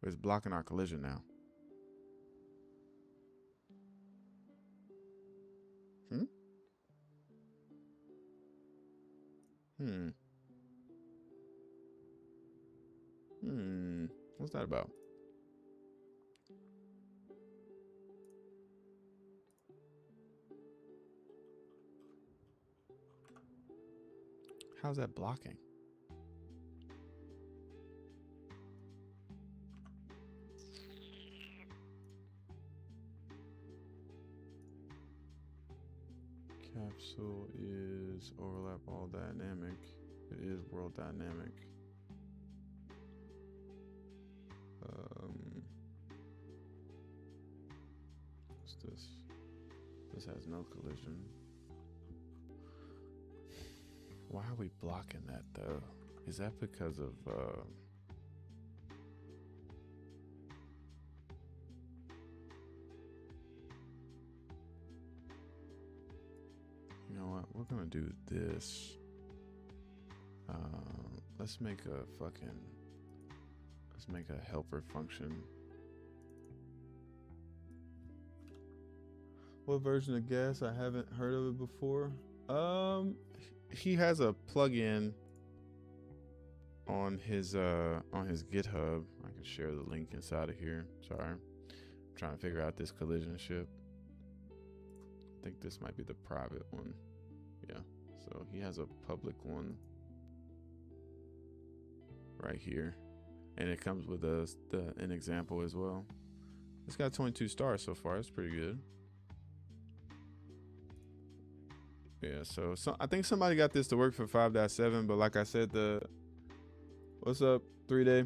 it's blocking our collision now. What's that about? How's that blocking? Capsule is overlap all dynamic. It is world dynamic. What's this? This has no collision. Why are we blocking that though? Is that because of you know what? We're gonna do this. Let's make a helper function. What version of gas? I haven't heard of it before. He has a plugin on his GitHub. I can share the link inside of here. Sorry, I'm trying to figure out this collision ship. I think this might be the private one. Yeah, so he has a public one right here, and it comes with an example as well. It's got 22 stars so far. It's pretty good. Yeah, so I think somebody got this to work for 5.7, but like I said, what's up 3-day?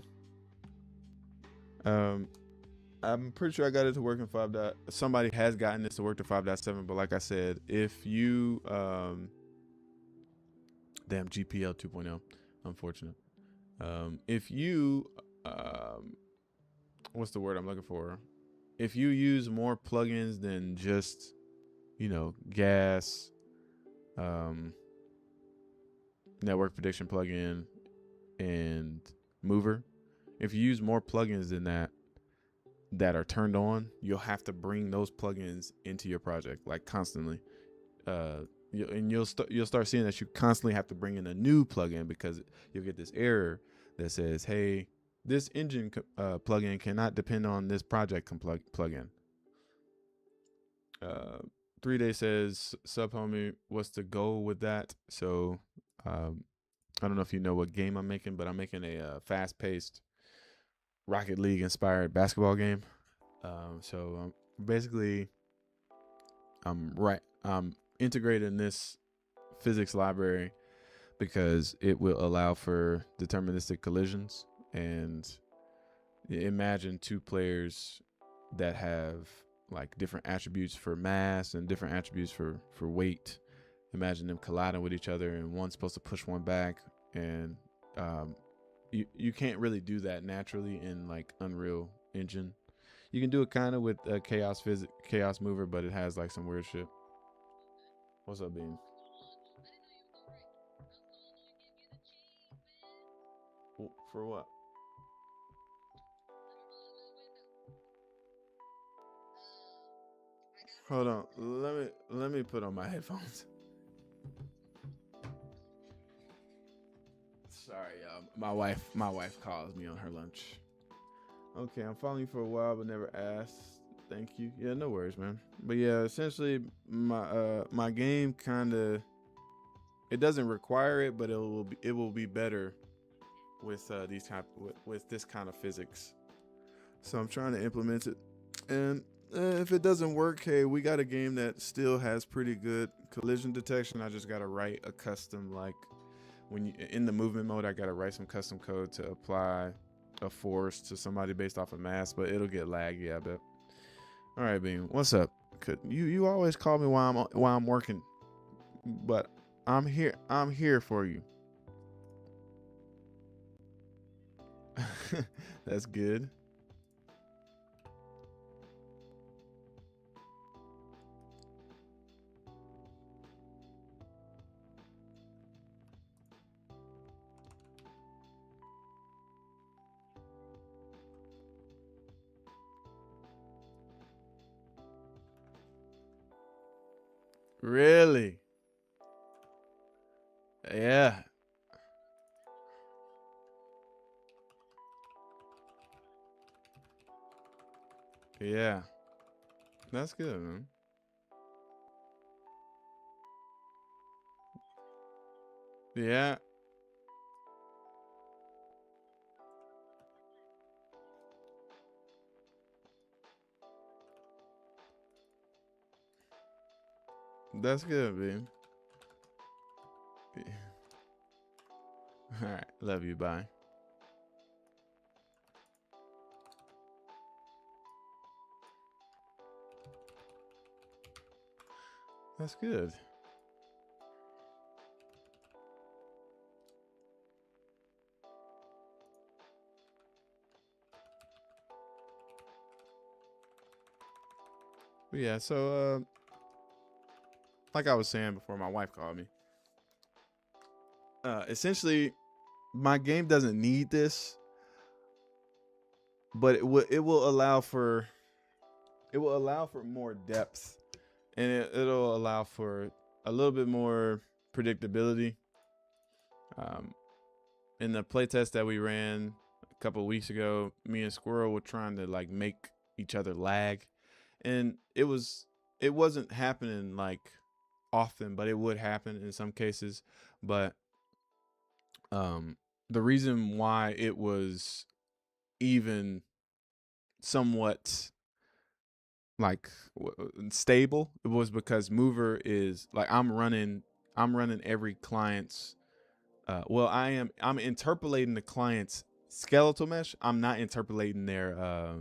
I'm pretty sure I got it to work in 5. Somebody has gotten this to work to 5.7, but like I said, if you damn GPL 2.0, unfortunate. If you what's the word I'm looking for? If you use more plugins than just, you know, gas, network prediction plugin, and mover, if you use more plugins than that are turned on, you'll have to bring those plugins into your project like constantly. You'll start seeing that you constantly have to bring in a new plugin, because you'll get this error that says, hey, this engine plugin cannot depend on this project plugin. 3-day says, sub homie, what's the goal with that? So I don't know if you know what game I'm making, but I'm making a fast-paced Rocket League inspired basketball game. So basically I'm integrating this physics library because it will allow for deterministic collisions. And imagine two players that have like different attributes for mass and different attributes for weight. Imagine them colliding with each other, and one's supposed to push one back, and you can't really do that naturally in like Unreal Engine. You can do it kind of with Chaos Mover, but it has like some weird shit. What's up, Bean? For what? Hold on. Let me put on my headphones. Sorry, y'all. My wife calls me on her lunch. Okay, I'm following you for a while but never asked. Thank you. Yeah, no worries, man. But yeah, essentially my game kinda, it doesn't require it, but it will be better with this kind of physics. So I'm trying to implement it. And if it doesn't work, hey, we got a game that still has pretty good collision detection. I just gotta write a custom, like when you in the movement mode, I gotta write some custom code to apply a force to somebody based off of mass, but it'll get laggy, I bet. All right, Bean, what's up? You always call me while I'm working, but I'm here for you. That's good. Really? Yeah. Yeah. That's good, man. Yeah. That's good, man. All right. Love you. Bye. That's good. But yeah. So, like I was saying before, my wife called me. Essentially, my game doesn't need this, but it will allow for more depth, and it'll allow for a little bit more predictability. Um, in the playtest that we ran a couple of weeks ago, me and Squirrel were trying to like make each other lag, and it wasn't happening like often, but it would happen in some cases. But um, the reason why it was even somewhat like stable, it was because mover is like I'm running every client's I'm interpolating the client's skeletal mesh. I'm not interpolating their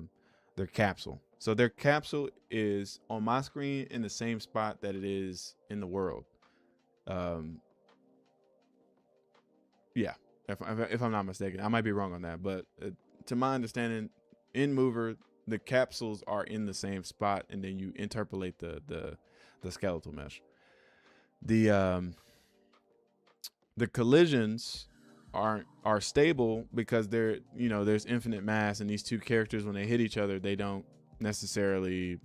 capsule. So their capsule is on my screen in the same spot that it is in the world. um yeah, if I'm not mistaken, I might be wrong on that, but to my understanding, in mover the capsules are in the same spot, and then you interpolate the skeletal mesh. The collisions are stable because there's infinite mass, and these two characters, when they hit each other, they don't necessarily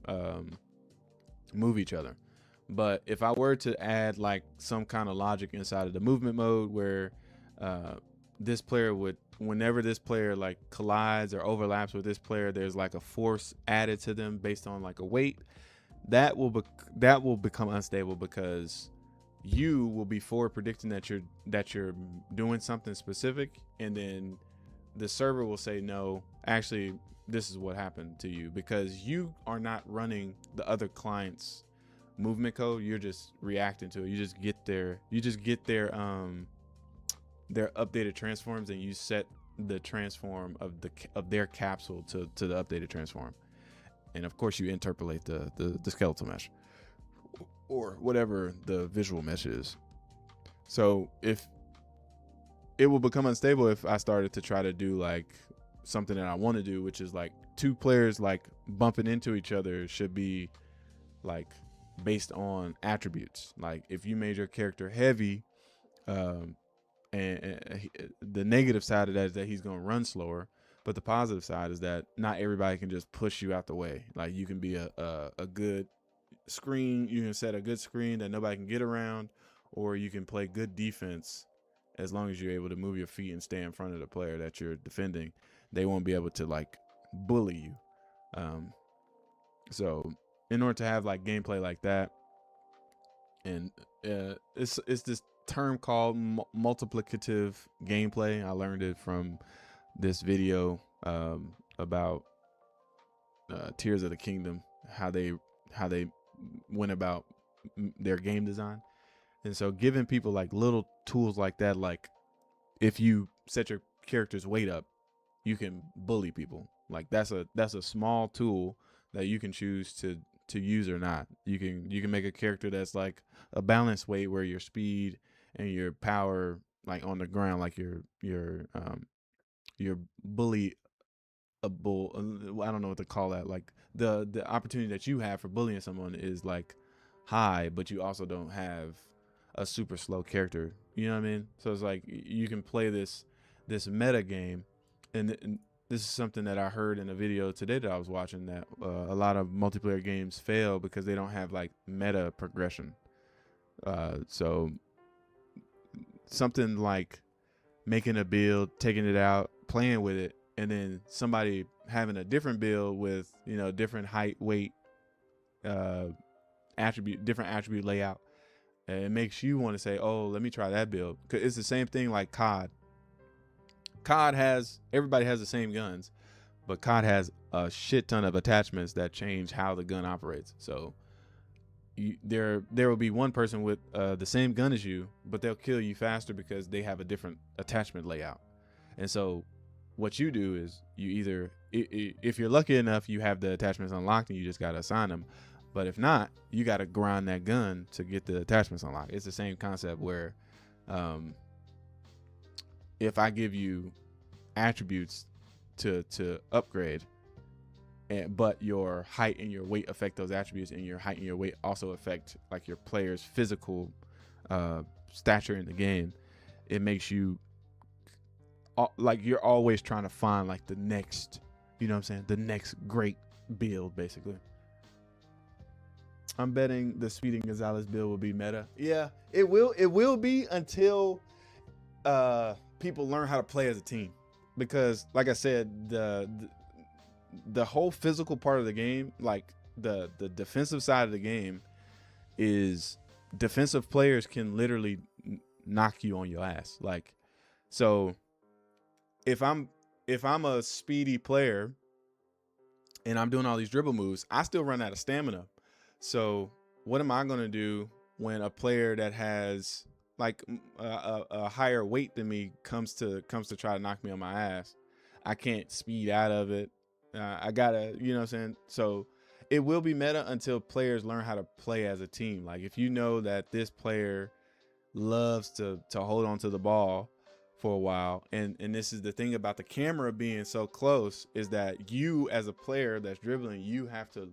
move each other. But if I were to add like some kind of logic inside of the movement mode where this player would, whenever this player like collides or overlaps with this player, there's like a force added to them based on like a weight, that will become unstable, because you will be forward predicting that you're doing something specific, and then the server will say, no, actually this is what happened to you, because you are not running the other client's movement code. You're just reacting to it. You just get their updated transforms, and you set the transform of their capsule to the updated transform, and of course you interpolate the skeletal mesh or whatever the visual mesh is. So if it will become unstable if I started to try to do like something that I want to do, which is like two players like bumping into each other should be like based on attributes. Like if you made your character heavy, and the negative side of that is that he's going to run slower, but the positive side is that not everybody can just push you out the way. Like you can be a good screen, you can set a good screen that nobody can get around, or you can play good defense. As long as you're able to move your feet and stay in front of the player that you're defending, they won't be able to like bully you. So in order to have like gameplay like that, and it's this term called multiplicative gameplay. I learned it from this video about Tears of the Kingdom, how they went about their game design. And so giving people like little tools like that, like if you set your character's weight up, you can bully people. Like that's a small tool that you can choose to use or not. You can make a character that's like a balanced weight where your speed and your power like on the ground, like your bully a bull. I don't know what to call that. Like the opportunity that you have for bullying someone is like high, but you also don't have a super slow character. You know what I mean? So it's like you can play this meta game, and this is something that I heard in a video today that I was watching, that a lot of multiplayer games fail because they don't have like meta progression. So something like making a build, taking it out, playing with it, and then somebody having a different build with different height, weight, different attribute layout, And it makes you want to say, oh, let me try that build. Cause it's the same thing like COD. Everybody has the same guns, but COD has a shit ton of attachments that change how the gun operates. So there will be one person with the same gun as you, but they'll kill you faster because they have a different attachment layout. And so what you do is you either, if you're lucky enough, you have the attachments unlocked and you just got to assign them. But if not, you got to grind that gun to get the attachments unlocked. It's the same concept where if I give you attributes to upgrade, but your height and your weight affect those attributes, and your height and your weight also affect like your player's physical stature in the game, it makes you like you're always trying to find like the next, you know what I'm saying, the next great build basically. I'm betting the Speedy Gonzalez build will be meta. Yeah, it will be until people learn how to play as a team, because like I said, the whole physical part of the game, like the defensive side of the game, is defensive players can literally knock you on your ass. Like, so if I'm a speedy player and I'm doing all these dribble moves, I still run out of stamina. So what am I going to do when a player that has like a higher weight than me comes to try to knock me on my ass? I can't speed out of it. I gotta, you know what I'm saying? So it will be meta until players learn how to play as a team. Like if you know that this player loves to hold on to the ball for a while, and this is the thing about the camera being so close, is that you as a player that's dribbling, you have to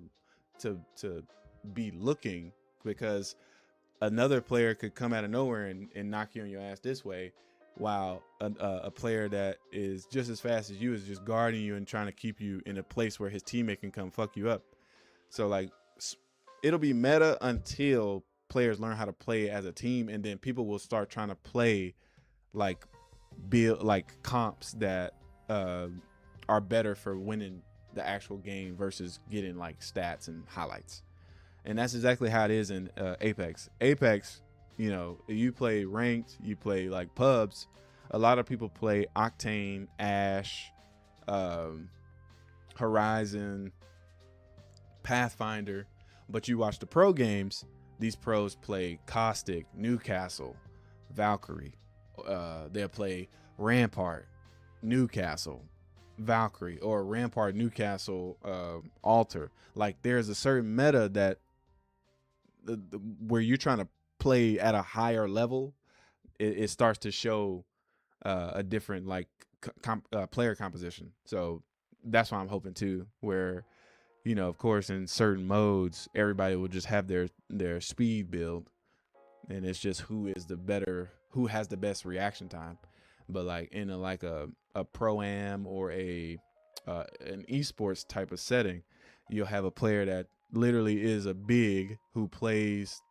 be looking, because another player could come out of nowhere and knock you on your ass this way, while a player that is just as fast as you is just guarding you and trying to keep you in a place where his teammate can come fuck you up. So like it'll be meta until players learn how to play as a team, and then people will start trying to play like build like comps that are better for winning the actual game versus getting like stats and highlights. And that's exactly how it is in Apex. Apex, you know, you play ranked, you play like pubs. A lot of people play Octane, Ash, Horizon, Pathfinder. But you watch the pro games, these pros play Caustic, Newcastle, Valkyrie. They'll play Rampart, Newcastle, Valkyrie, or Rampart, Newcastle, Altar. Like there's a certain meta that where you're trying to play at a higher level, it starts to show a different like player composition. So that's why I'm hoping too, where, you know, of course in certain modes everybody will just have their speed build, and it's just who has the best reaction time. But like in a pro-am or an esports type of setting, you'll have a player that literally is a big who plays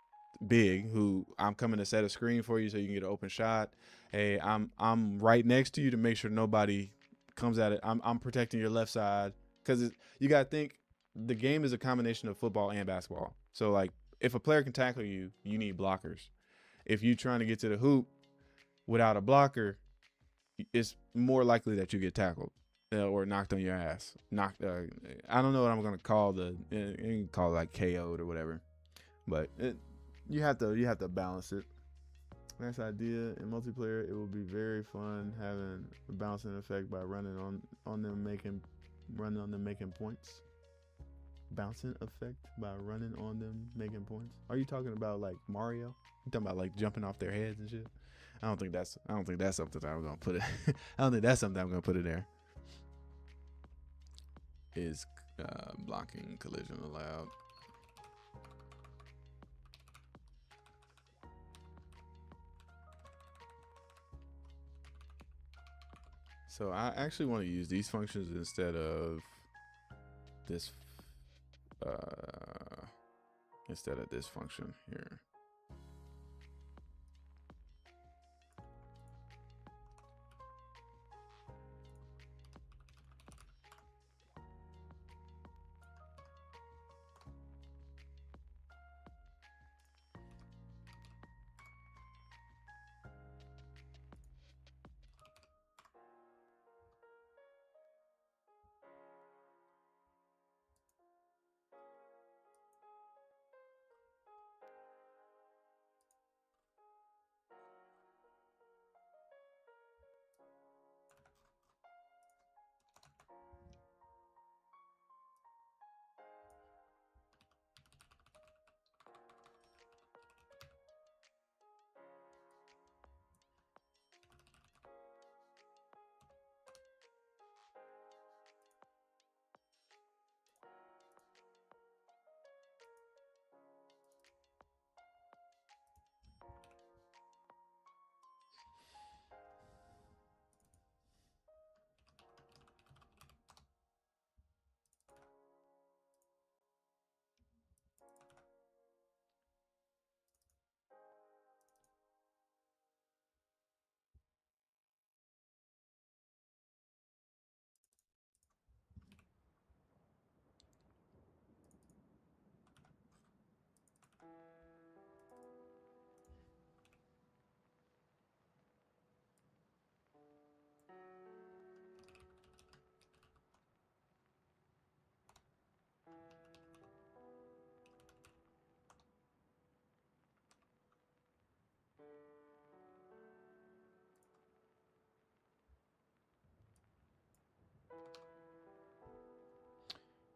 big, who I'm coming to set a screen for you so you can get an open shot. Hey, I'm right next to you to make sure nobody comes at it. I'm protecting your left side, because you got to think the game is a combination of football and basketball. So like if a player can tackle you, you need blockers. If you're trying to get to the hoop without a blocker, it's more likely that you get tackled or knocked on your ass. I don't know what I'm gonna call you can call it like KO'd or whatever, but you have to balance it. Nice idea. In multiplayer, it will be very fun having a bouncing effect by running on them making points. Bouncing effect by running on them making points. Are you talking about like Mario? You talking about like jumping off their heads and shit? I don't think that's something that I'm gonna put it. I don't think that's something I'm gonna put in there. Is blocking collision allowed? So I actually want to use these functions instead of this function here.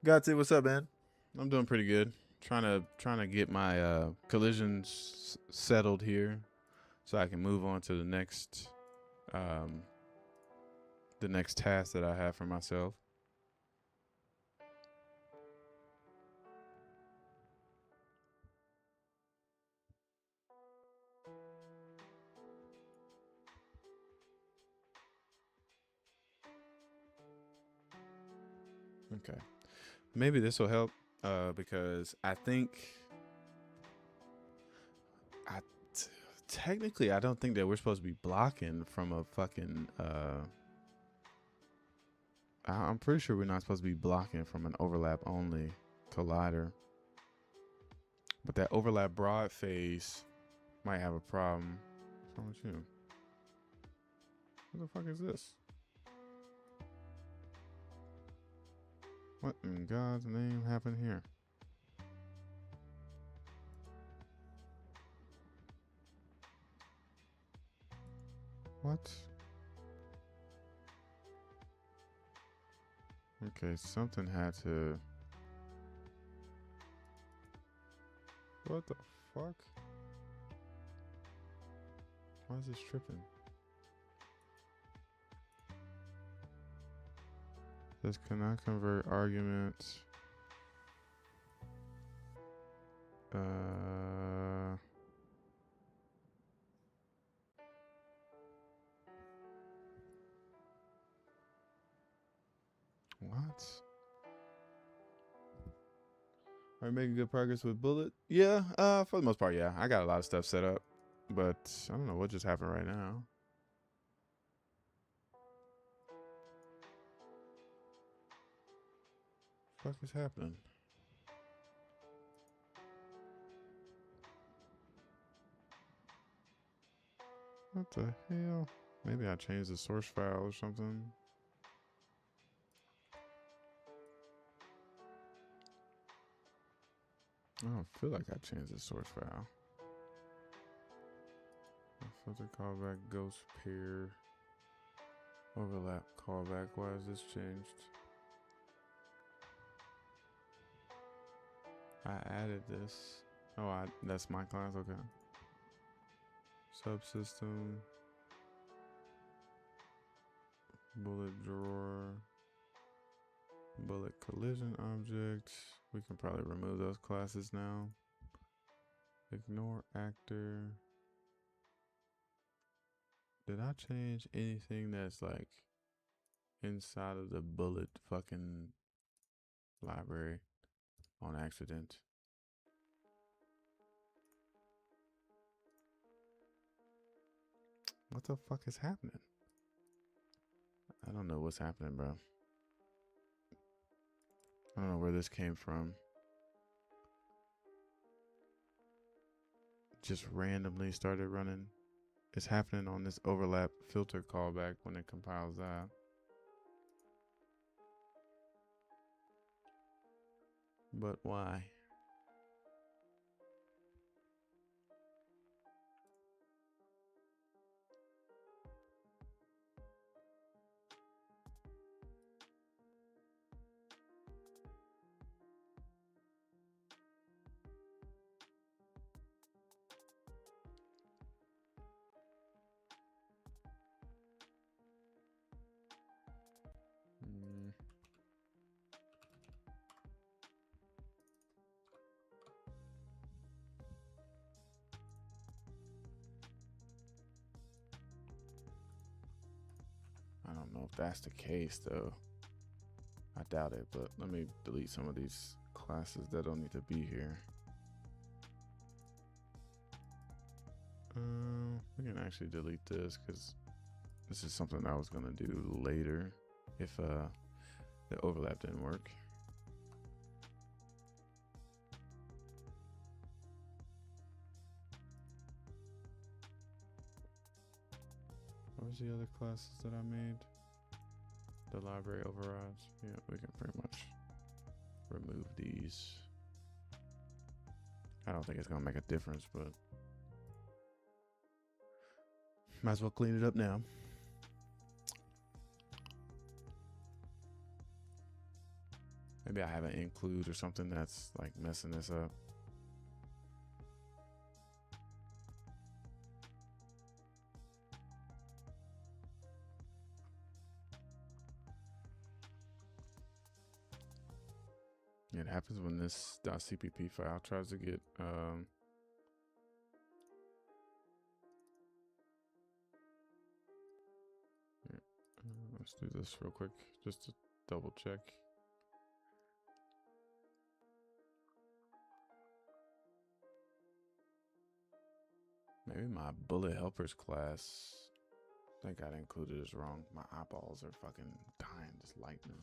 Gotcha, what's up, man? I'm doing pretty good. Trying to get my collisions settled here, so I can move on to um, the next task that I have for myself. Okay, maybe this will help because I think technically I don't think that we're supposed to be blocking from a fucking I'm pretty sure we're not supposed to be blocking from an overlap only collider. But that overlap broad face might have a problem. What's wrong with you? What the fuck is this? What in God's name happened here? What? Okay, something had to... What the fuck? Why is this tripping? This cannot convert arguments. What? Are you making good progress with Bullet? Yeah, for the most part, yeah. I got a lot of stuff set up, but I don't know what just happened right now. What the fuck is happening? What the hell? Maybe I changed the source file or something. I don't feel like I changed the source file. Filter callback, ghost pair, overlap callback. Why is this changed? I added this. Oh, that's my class. Okay. Subsystem. Bullet drawer. Bullet collision object. We can probably remove those classes now. Ignore actor. Did I change anything that's like inside of the bullet fucking library on accident? What the fuck is happening? I don't know what's happening, bro. I don't know where this came from. Just randomly started running. It's happening on this overlap filter callback when it compiles that. But why? I don't know if that's the case though. I doubt it, but let me delete some of these classes that don't need to be here. We can actually delete this because this is something I was gonna do later if the overlap didn't work. What was the other classes that I made? The library overrides. Yeah, we can pretty much remove these. I don't think it's gonna make a difference, but might as well clean it up now. Maybe I have an include or something that's like messing this up. It happens when this .cpp file tries to get let's do this real quick just to double check. Maybe my bullet helpers class, I think I included is wrong. My eyeballs are fucking dying, just lightning.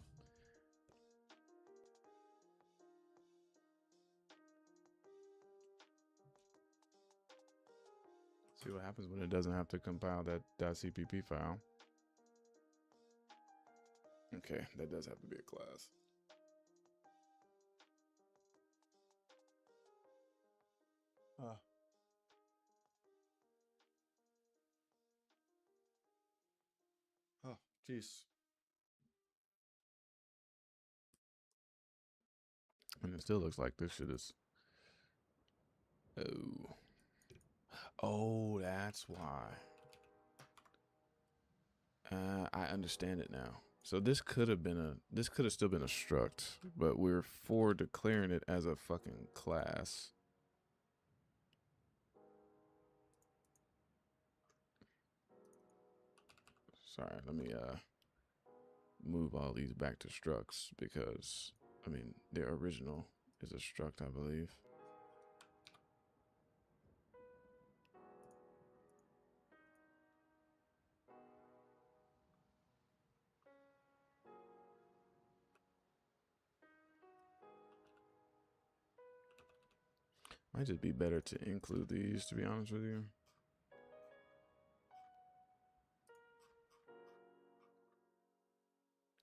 See what happens when it doesn't have to compile that .cpp file. Okay, that does have to be a class. Oh, jeez. And it still looks like this shit is. Oh, that's why. I understand it now. So this could have still been a struct, but we're for declaring it as a fucking class. Sorry, let me move all these back to structs because I mean their original is a struct, I believe. Might just be better to include these, to be honest with you.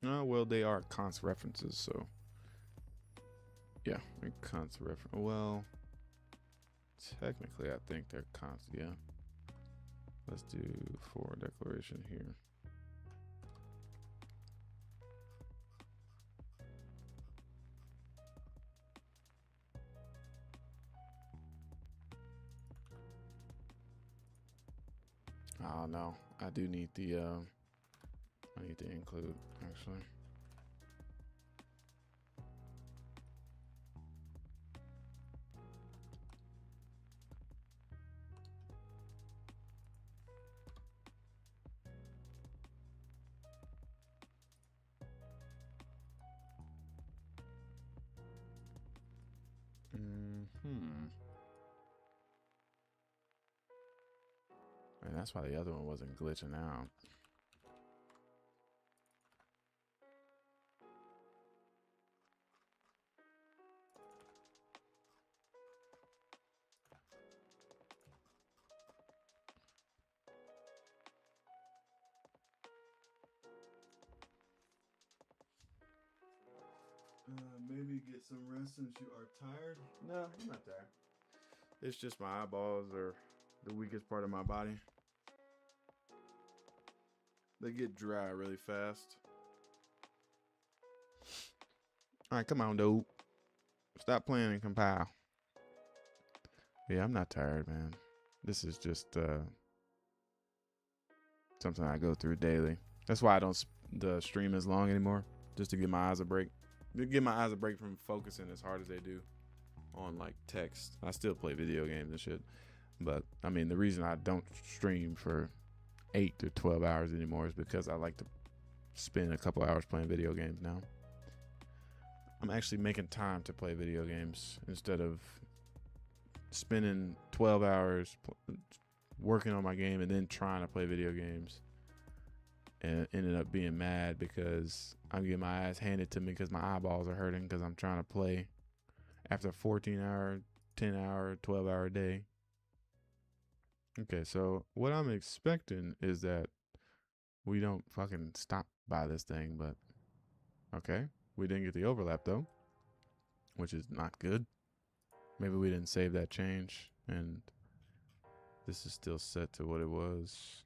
Oh, well, they are const references, so yeah, const reference. Well, technically, I think they're const. Yeah, let's do for declaration here. Oh no, I do need the I need to include actually. And that's why the other one wasn't glitching out. Maybe get some rest since you are tired. No, I'm not tired. It's just my eyeballs are the weakest part of my body. They get dry really fast. All right, come on, dude. Stop playing and compile. Yeah, I'm not tired, man. This is just something I go through daily. That's why I don't stream as long anymore, just to give my eyes a break. To give my eyes a break from focusing as hard as they do on like text. I still play video games and shit, but I mean the reason I don't stream for 8 to 12 hours anymore is because I like to spend a couple hours playing video games now. I'm actually making time to play video games instead of spending 12 hours working on my game and then trying to play video games, and ended up being mad because I'm getting my ass handed to me because my eyeballs are hurting because I'm trying to play after a 14-hour, 10-hour, 12-hour day. Okay, so what I'm expecting is that we don't fucking stop by this thing, but okay. We didn't get the overlap though, which is not good. Maybe we didn't save that change and this is still set to what it was.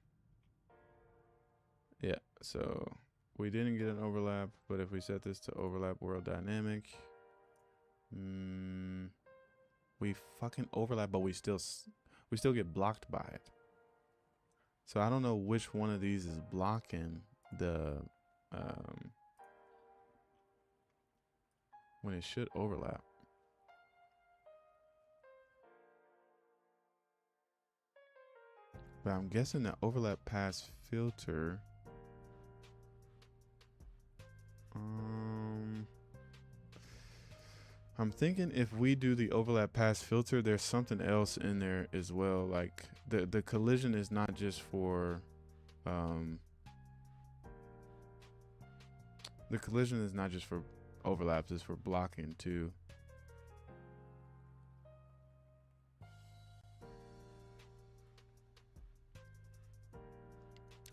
Yeah, so we didn't get an overlap, but if we set this to overlap world dynamic, we fucking overlap, but we still get blocked by it. So I don't know which one of these is blocking the when it should overlap. But I'm guessing the overlap pass filter. I'm thinking if we do the overlap pass filter, there's something else in there as well. Like the collision is not just for the collision is not just for overlaps, it's for blocking too.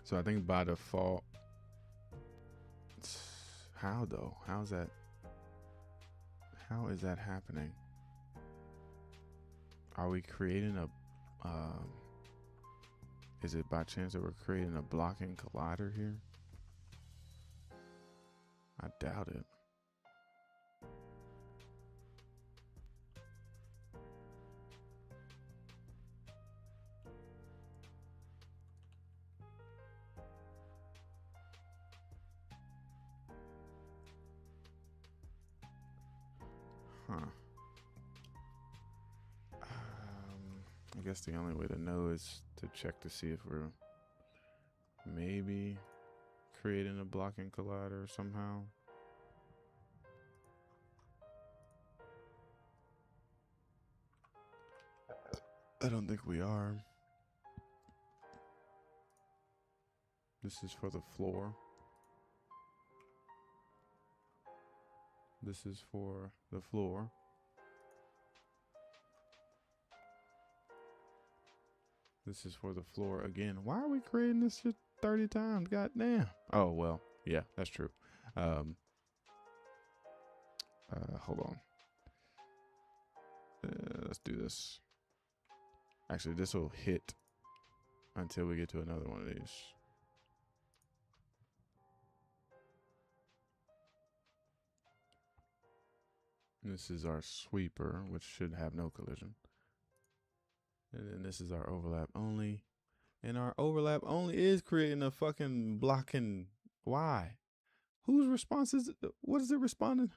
So I think by default, how though? How's that? How is that happening? Are we creating a, is it by chance that we're creating a blocking collider here? I doubt it. Huh. I guess the only way to know is to check to see if we're maybe creating a blocking collider somehow. I don't think we are. This is for the floor. This is for the floor. This is for the floor again. Why are we creating this shit 30 times? God damn. Oh, well, yeah, that's true. Hold on. Let's do this. Actually, this will hit until we get to another one of these. This is our sweeper, which should have no collision. And then this is our overlap only. And our overlap only is creating a fucking blocking. Why? Whose response is it? What is it responding?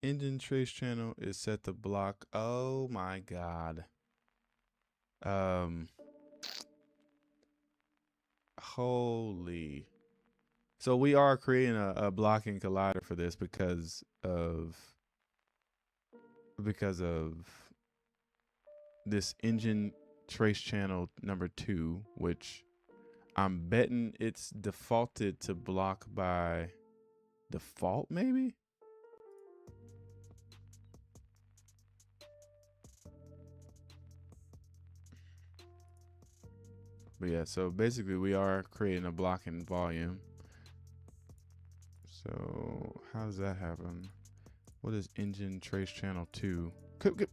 Engine trace channel is set to block. Oh my God. Holy. So we are creating a blocking collider for this because of this engine trace channel number 2, which I'm betting it's defaulted to block by default, maybe. But yeah, so basically we are creating a blocking volume. So how does that happen? What is engine trace channel 2? God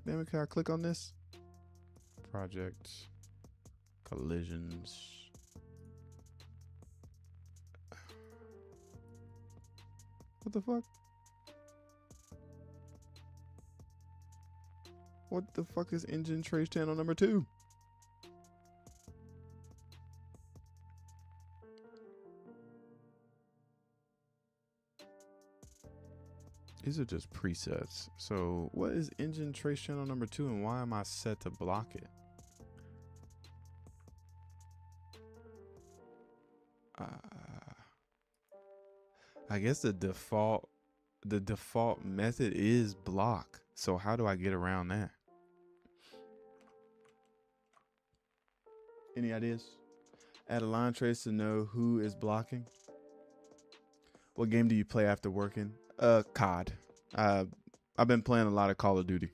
damn it, can I click on this? Project collisions. What the fuck? What the fuck is engine trace channel number 2? These are just presets. So what is engine trace channel number 2 and why am I set to block it? I guess the default method is block. So how do I get around that? Any ideas? Add a line trace to know who is blocking. What game do you play after working? COD. I've been playing a lot of Call of Duty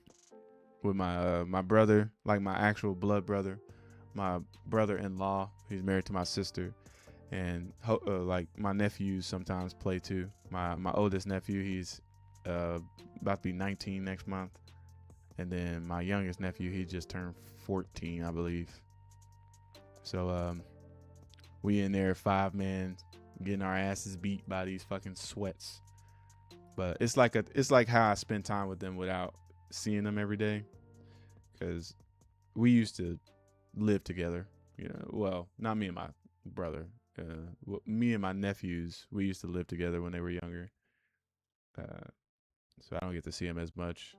with my my brother, like my actual blood brother, my brother-in-law. He's married to my sister, and like my nephews sometimes play too. My oldest nephew, he's about to be 19 next month, and then my youngest nephew, he just turned 14, I believe. So we in there 5-man getting our asses beat by these fucking sweats. But it's like how I spend time with them without seeing them every day, because we used to live together. You know, well, not me and my brother. Me and my nephews, we used to live together when they were younger. So I don't get to see them as much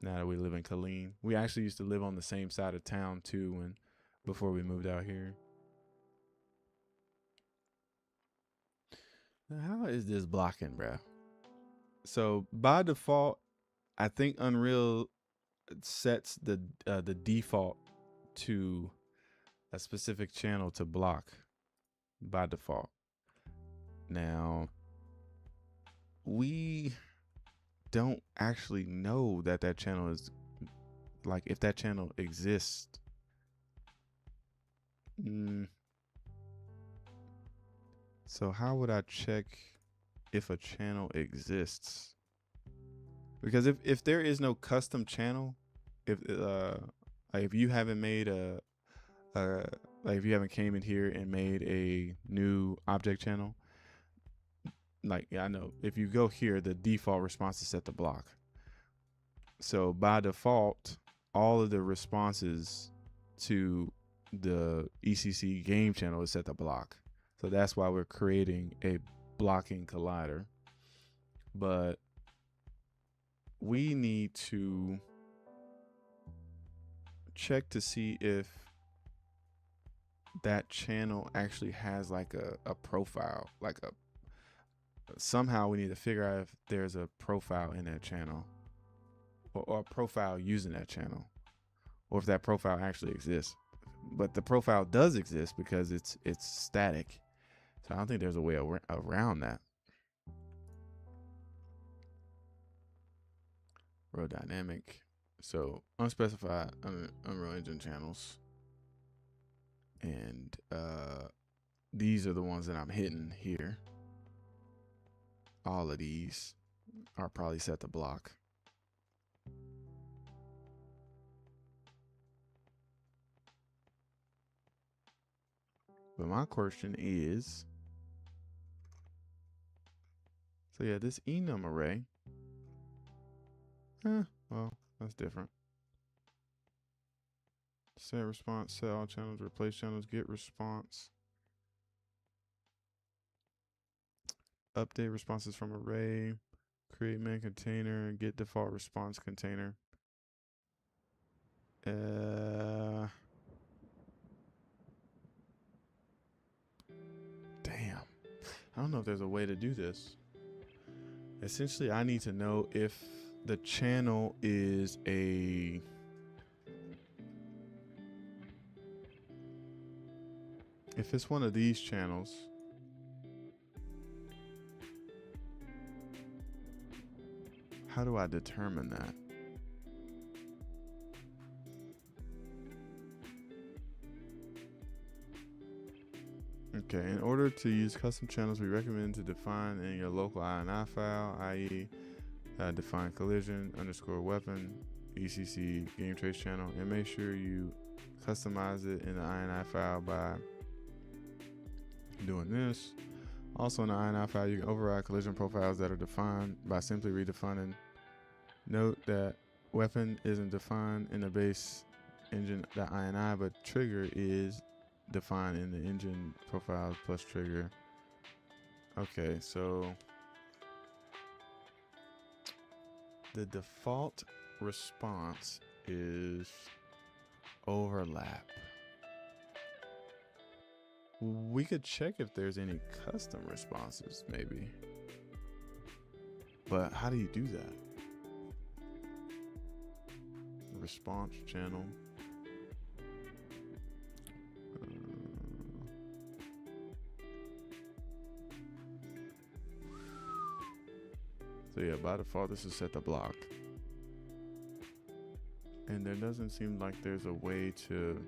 now that we live in Killeen. We actually used to live on the same side of town too before we moved out here. Now, how is this blocking, bro? So by default, I think Unreal sets the default to a specific channel to block by default. Now, we don't actually know that channel is, like, if that channel exists. So how would I check if a channel exists? Because if there is no custom channel, if you haven't made like if you haven't came in here and made a new object channel, like, yeah, I know if you go here, the default response is set to block. So by default, all of the responses to the ECC game channel is set to block. So that's why we're creating a blocking collider. But we need to check to see if that channel actually has like a profile, like somehow we need to figure out if there's a profile in that channel, or a profile using that channel, or if that profile actually exists. But the profile does exist because it's static. So I don't think there's a way around that. Row dynamic. So unspecified Unreal Engine channels. And these are the ones that I'm hitting here. All of these are probably set to block. But my question is, so yeah, this enum array, well, that's different. Set response, set all channels, replace channels, get response, update responses from array, create main container, get default response container. Damn. I don't know if there's a way to do this. Essentially, I need to know if the channel is if it's one of these channels. How do I determine that? Okay, in order to use custom channels, we recommend to define in your local INI file, i.e. Define collision _ weapon ECC game trace channel, and make sure you customize it in the INI file by doing this. Also in the INI file, you can override collision profiles that are defined by simply redefining. Note that weapon isn't defined in the base engine.ini, but trigger is defined in the engine profiles plus trigger. Okay, so the default response is overlap. We could check if there's any custom responses, maybe. But how do you do that? Response channel. So yeah, by default, this is set to block. And there doesn't seem like there's a way to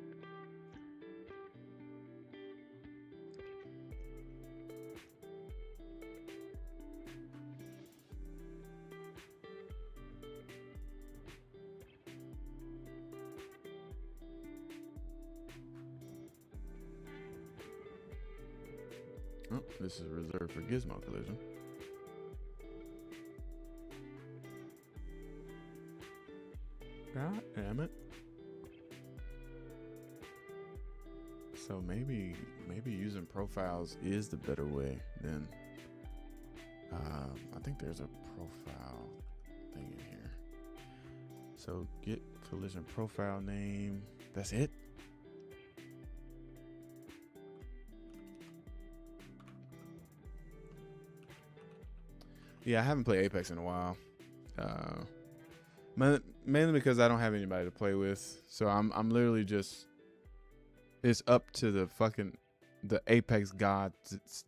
Oh, this is reserved for Gizmo Collision. God damn it. So maybe using profiles is the better way than I think there's a profile thing in here. So get collision profile name. That's it. Yeah, I haven't played Apex in a while. Mainly because I don't have anybody to play with. So I'm literally just, it's up to the Apex god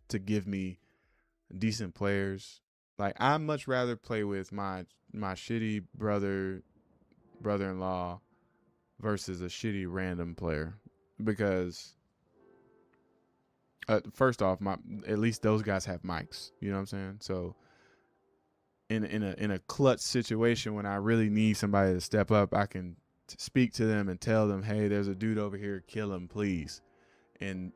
to give me decent players. Like, I'd much rather play with my shitty brother-in-law versus a shitty random player, because first off, at least those guys have mics. You know what I'm saying? So in a clutch situation when I really need somebody to step up, I can speak to them and tell them, hey, there's a dude over here, kill him, please. And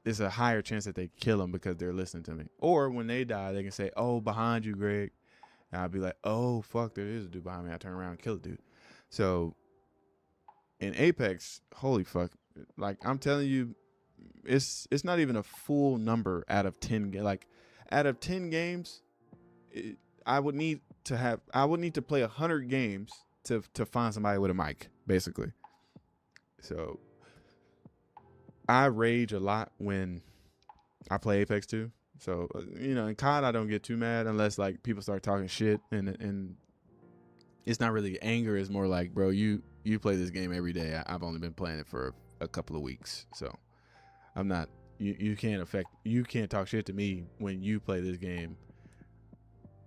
it's a higher chance that they kill him because they're listening to me. Or when they die, they can say, oh, behind you, Greg. And I'll be like, oh, fuck, there is a dude behind me. I turn around and kill the dude. So in Apex, holy fuck, like, I'm telling you, it's not even a full number out of 10. Like, out of 10 games, I would need to play 100 games to find somebody with a mic, basically. So I rage a lot when I play Apex 2. So, you know, in COD, I don't get too mad unless, like, people start talking shit. And it's not really anger. It's more like, bro, you play this game every day. I've only been playing it for a couple of weeks. So I'm not, you can't talk shit to me when you play this game.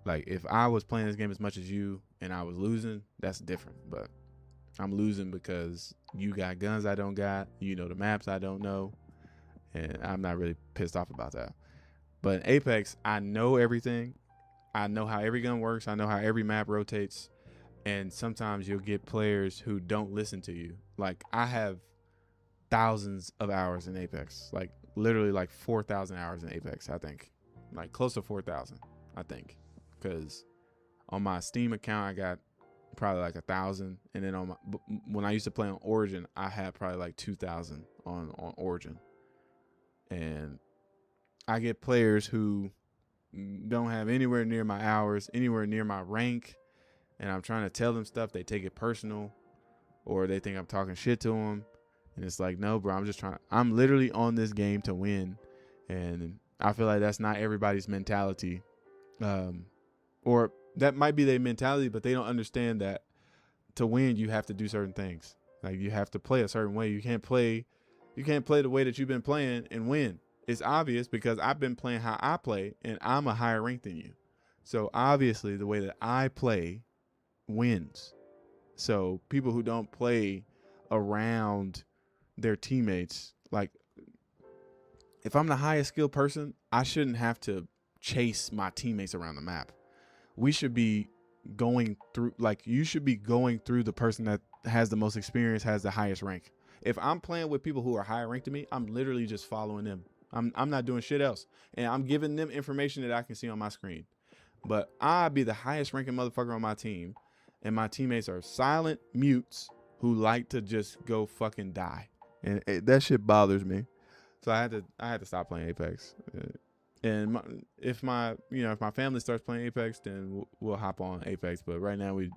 Like, if I was playing this game as much as you and I was losing, that's different. But I'm losing because you got guns I don't got. You know the maps I don't know. And I'm not really pissed off about that. But in Apex, I know everything. I know how every gun works. I know how every map rotates. And sometimes you'll get players who don't listen to you. Like, I have thousands of hours in Apex. Like, literally like 4,000 hours in Apex, I think. Like, close to 4,000, I think. Because on my Steam account, I got probably like 1,000. And then when I used to play on Origin, I had probably like 2,000 on Origin. And I get players who don't have anywhere near my hours, anywhere near my rank. And I'm trying to tell them stuff. They take it personal, or they think I'm talking shit to them. And it's like, no, bro, I'm literally on this game to win. And I feel like that's not everybody's mentality. Or that might be their mentality, but they don't understand that to win, you have to do certain things. Like, you have to play a certain way. You can't play the way that you've been playing and win. It's obvious because I've been playing how I play, and I'm a higher rank than you. So obviously the way that I play wins. So people who don't play around their teammates, like, if I'm the highest skilled person, I shouldn't have to chase my teammates around the map. We should be going through, like, you should be going through the person that has the most experience, has the highest rank. If I'm playing with people who are higher ranked than me, I'm literally just following them. I'm not doing shit else. And I'm giving them information that I can see on my screen. But I'd be the highest ranking motherfucker on my team, and my teammates are silent mutes who like to just go fucking die. And that shit bothers me. So I had to stop playing Apex. And if my family starts playing Apex, then we'll hop on Apex. But right now we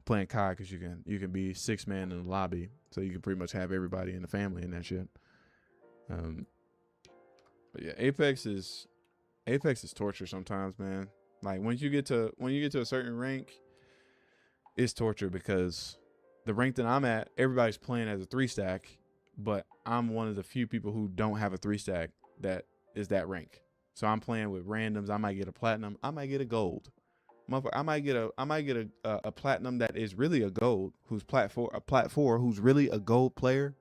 playing COD because you can be 6-man in the lobby, so you can pretty much have everybody in the family and that shit. But yeah, Apex is torture sometimes, man. Like, when you get to a certain rank, it's torture because the rank that I'm at, everybody's playing as a 3-stack, but I'm one of the few people who don't have a 3-stack that is that rank. So I'm playing with randoms. I might get a platinum. I might get a gold. I might get a platinum that is really a gold, who's plat 4, who's really a gold player,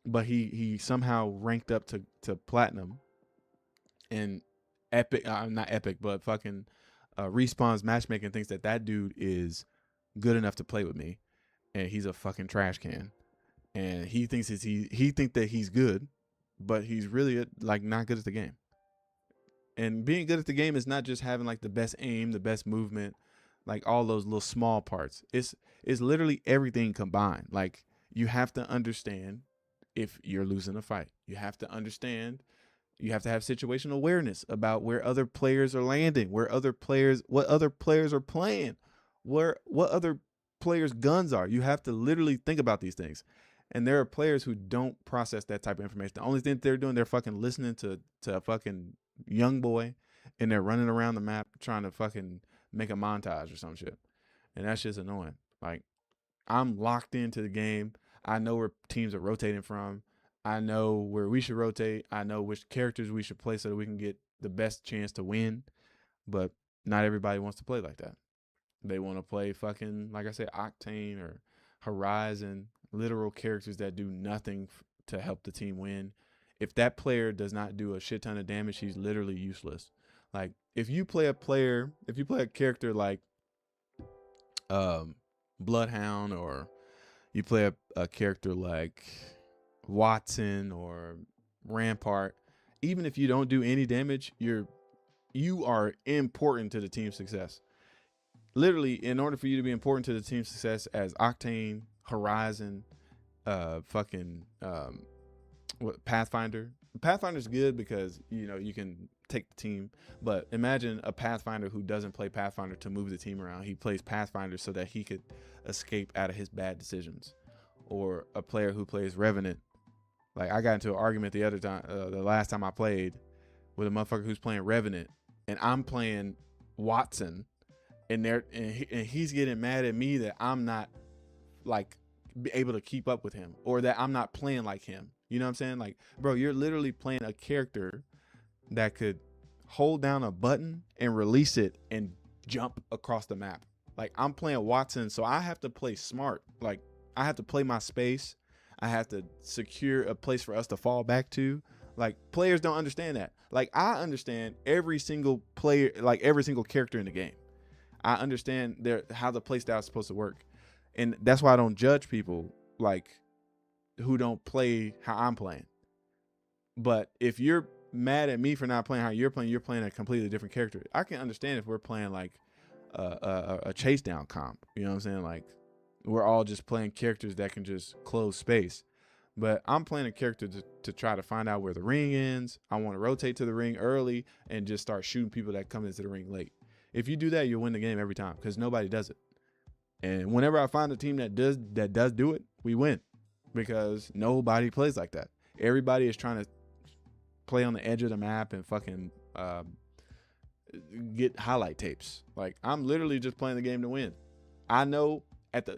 but he somehow ranked up to platinum. And Epic, not Epic, but fucking Respawn's matchmaking thinks that dude is good enough to play with me, and he's a fucking trash can. And he thinks that he's good, but he's really like not good at the game. And being good at the game is not just having like the best aim, the best movement, like all those little small parts. It's literally everything combined. Like you have to understand if you're losing a fight. You have to understand. You have to have situational awareness about where other players are landing, what other players are playing, what other players' guns are. You have to literally think about these things. And there are players who don't process that type of information. The only thing they're doing, they're fucking listening to a fucking young boy, and they're running around the map trying to fucking make a montage or some shit. And that's just annoying. Like, I'm locked into the game. I know where teams are rotating from. I know where we should rotate. I know which characters we should play so that we can get the best chance to win. But not everybody wants to play like that. They want to play fucking, like I said, Octane or Horizon, literal characters that do nothing to help the team win. If that player does not do a shit ton of damage, he's literally useless. Like if you play a character like Bloodhound, or you play a character like Watson or Rampart, even if you don't do any damage, you are important to the team's success. Literally, in order for you to be important to the team's success as Octane, Horizon, Pathfinder. Pathfinder's good because you can take the team, but imagine a Pathfinder who doesn't play Pathfinder to move the team around. He plays Pathfinder so that he could escape out of his bad decisions. Or a player who plays Revenant. Like I got into an argument the last time I played with a motherfucker who's playing Revenant, and I'm playing Watson, and he's getting mad at me that I'm not like able to keep up with him, or that I'm not playing like him. You know what I'm saying? Like, bro, you're literally playing a character that could hold down a button and release it and jump across the map. Like, I'm playing Watson, so I have to play smart. Like, I have to play my space. I have to secure a place for us to fall back to. Like, players don't understand that. Like, I understand every single player, like every single character in the game. I understand how the play style is supposed to work. And that's why I don't judge people like who don't play how I'm playing. But if you're mad at me for not playing how you're playing a completely different character. I can understand if we're playing like a chase down comp. You know what I'm saying? Like we're all just playing characters that can just close space. But I'm playing a character to try to find out where the ring ends. I want to rotate to the ring early and just start shooting people that come into the ring late. If you do that, you'll win the game every time because nobody does it. And whenever I find a team that does do it, we win because nobody plays like that. Everybody is trying to play on the edge of the map and fucking get highlight tapes. Like I'm literally just playing the game to win. I know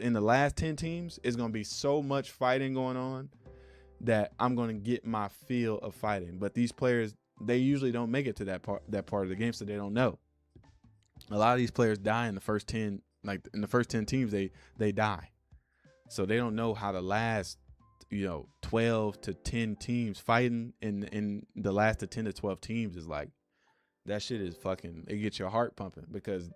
in the last 10 teams, it's going to be so much fighting going on that I'm going to get my feel of fighting. But these players, they usually don't make it to that part of the game, so they don't know. A lot of these players die in the first 10. Like in the first 10 teams, they die. So they don't know how to last, 12 to 10 teams fighting in the last of 10 to 12 teams is like, that shit is fucking, it gets your heart pumping because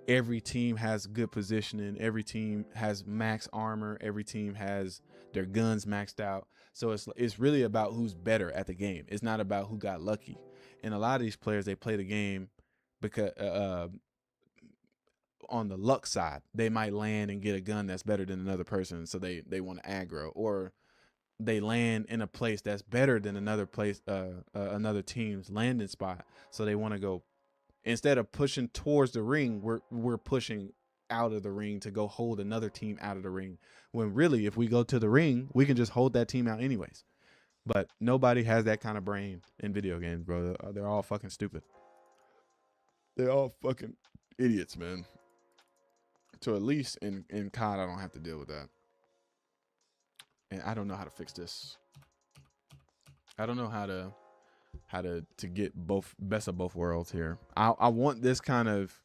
every team has good positioning. Every team has max armor. Every team has their guns maxed out. So it's really about who's better at the game. It's not about who got lucky. And a lot of these players, they play the game because on the luck side, they might land and get a gun that's better than another person, so they want to aggro, or they land in a place that's better than another team's landing spot, so they want to go. Instead of pushing towards the ring, we're pushing out of the ring to go hold another team out of the ring. When really, if we go to the ring, we can just hold that team out anyways. But nobody has that kind of brain in video games, bro. They're all fucking stupid. They're all fucking idiots, man. So at least in COD, I don't have to deal with that. And I don't know how to fix this. I don't know how to get best of both worlds here. I want this kind of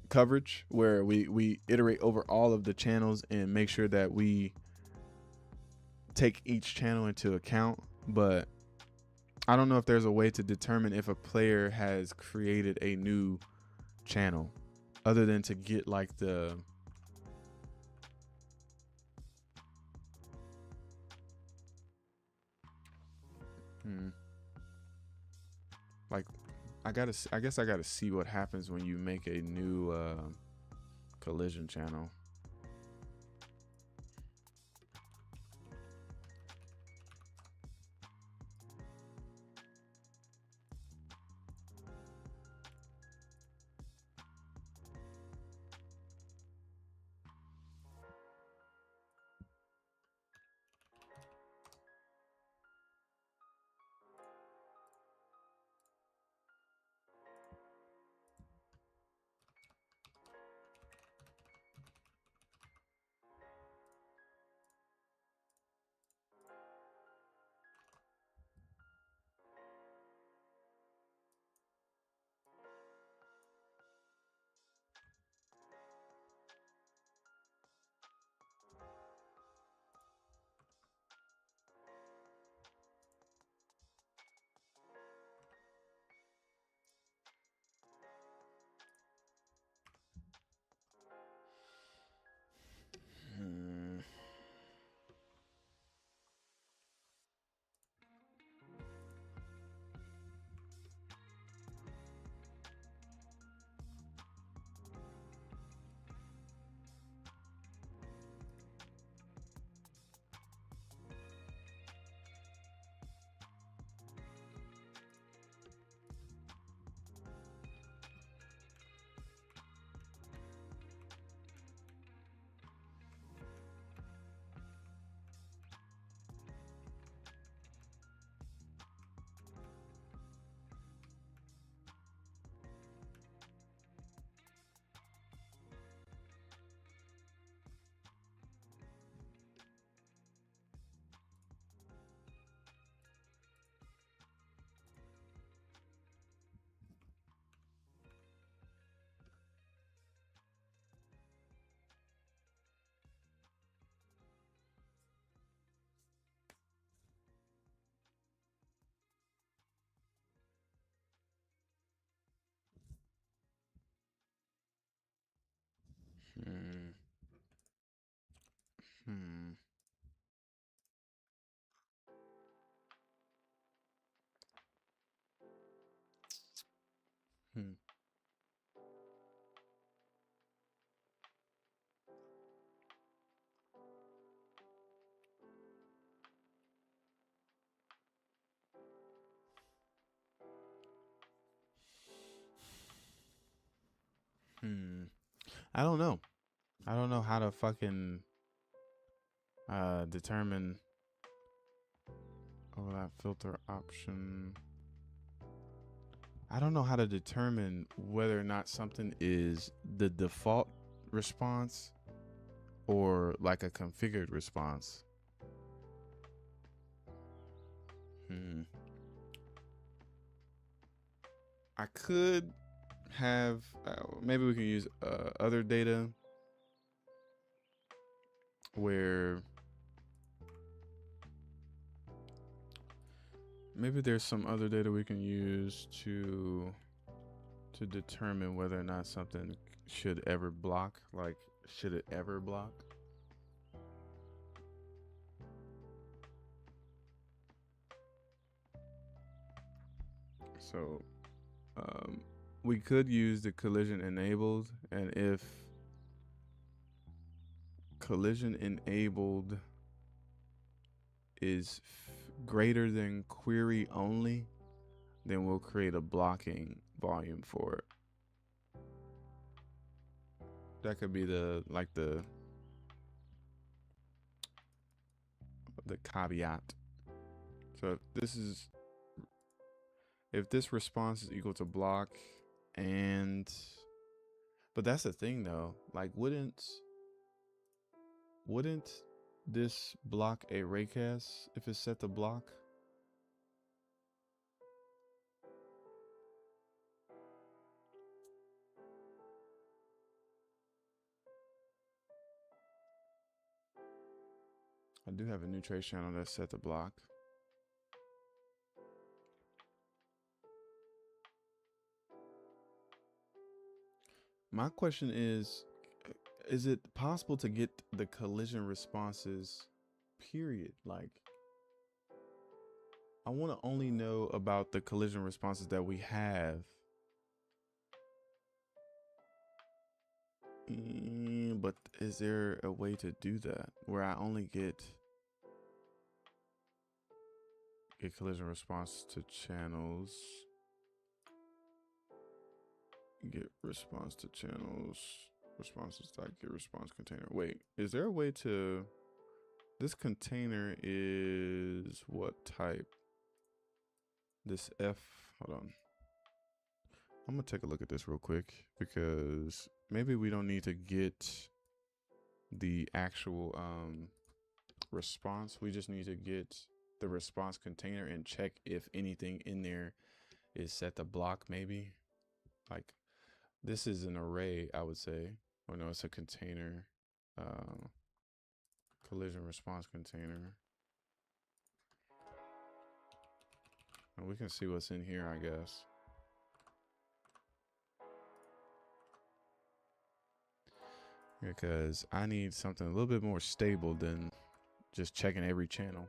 coverage where we iterate over all of the channels and make sure that we take each channel into account. But I don't know if there's a way to determine if a player has created a new channel other than to get like the Hmm. Like, I guess I gotta see what happens when you make a new collision channel. Hmm. Hmm. Hmm. Hmm. Hmm. I don't know. I don't know how to fucking determine overlap filter option. I don't know how to determine whether or not something is the default response or like a configured response. Hmm. I could have maybe we can use other data where maybe there's some other data we can use to determine whether or not something should ever block. Like, should it ever block? So we could use the collision enabled, and if collision enabled is greater than query only, then we'll create a blocking volume for it. That could be the caveat. So if this response is equal to block, and but that's the thing though, like wouldn't this block a raycast if it's set to block? I do have a new trace channel that's set to block. My question is it possible to get the collision responses, period? Like, I want to only know about the collision responses that we have. But is there a way to do that where I only get collision response to channels? Get response to channels. Responses dot get response container. Wait, is there a way to... This container is what type? This F, hold on. I'm gonna take a look at this real quick because maybe we don't need to get the actual response. We just need to get the response container and check if anything in there is set to block maybe. Like this is an array, I would say. Oh no, it's a container. Collision response container. And we can see what's in here, I guess. Because I need something a little bit more stable than just checking every channel.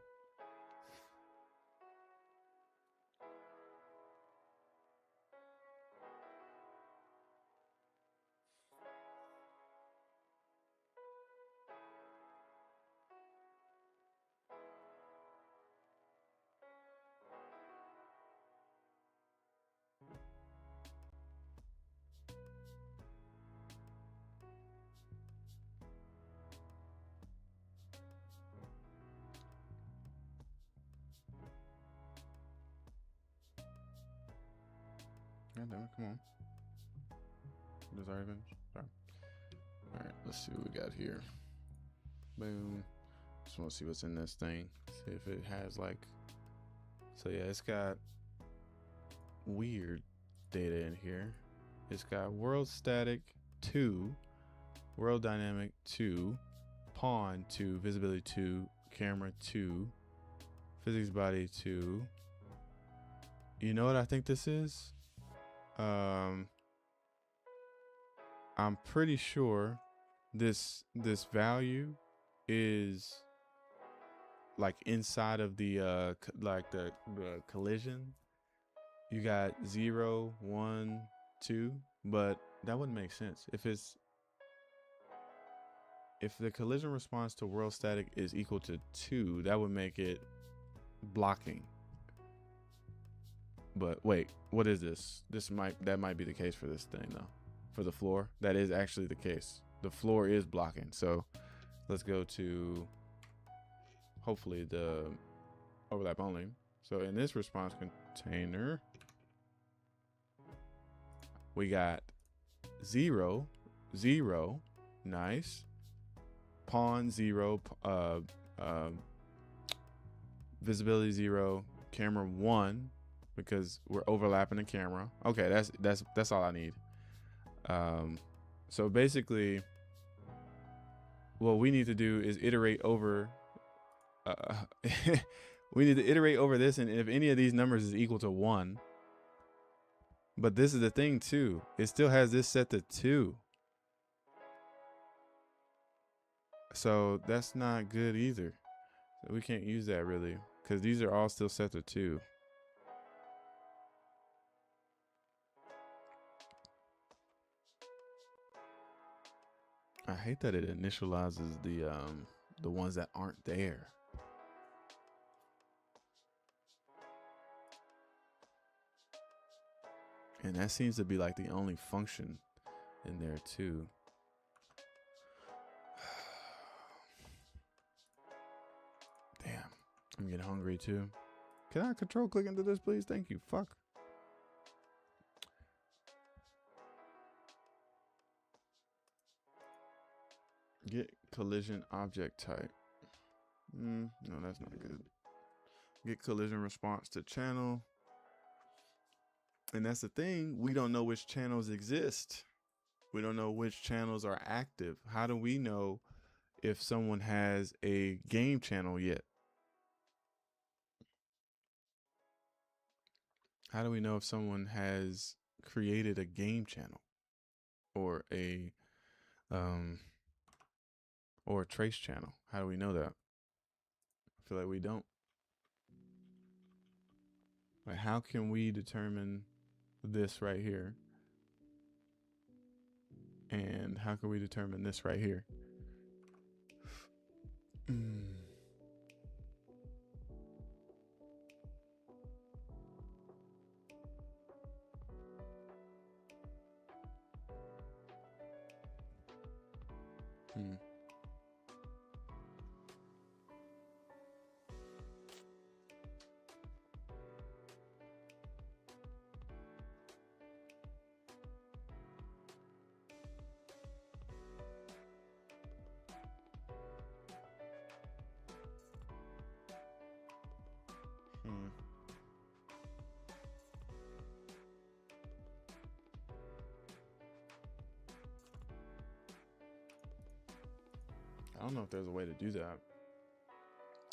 God damn it, come on. Does already been? Sorry. All right, let's see what we got here. Boom. Just want to see what's in this thing. See if it has like. So yeah, it's got weird data in here. It's got world static 2, world dynamic 2, pawn 2, visibility 2, camera 2, physics body 2. You know what I think this is? I'm pretty sure this value is like inside of the the collision. You got 0, 1, 2, but that wouldn't make sense if the collision response to world static is equal to 2, that would make it blocking. But wait, what is this? That might be the case for this thing though. For the floor, that is actually the case. The floor is blocking. So let's go to hopefully the overlap only. So in this response container, we got 0, 0, nice. Pawn 0, visibility 0, camera 1, because we're overlapping the camera. Okay, that's all I need. So basically, what we need to do is iterate over. We need to iterate over this, and if any of these numbers is equal to 1. But this is the thing too. It still has this set to 2. So that's not good either. So we can't use that really, because these are all still set to 2. I hate that it initializes the ones that aren't there. And that seems to be like the only function in there too. Damn, I'm getting hungry too. Can I control click into this, please? Thank you. Fuck. Get collision object type. No, that's not good. Get collision response to channel. And that's the thing. We don't know which channels exist. We don't know which channels are active. How do we know if someone has a game channel yet? How do we know if someone has created a game channel or a trace channel? How do we know that? I feel like we don't. Like, how can we determine this right here? And how can we determine this right here? I don't know if there's a way to do that.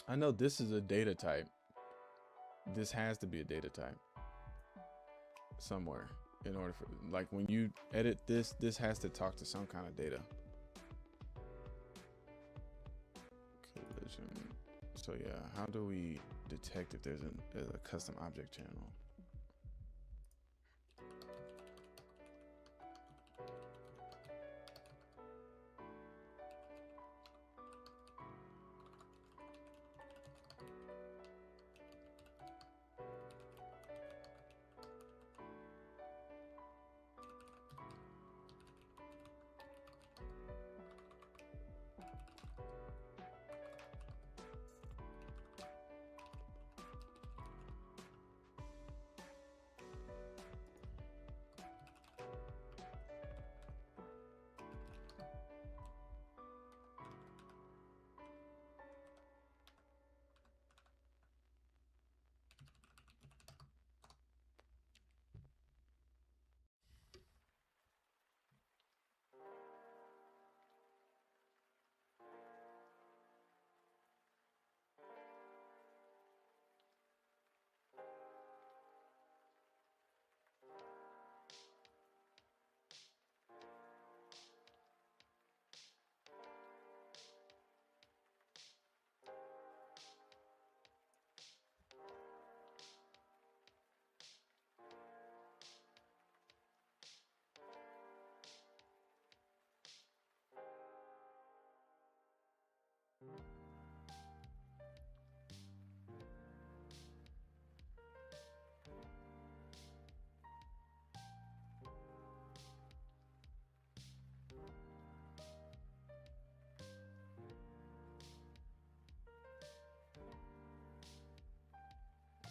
I know this is a data type. This has to be a data type somewhere in order for, like, when you edit this, this has to talk to some kind of data. Collision. So yeah, how do we detect if there's a custom object channel?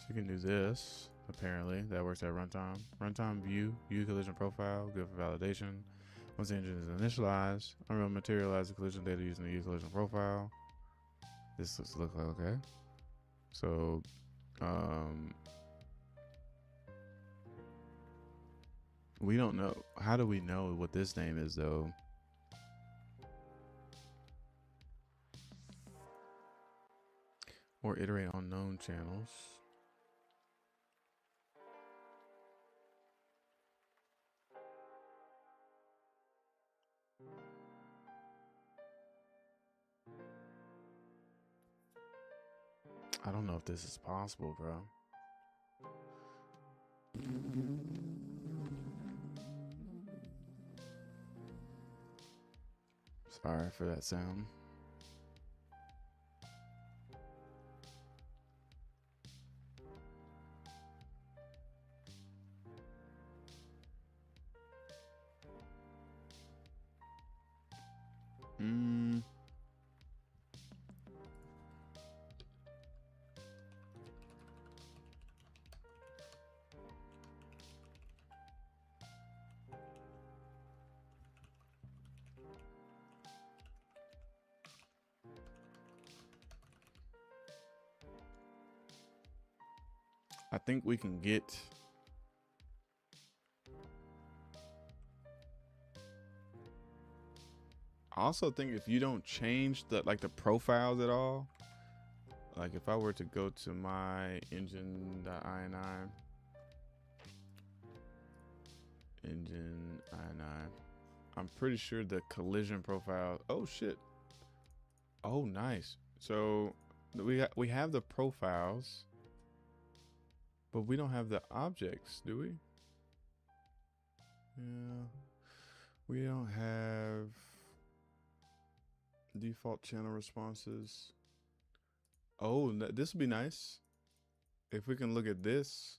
You can do this, apparently. That works at runtime. Runtime view collision profile, good for validation. Once the engine is initialized, Unreal materialize the collision data using the collision profile. This looks like okay. So, we don't know. How do we know what this name is, though? Or iterate on known channels. I don't know if this is possible, bro. Sorry for that sound. I think we can get I also think if you don't change the profiles at all, like if I were to go to my engine.ini, I'm pretty sure the collision profile, oh shit. Oh nice. So we have the profiles. But we don't have the objects, do we? Yeah. We don't have default channel responses. Oh, this would be nice. If we can look at this,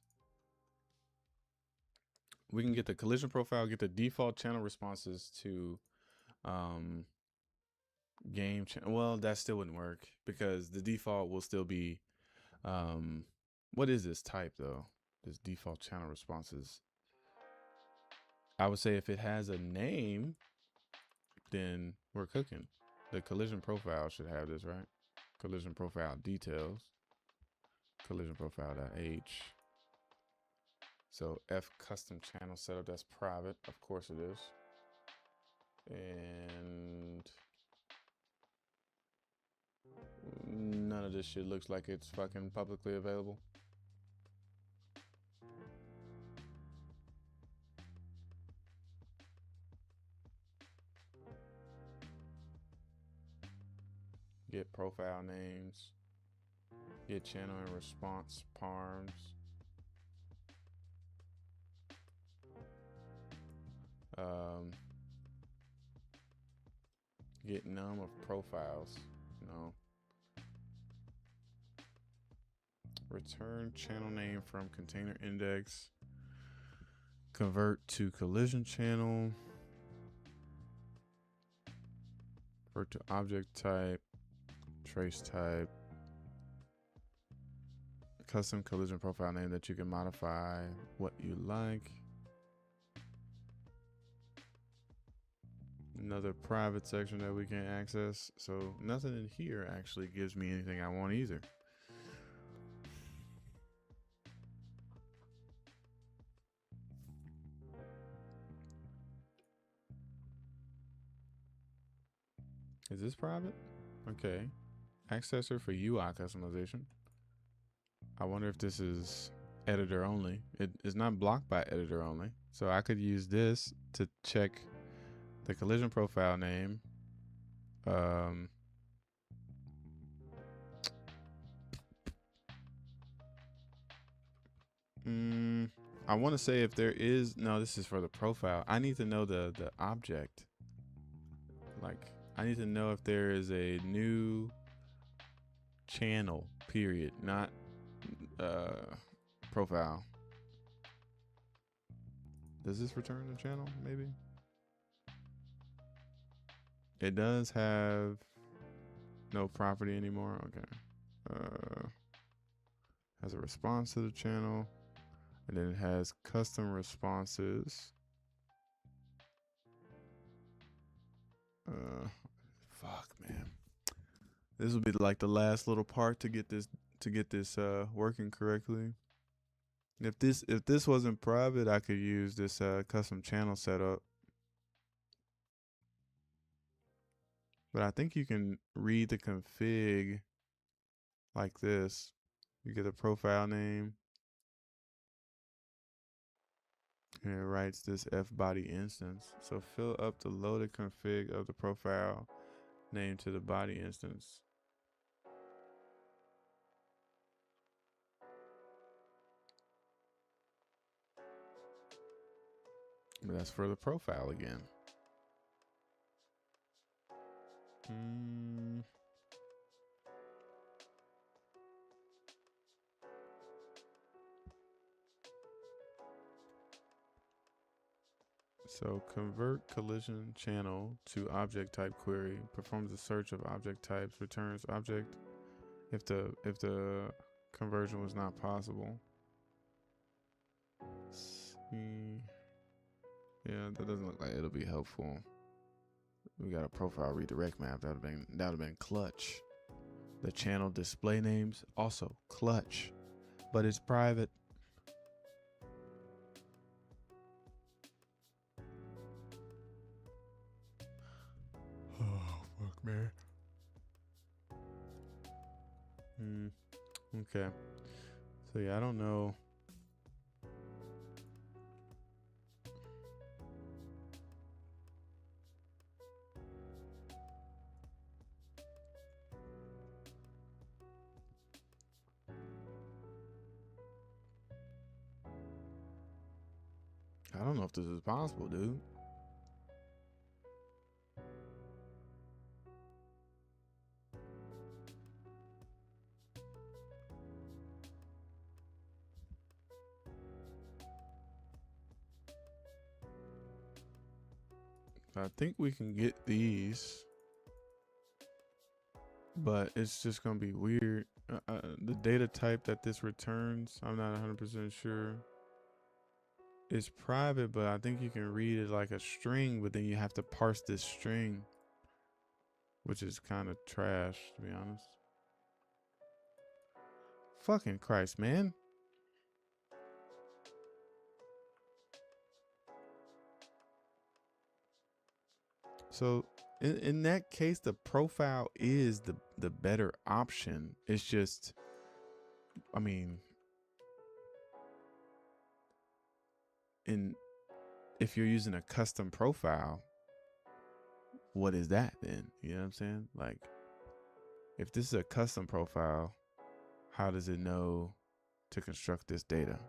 we can get the collision profile, get the default channel responses to game channel. Well, that still wouldn't work because the default will still be what is this type though? This default channel responses. I would say if it has a name, then we're cooking. The collision profile should have this, right? Collision profile details. Collision profile.h. So F custom channel setup, that's private. Of course it is. And none of this shit looks like it's fucking publicly available. Get profile names. Get channel and response parms. Get num of profiles. No. Return channel name from container index. Convert to collision channel. Convert to object type. Trace type. Custom collision profile name that you can modify what you like. Another private section that we can access. So nothing in here actually gives me anything I want either. Is this private? Okay. Accessor for UI customization. I wonder if this is editor only. It is not blocked by editor only. So I could use this to check the collision profile name. I want to say if there is, no, this is for the profile. I need to know the object. Like, I need to know if there is a new channel, period, not profile. Does this return the channel? Maybe. It does have no property anymore. Okay. Has a response to the channel, and then it has custom responses. Fuck, man. This will be like the last little part to get this working correctly. If this wasn't private, I could use this custom channel setup. But I think you can read the config like this. You get a profile name, and it writes this fBody instance. So fill up the loaded config of the profile name to the body instance. But that's for the profile again. So convert collision channel to object type query, performs a search of object types, returns object if the conversion was not possible. Let's see. Yeah, that doesn't look like it'll be helpful. We got a profile redirect map. That would have been clutch. The channel display names also clutch, but it's private. Oh fuck, man. Okay. So yeah, I don't know. I don't know if this is possible, dude. I think we can get these, but it's just gonna be weird. The data type that this returns, I'm not 100% sure. It's private, but I think you can read it like a string, but then you have to parse this string, which is kind of trash, to be honest. Fucking Christ, man. So in that case, the profile is the better option. It's just, I mean, if you're using a custom profile, what is that then? You know what I'm saying? Like, if this is a custom profile, how does it know to construct this data?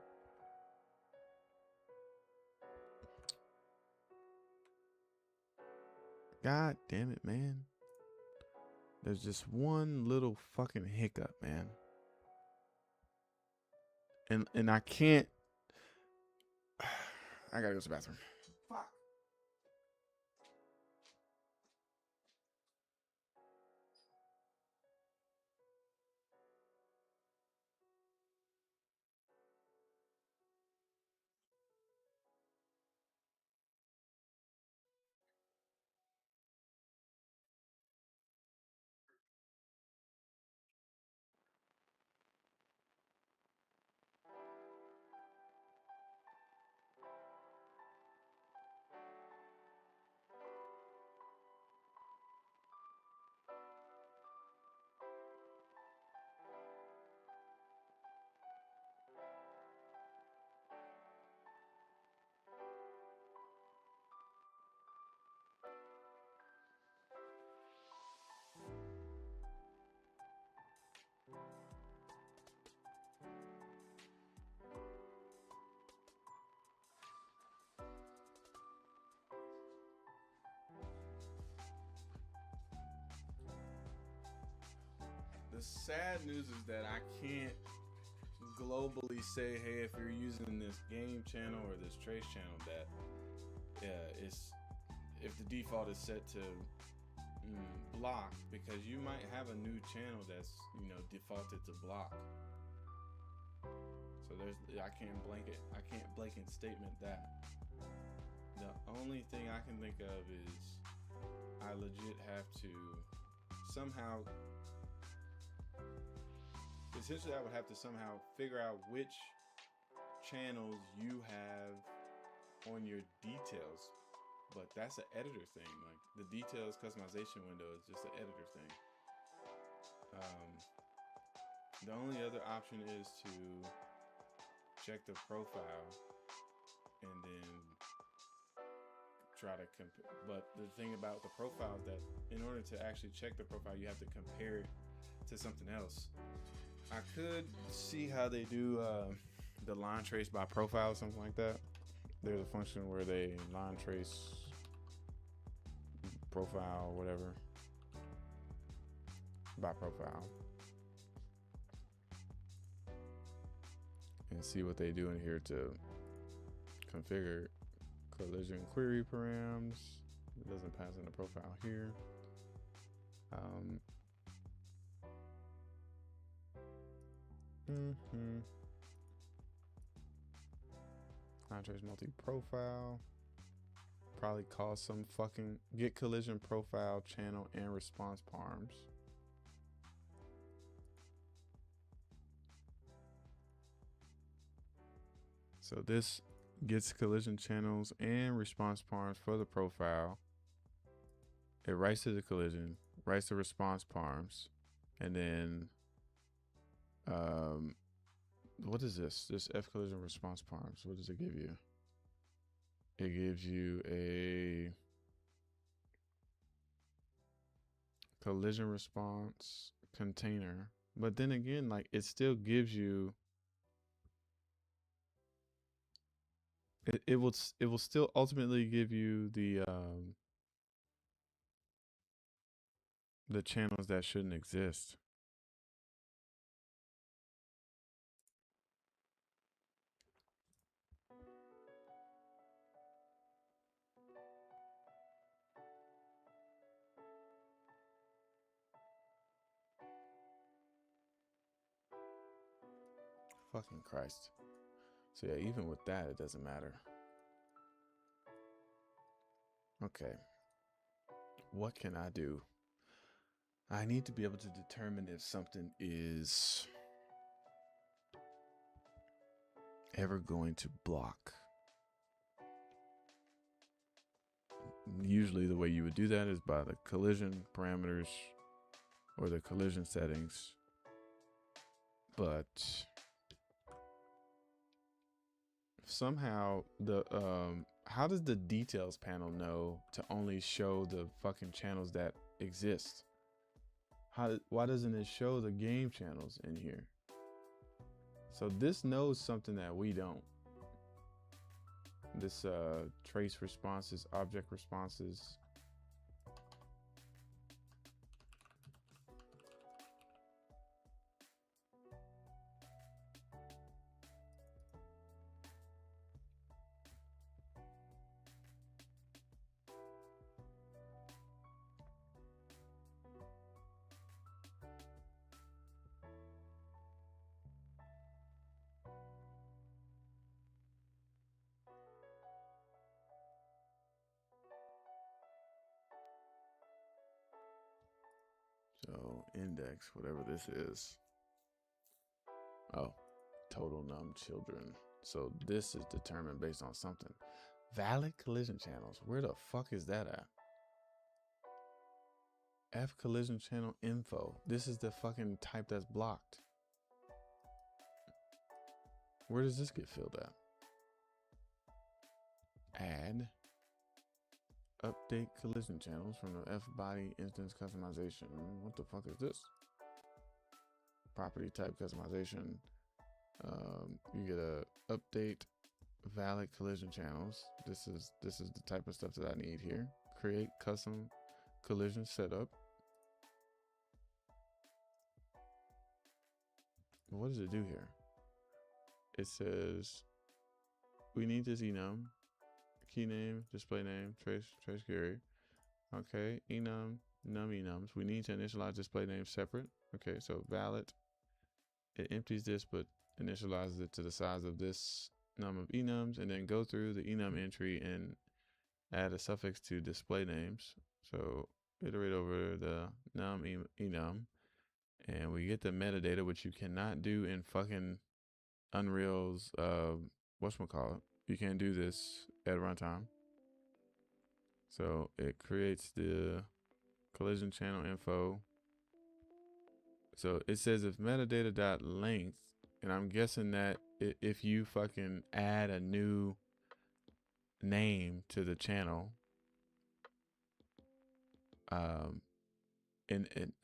God damn it, man. There's just one little fucking hiccup, man. And I can't. I gotta go to the bathroom. Fuck. The sad news is that I can't globally say, hey, if you're using this game channel or this trace channel, that it's if the default is set to block, because you might have a new channel that's defaulted to block. So I can't blanket statement that. The only thing I can think of is I legit have to somehow. Essentially, I would have to somehow figure out which channels you have on your details, but that's an editor thing. Like, the details customization window is just an editor thing. The only other option is to check the profile and then try to compare. But the thing about the profile is that in order to actually check the profile, you have to compare it to something else. I could see how they do the line trace by profile or something like that. There's a function where they line trace profile, whatever, by profile, and see what they do in here to configure collision query params. It doesn't pass in the profile here. Line trace multi-profile. Probably cause some fucking get collision profile channel and response params. So this gets collision channels and response params for the profile. It writes to the collision, writes the response params, and then what is this? This F collision response params. What does it give you? It gives you a collision response container, but then again, like, it still gives you it will still ultimately give you the channels that shouldn't exist. Fucking Christ. So yeah, even with that, it doesn't matter. Okay. What can I do? I need to be able to determine if something is ever going to block. Usually the way you would do that is by the collision parameters or the collision settings. But somehow how does the details panel know to only show the fucking channels that exist? Why doesn't it show the game channels in here? So this knows something that we don't. This trace responses, object responses. So index, whatever this is. Oh, total num children. So this is determined based on something. Valid collision channels. Where the fuck is that at? F collision channel info. This is the fucking type that's blocked. Where does this get filled at? Add. Update collision channels from the F body instance customization. What the fuck is this? Property type customization. You get a update valid collision channels. This is the type of stuff that I need here. Create custom collision setup. What does it do here? It says we need this enum, key name, display name, trace carry. Okay, enum, num enums. We need to initialize display name separate. Okay, so valid. It empties this but initializes it to the size of this num of enums, and then go through the enum entry and add a suffix to display names. So iterate over the num enum, and we get the metadata, which you cannot do in fucking Unreal's whatchamacallit. You can't do this at runtime. So it creates the collision channel info. So it says if metadata.length, and I'm guessing that if you fucking add a new name to the channel, and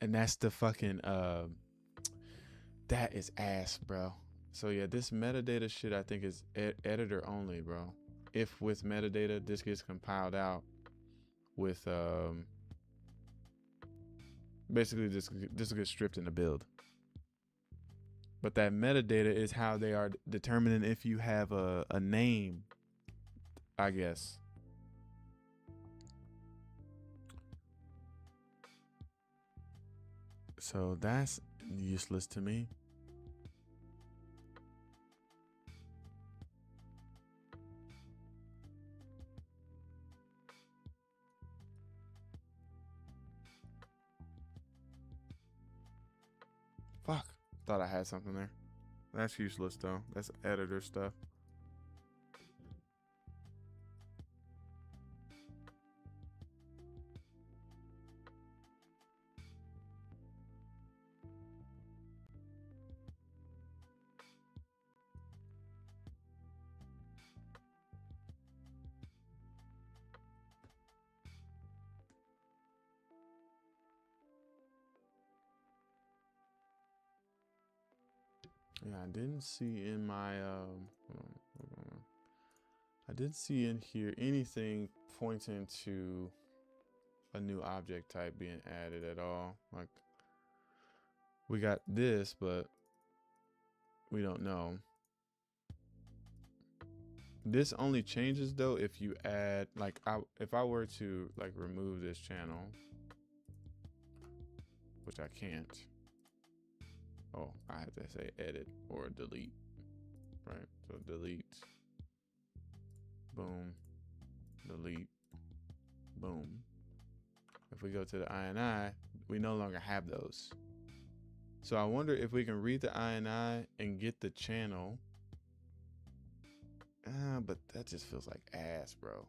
that's the fucking that is ass, bro. So yeah, this metadata shit I think is editor only, bro. If with metadata this gets compiled out with basically this will get stripped in the build. But that metadata is how they are determining if you have a name, I guess. So that's useless to me. Fuck. Thought I had something there. That's useless though. That's editor stuff. Yeah, I didn't see in my hold on. I didn't see in here anything pointing to a new object type being added at all. Like, we got this, but we don't know. This only changes though if you add, like, if I were to like remove this channel, which I can't. Oh, I have to say edit or delete, right? So delete, boom, delete, boom. If we go to the INI, we no longer have those. So I wonder if we can read the INI and get the channel. But that just feels like ass, bro.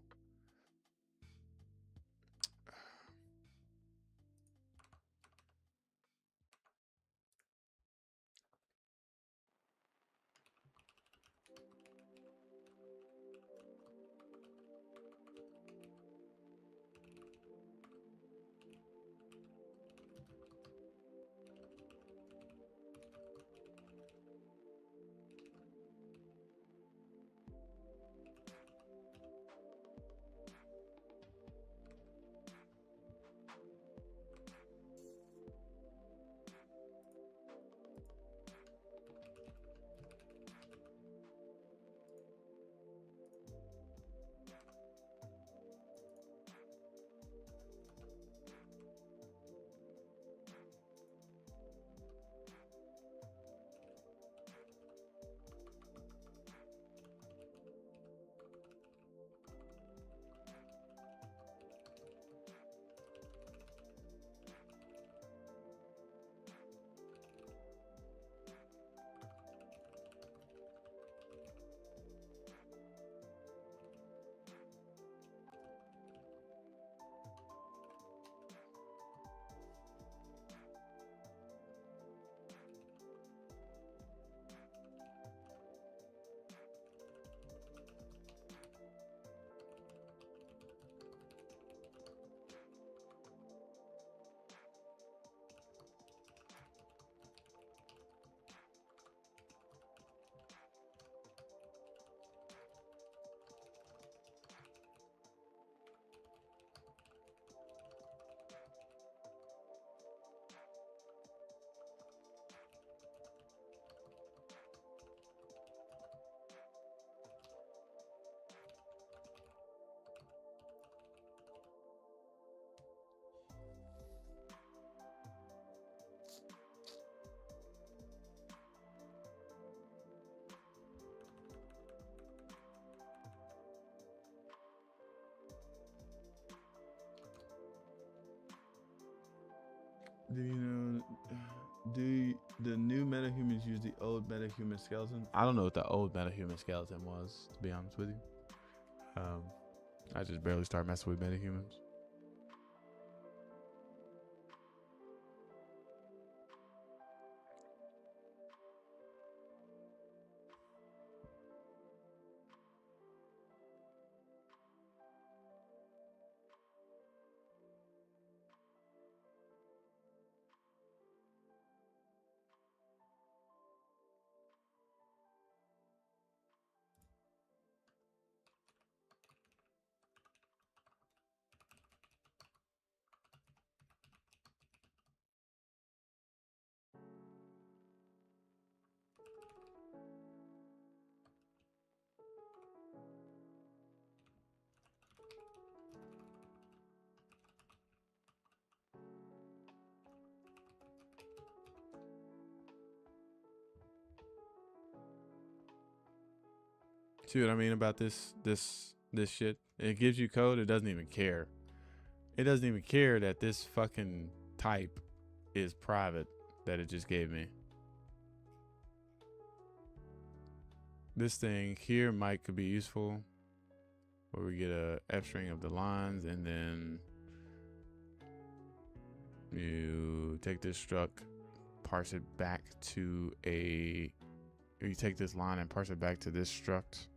Do you know, do the new metahumans use the old metahuman skeleton? I don't know what the old metahuman skeleton was, to be honest with you. I just barely started messing with metahumans. See what I mean about this shit? It gives you code, it doesn't even care. It doesn't even care that this fucking type is private that it just gave me. This thing here could be useful, where we get a F string of the lines, and then you take this struct, parse it back to you take this line and parse it back to this struct.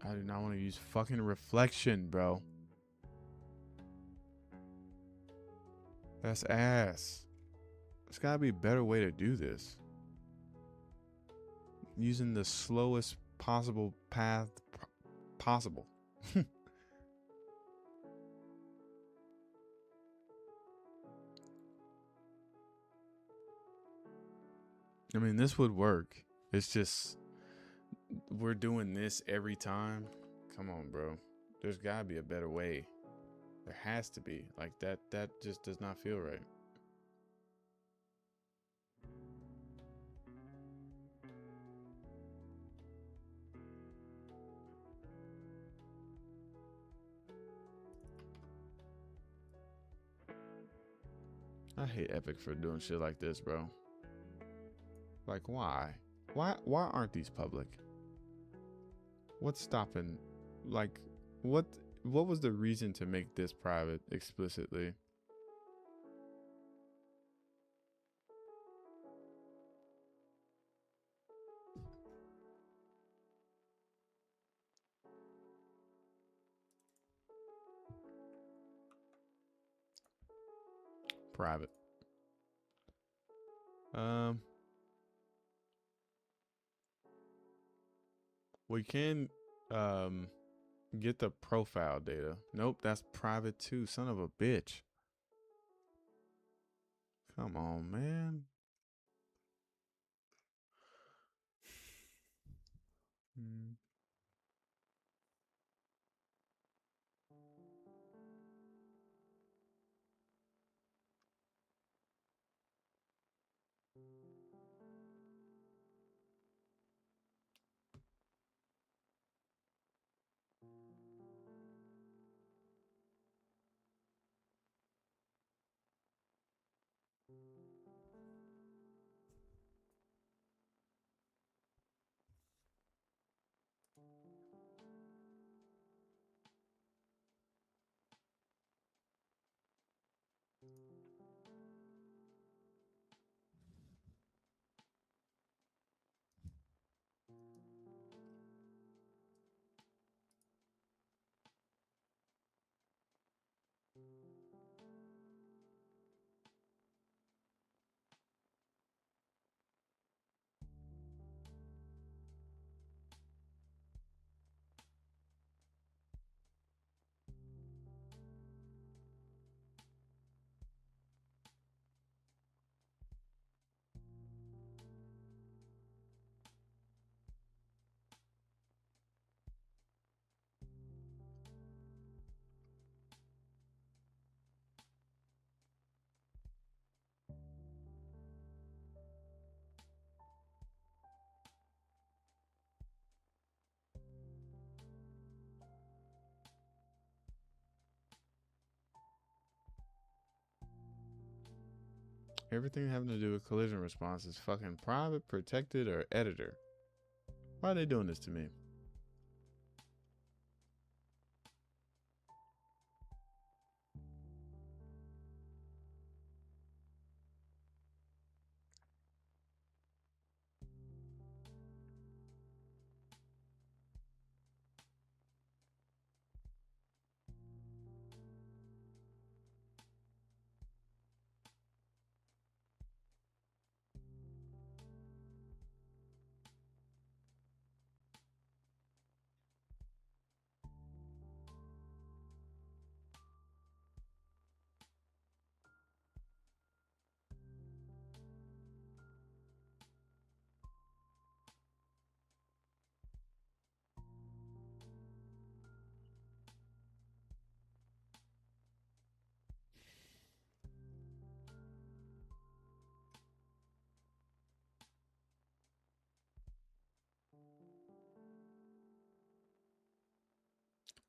I do not want to use fucking reflection, bro. That's ass. There's gotta be a better way to do this. Using the slowest possible path possible. I mean, this would work. It's just we're doing this every time. Come on, bro. There's gotta be a better way. There has to be. Like that just does not feel right. I hate Epic for doing shit like this, bro. Like, why? Why aren't these public? What's stopping? Like, what was the reason to make this private explicitly? Private. We can get the profile data. Nope, that's private too. Son of a bitch. Come on, man. Everything having to do with collision response is fucking private, protected, or editor. Why are they doing this to me?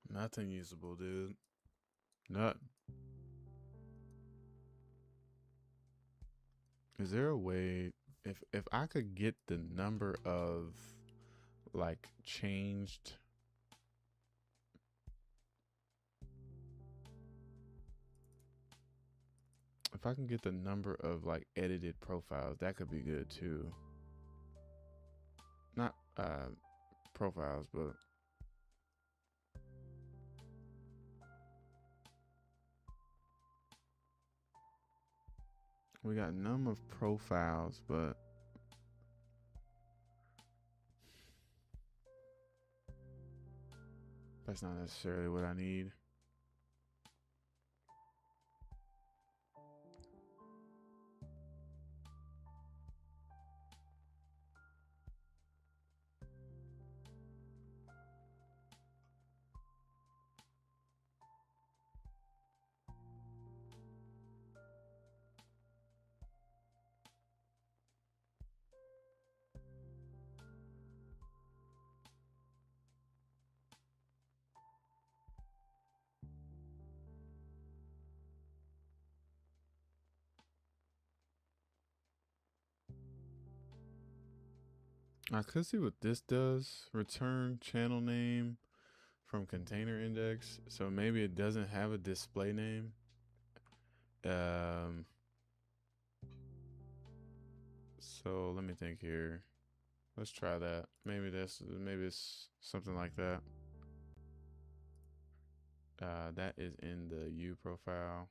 Nothing usable, dude. Not. Is there a way if I could get the number of like changed if I can get the number of like edited profiles, that could be good too. Not profiles, but We got num of profiles, but that's not necessarily what I need. I could see what this does. Return channel name from container index. So maybe it doesn't have a display name. So let me think here. Let's try that. Maybe it's something like that. That is in the U profile.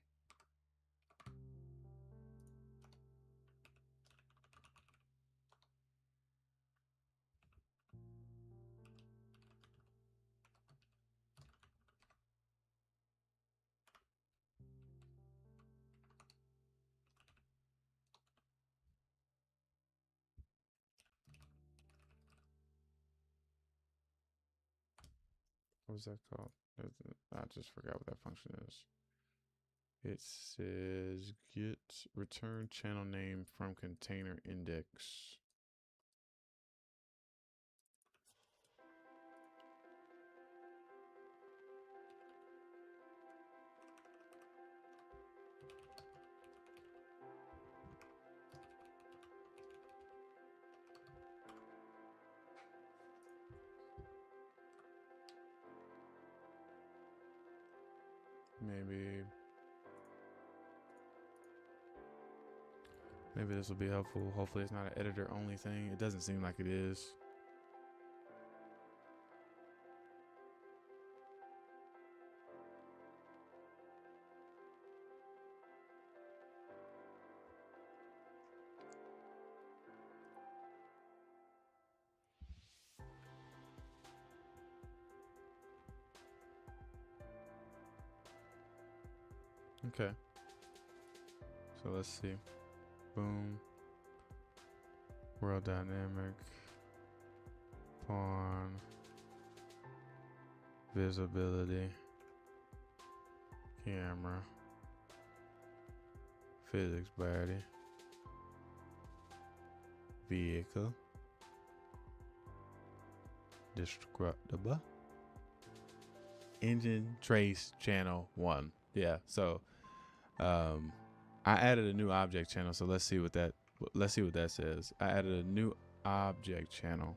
What was that called? I just forgot what that function is. It says get return channel name from container index. Maybe this will be helpful. Hopefully it's not an editor only thing. It doesn't seem like it is. Okay. So let's see. Boom. World dynamic. Pawn. Visibility. Camera. Physics body. Vehicle. Destructible. Engine trace channel 1. Yeah, so I added a new object channel, so let's see what that says. I added a new object channel,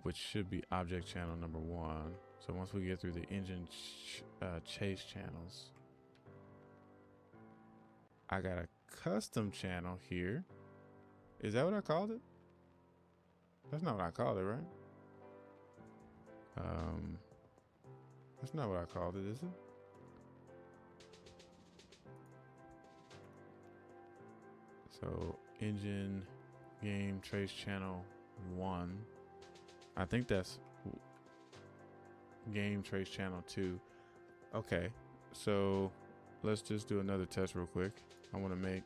which should be object channel number 1. So once we get through the engine chase channels, I got a custom channel here. Is that what I called it? That's not what I called it, right? That's not what I called it, is it? So engine game trace channel 1. I think that's game trace channel 2. Okay, so let's just do another test real quick. I want to make,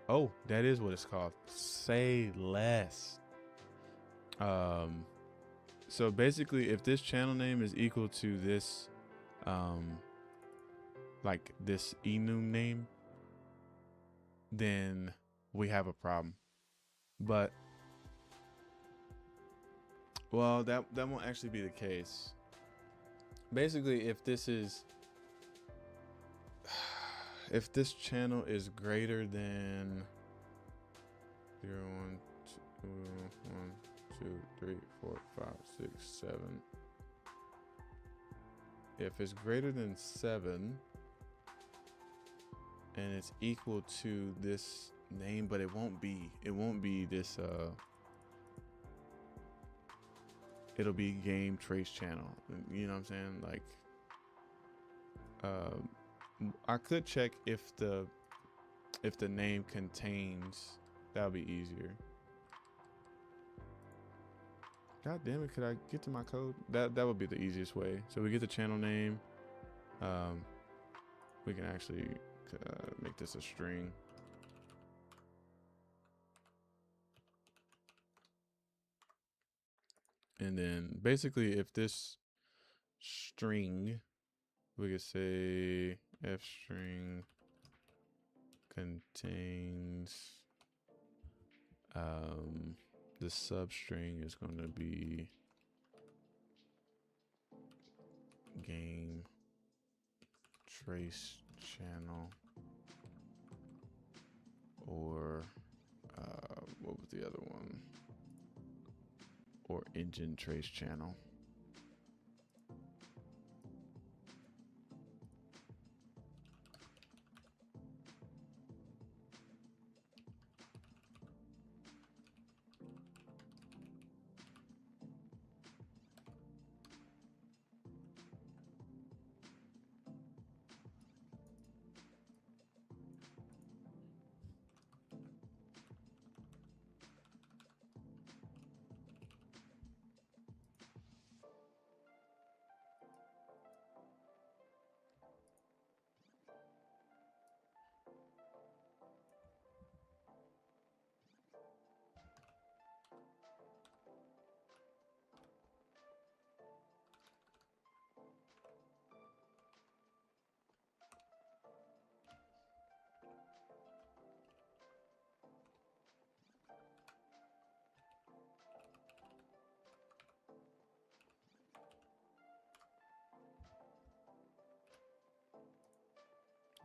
oh, that is what it's called. Say less. So basically if this channel name is equal to this, like this enum name, then we have a problem. But well, that won't actually be the case. Basically, if this channel is greater than 0, 1, 2, 1, 2, 3, 4, 5, 6, 7. If it's greater than 7 and it's equal to this name, but it won't be this it'll be game trace channel. You know what I'm saying? Like I could check if the if the name contains, that'll be easier. God damn it, could I get to my code? That would be the easiest way. So we get the channel name. We can actually make this a string. And then basically if this string, we could say f string contains, the substring is going to be game trace channel, or what was the other one? Or engine trace channel.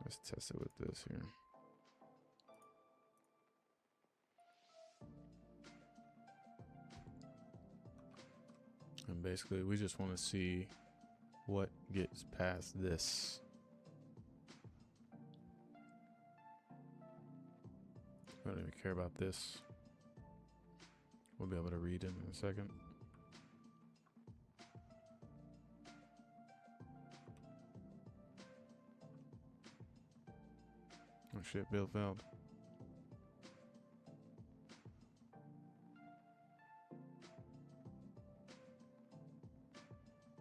Let's test it with this here. And basically we just want to see what gets past this. I don't even care about this. We'll be able to read it in a second. Oh shit, build failed.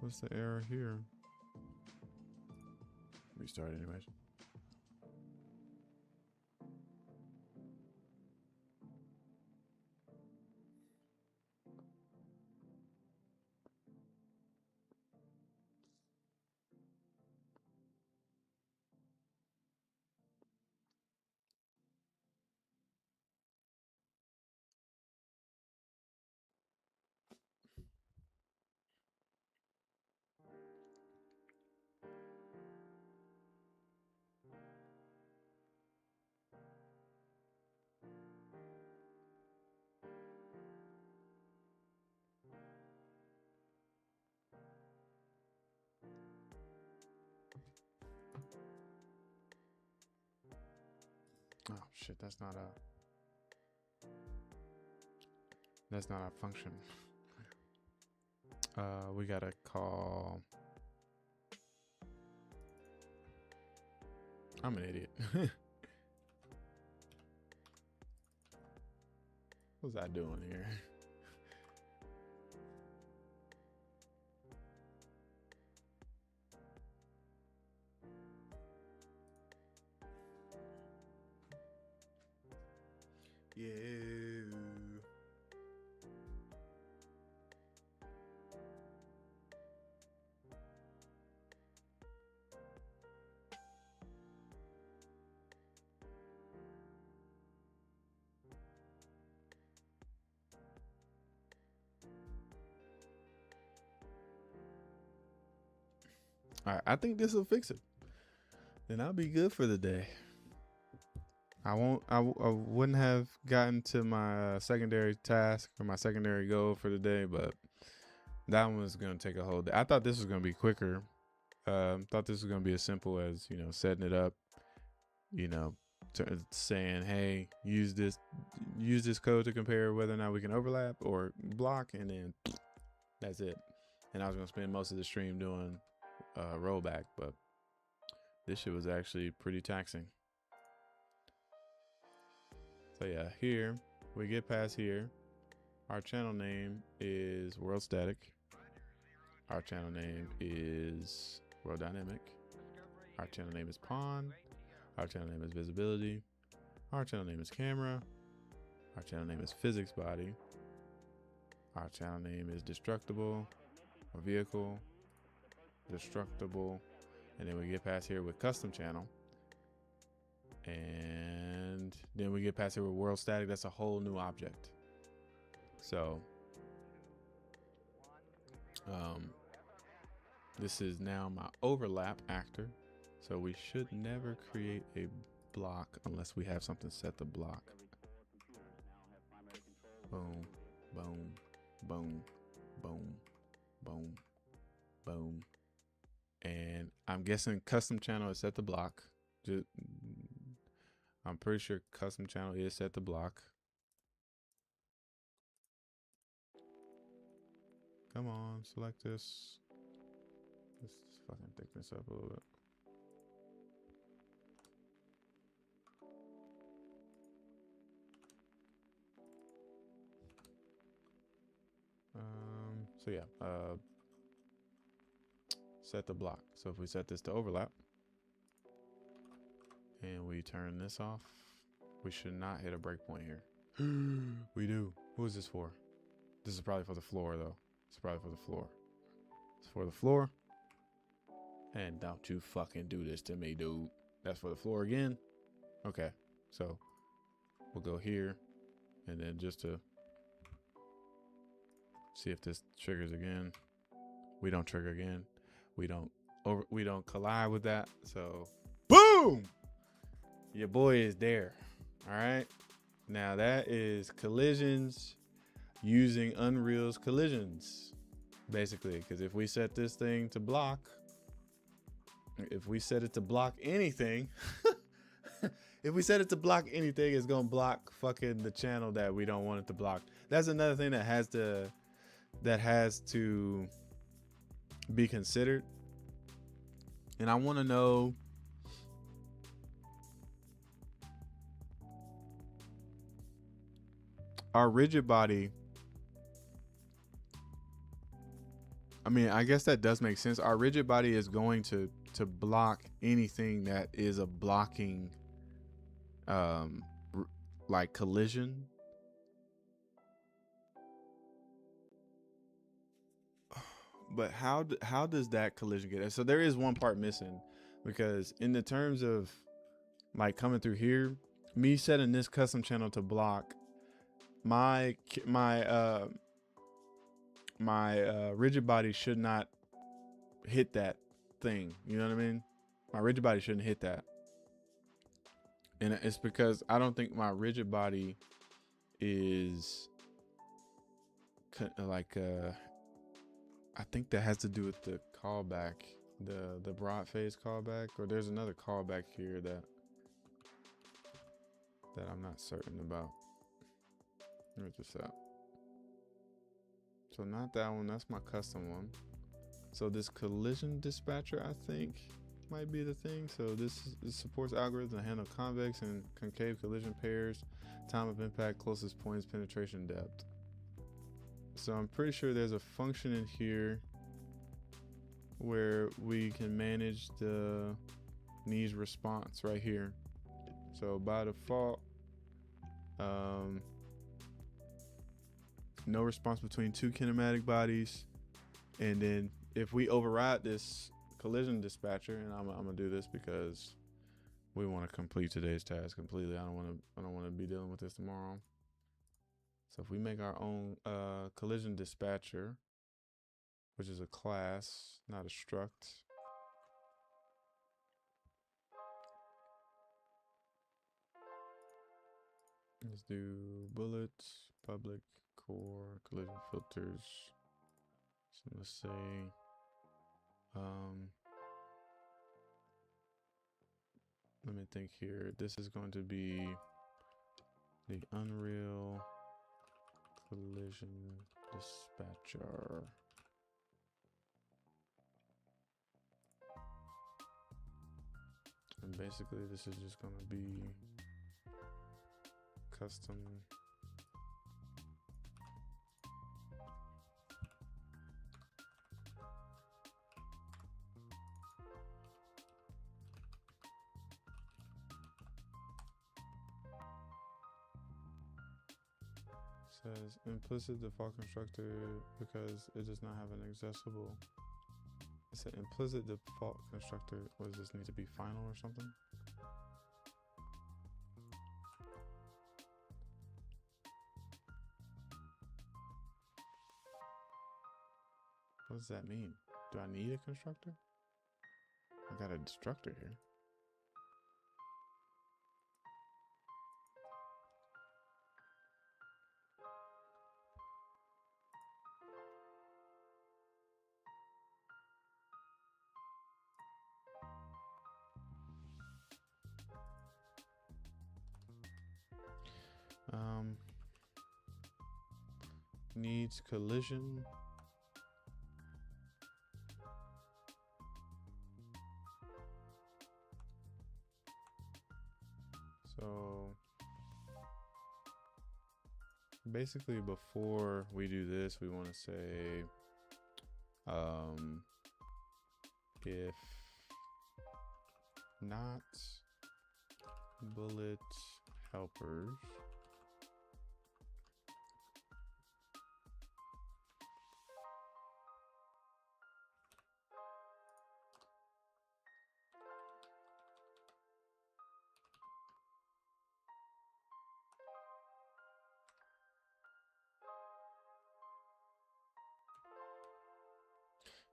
What's the error here? Restart anyways. Oh shit, that's not a function. We gotta call. I'm an idiot. What's I doing here? Yeah. All right, I think this will fix it. Then I'll be good for the day. I wouldn't have gotten to my secondary task or my secondary goal for the day, but that one was going to take a whole day. I thought this was going to be quicker. Thought this was going to be as simple as, setting it up, saying, hey, use this code to compare whether or not we can overlap or block, and then that's it. And I was going to spend most of the stream doing rollback, but this shit was actually pretty taxing. So yeah, here we get past here. Our channel name is world static. Our channel name is world dynamic. Our channel name is pawn. Our channel name is visibility. Our channel name is camera. Our channel name is physics body. Our channel name is destructible or vehicle, destructible. And then we get past here with custom channel. And then we get past here with world static. That's a whole new object. So this is now my overlap actor. So we should never create a block unless we have something set to block. Boom, boom, boom, boom, boom, boom. And I'm guessing custom channel is set to block. I'm pretty sure custom channel is set to block. Come on, select this. Let's fucking thicken this up a little bit. So yeah, set the block. So if we set this to overlap and we turn this off, we should not hit a breakpoint here. We do. Who is this for? This is probably for the floor though. It's probably for the floor. It's for the floor. And don't you fucking do this to me, dude. That's for the floor again. Okay, so we'll go here and then just to see if this triggers again. We don't trigger again. We don't collide with that. So boom! Your boy is there. All right. Now that is collisions using Unreal's collisions, basically. Because if we set this thing to block, if we set it to block anything, if we set it to block anything, it's gonna block fucking the channel that we don't want it to block. That's another thing that has to be considered. And I want to know, our rigid body, I mean, I guess that does make sense. Our rigid body is going to block anything that is a blocking like collision. But how does that collision get it? So there is one part missing, because in the terms of like coming through here, me setting this custom channel to block, my rigid body should not hit that thing. You know what I mean? My rigid body shouldn't hit that. And it's because I don't think my rigid body is like I think that has to do with the callback, the broad phase callback, or there's another callback here that I'm not certain about. Let me just out. So not that one, that's my custom one. So this collision dispatcher, I think, might be the thing. So this supports algorithms that handle convex and concave collision pairs, time of impact, closest points, penetration depth. So I'm pretty sure there's a function in here where we can manage the needs response right here. So by default, no response between two kinematic bodies. And then if we override this collision dispatcher, and I'm gonna do this because we want to complete today's task completely. I don't want to be dealing with this tomorrow. So if we make our own collision dispatcher, which is a class, not a struct. Let's do bullets, public, core, collision filters. So let's say, let me think here. This is going to be the Unreal Collision Dispatcher. And basically this is just going to be custom. Says implicit default constructor because it does not have an accessible. It's an implicit default constructor. What does this need to be final or something? What does that mean? Do I need a constructor? I got a destructor here. Needs collision. So basically before we do this, we want to say if not bullet helpers,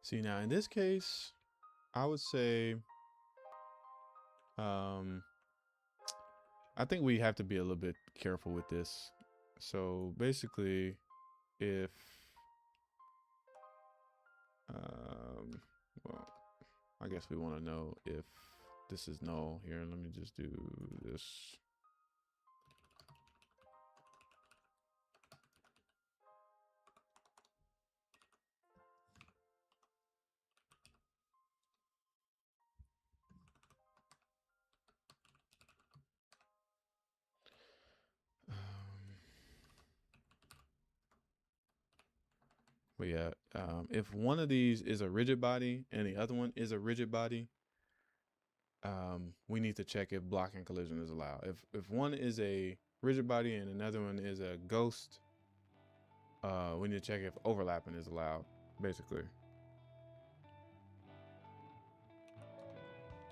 see now in this case, I would say, I think we have to be a little bit careful with this. So basically, if, well, I guess we want to know if this is null here. Let me just do this. But yeah, if one of these is a rigid body and the other one is a rigid body, we need to check if blocking collision is allowed. If one is a rigid body and another one is a ghost, we need to check if overlapping is allowed, basically.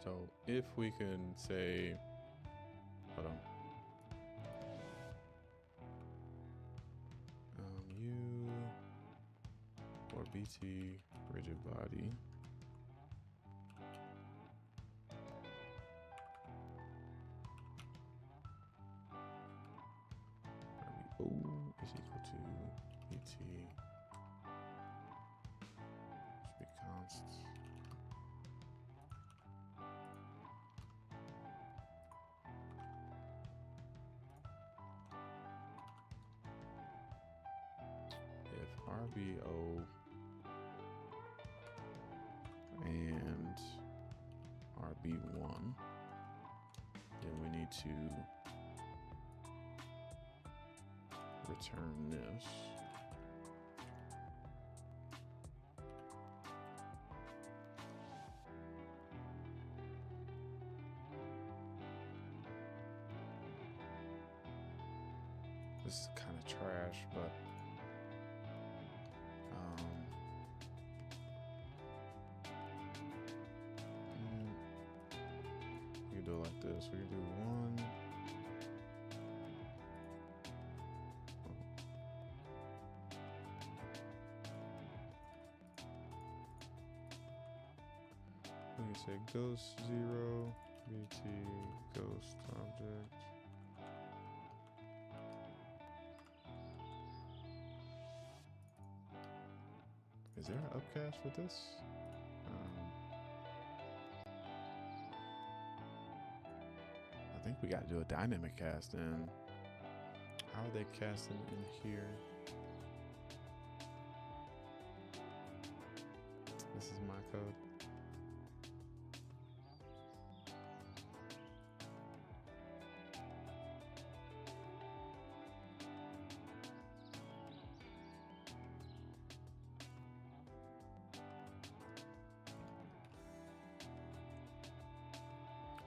So if we can say, hold on. U or BT rigid body. O is equal to BT. Should be const. If RBO and RB1, then we need to return this. This is kind of trash, but we can do it like this. We can do one. We can say ghost 0, BT ghost object. Is there an upcast with this? I think we got to do a dynamic cast in. How are they casting in here? This is my code.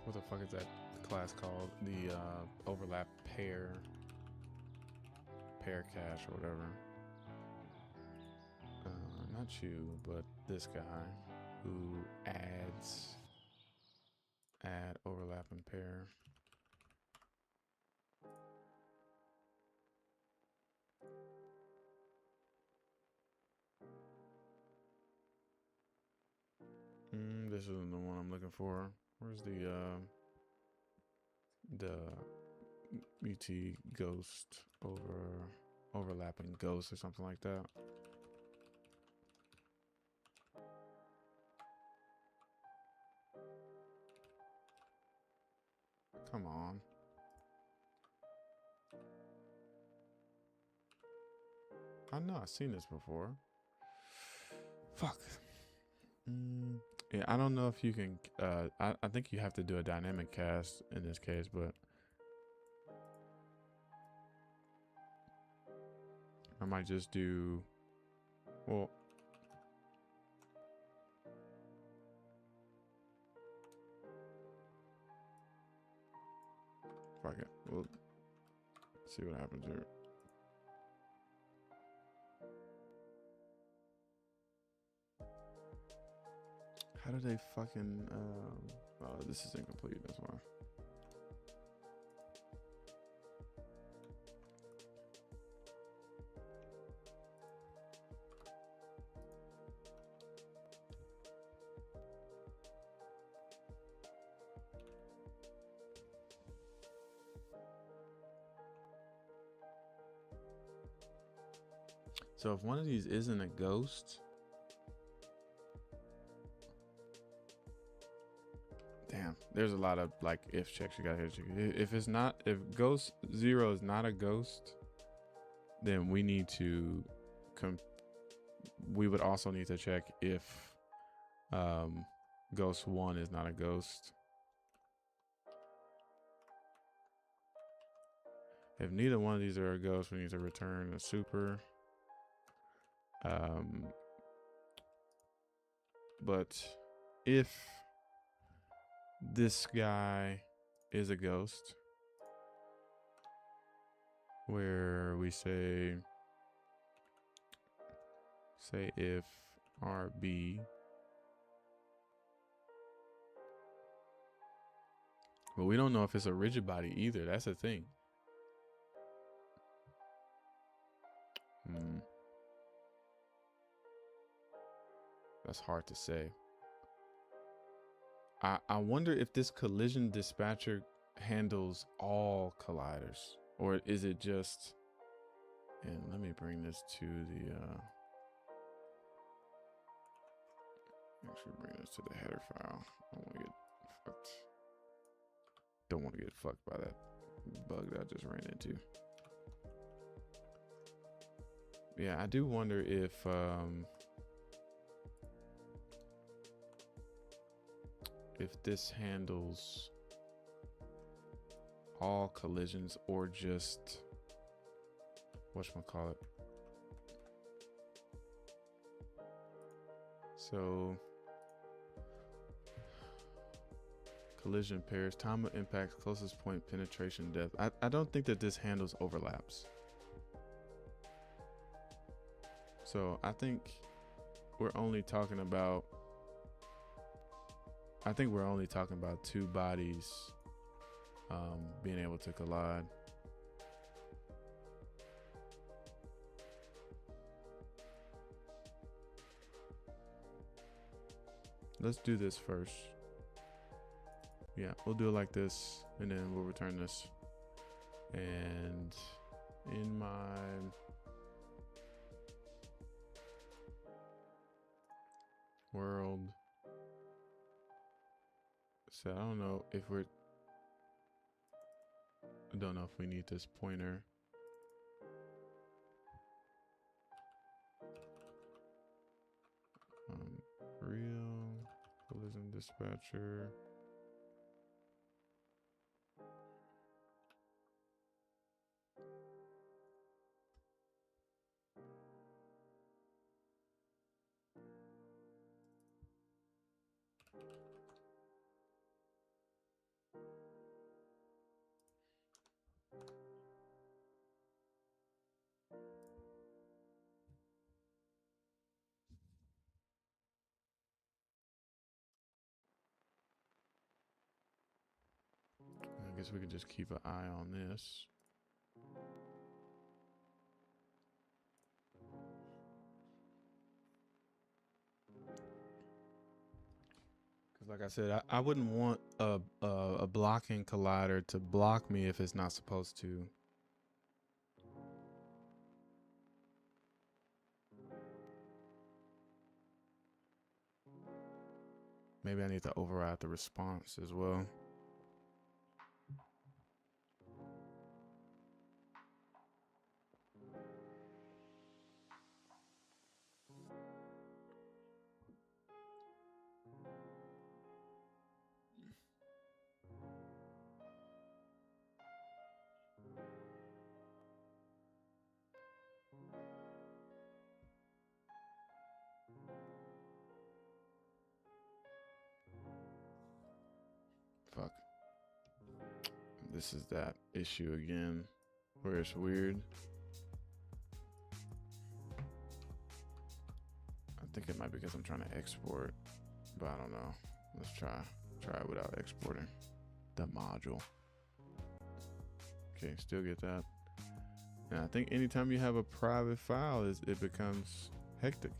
what the fuck is that class called? The overlap pair cache or whatever. Not you, but this guy who add overlap and pair. This isn't the one I'm looking for. Where's the UT ghost overlapping ghost or something like that? Come on. I know I've seen this before. Fuck. Yeah, I don't know if you can. I think you have to do a dynamic cast in this case, but I might just do. Well, fuck it. We'll see what happens here. How do they fucking? Oh, this is incomplete. That's why. So if one of these isn't a ghost. Damn, there's a lot of like if checks you gotta hit. If it's not, if ghost 0 is not a ghost, then we need to we would also need to check if ghost 1 is not a ghost. If neither one of these are a ghost, we need to return a super. But if this guy is a ghost, where we say if RB, but we don't know if it's a rigid body either. That's the thing. That's hard to say. I wonder if this collision dispatcher handles all colliders, or is it just, and let me bring this to the, actually bring this to the header file. Don't want to get fucked by that bug that I just ran into. Yeah, I do wonder if this handles all collisions or just whatchamacallit. So collision pairs, time of impact, closest point, penetration depth. I don't think that this handles overlaps. So I think we're only talking about two bodies being able to collide. Let's do this first. Yeah, we'll do it like this, and then we'll return this. And in my world, so I don't know if we need this pointer. Real collision dispatcher. guess we can just keep an eye on this. Because like I said, I wouldn't want a blocking collider to block me if it's not supposed to. Maybe I need to override the response as well. Fuck. This is that issue again where it's weird. I think it might be because I'm trying to export, but I don't know. Let's try it without exporting the module. Okay, still get that. And I think anytime you have a private file, it becomes hectic.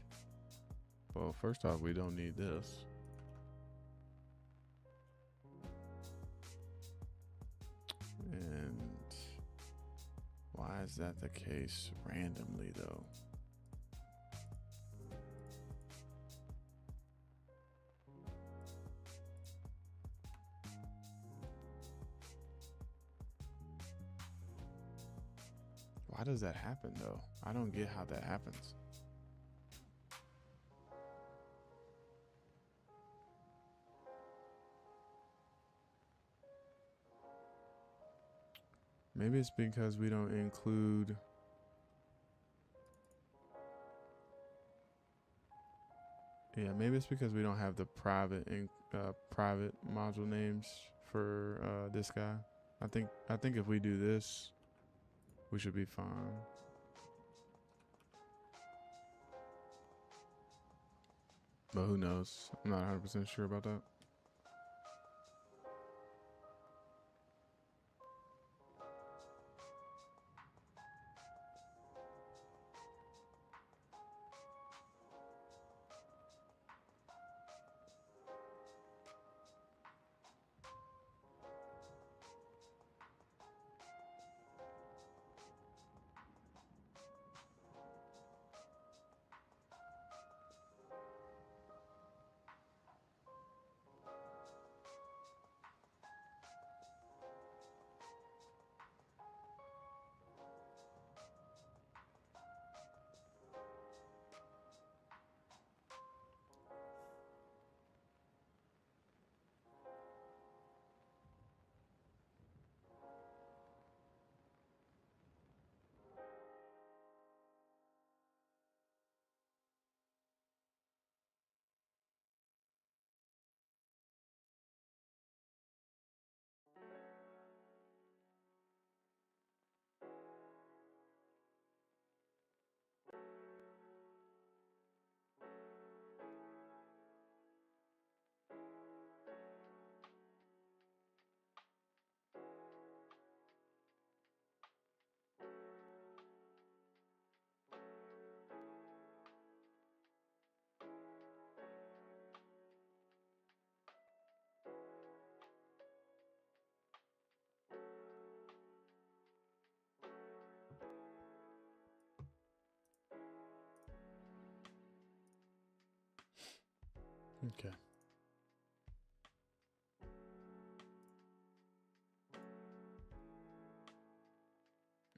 Well, first off, we don't need this. And why is that the case randomly though? Why does that happen though? I don't get how that happens. Maybe it's because we don't include. Yeah, maybe it's because we don't have the private module names for this guy. I think if we do this, we should be fine. But who knows? I'm not 100% sure about that. Okay.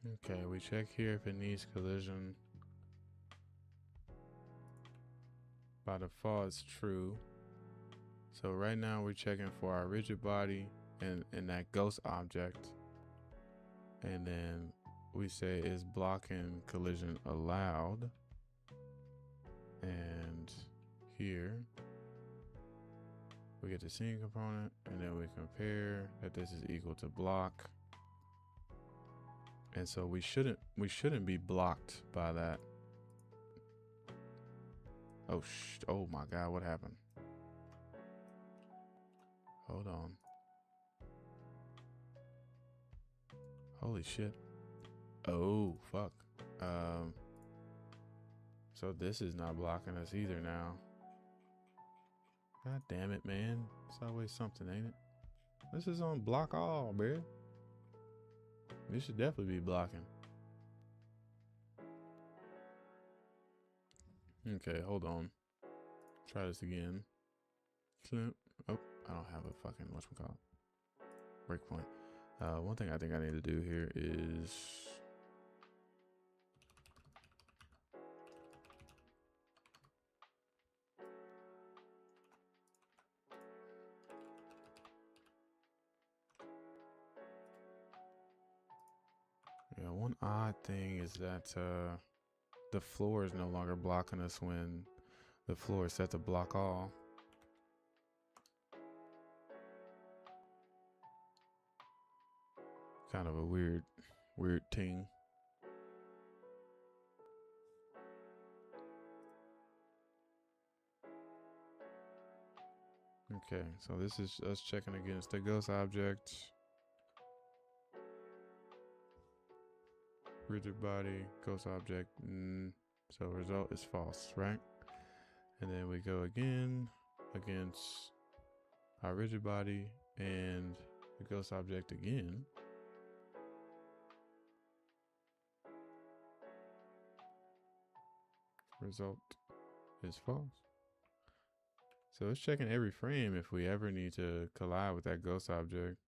Okay, we check here if it needs collision. By default, it's true. So right now we're checking for our rigid body and that ghost object. And then we say is blocking collision allowed. And here we get the scene component, and then we compare that this is equal to block. And so we shouldn't be blocked by that. Oh my God, what happened? Hold on. Holy shit. Oh, fuck. So this is not blocking us either now. God damn it, man. It's always something, ain't it? This is on block all, bruh. This should definitely be blocking. Okay, hold on. Try this again. Oh, I don't have a fucking whatchamacallit. Breakpoint. One thing I think I need to do here is one odd thing is that the floor is no longer blocking us when the floor is set to block all. Kind of a weird thing. Okay, so this is us checking against the ghost object. Rigid body, ghost object. So result is false, right? And then we go again against our rigid body and the ghost object again. Result is false. So it's checking every frame if we ever need to collide with that ghost object.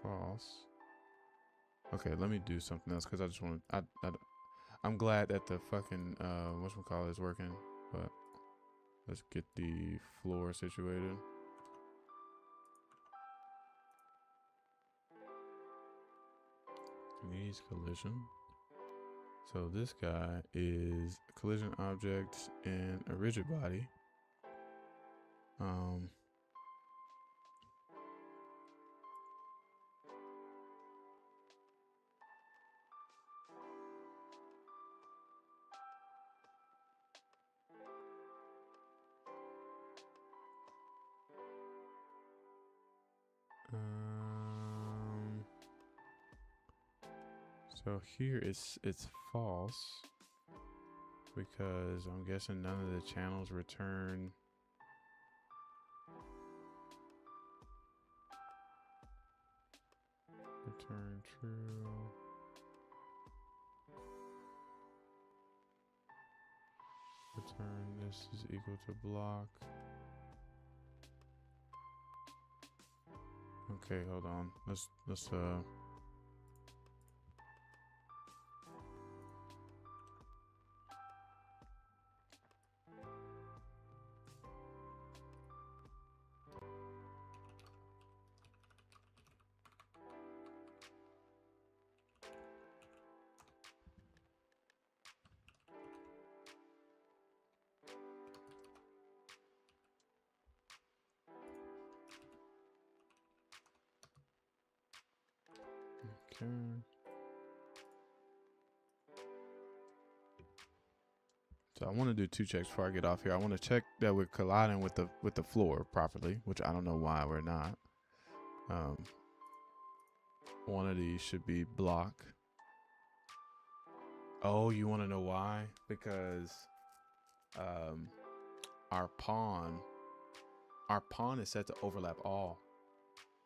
False. Okay, let me do something else because I just want to. I'm glad that the fucking whatchamacallit is working, but let's get the floor situated. Needs collision. So this guy is a collision object and a rigid body. So here it's false because I'm guessing none of the channels return true. Return this is equal to block. Okay, hold on. Let's okay. So I want to do two checks before I get off here. I want to check that we're colliding with the floor properly, which I don't know why we're not. One of these should be block. Oh, you want to know why? Because our pawn is set to overlap all,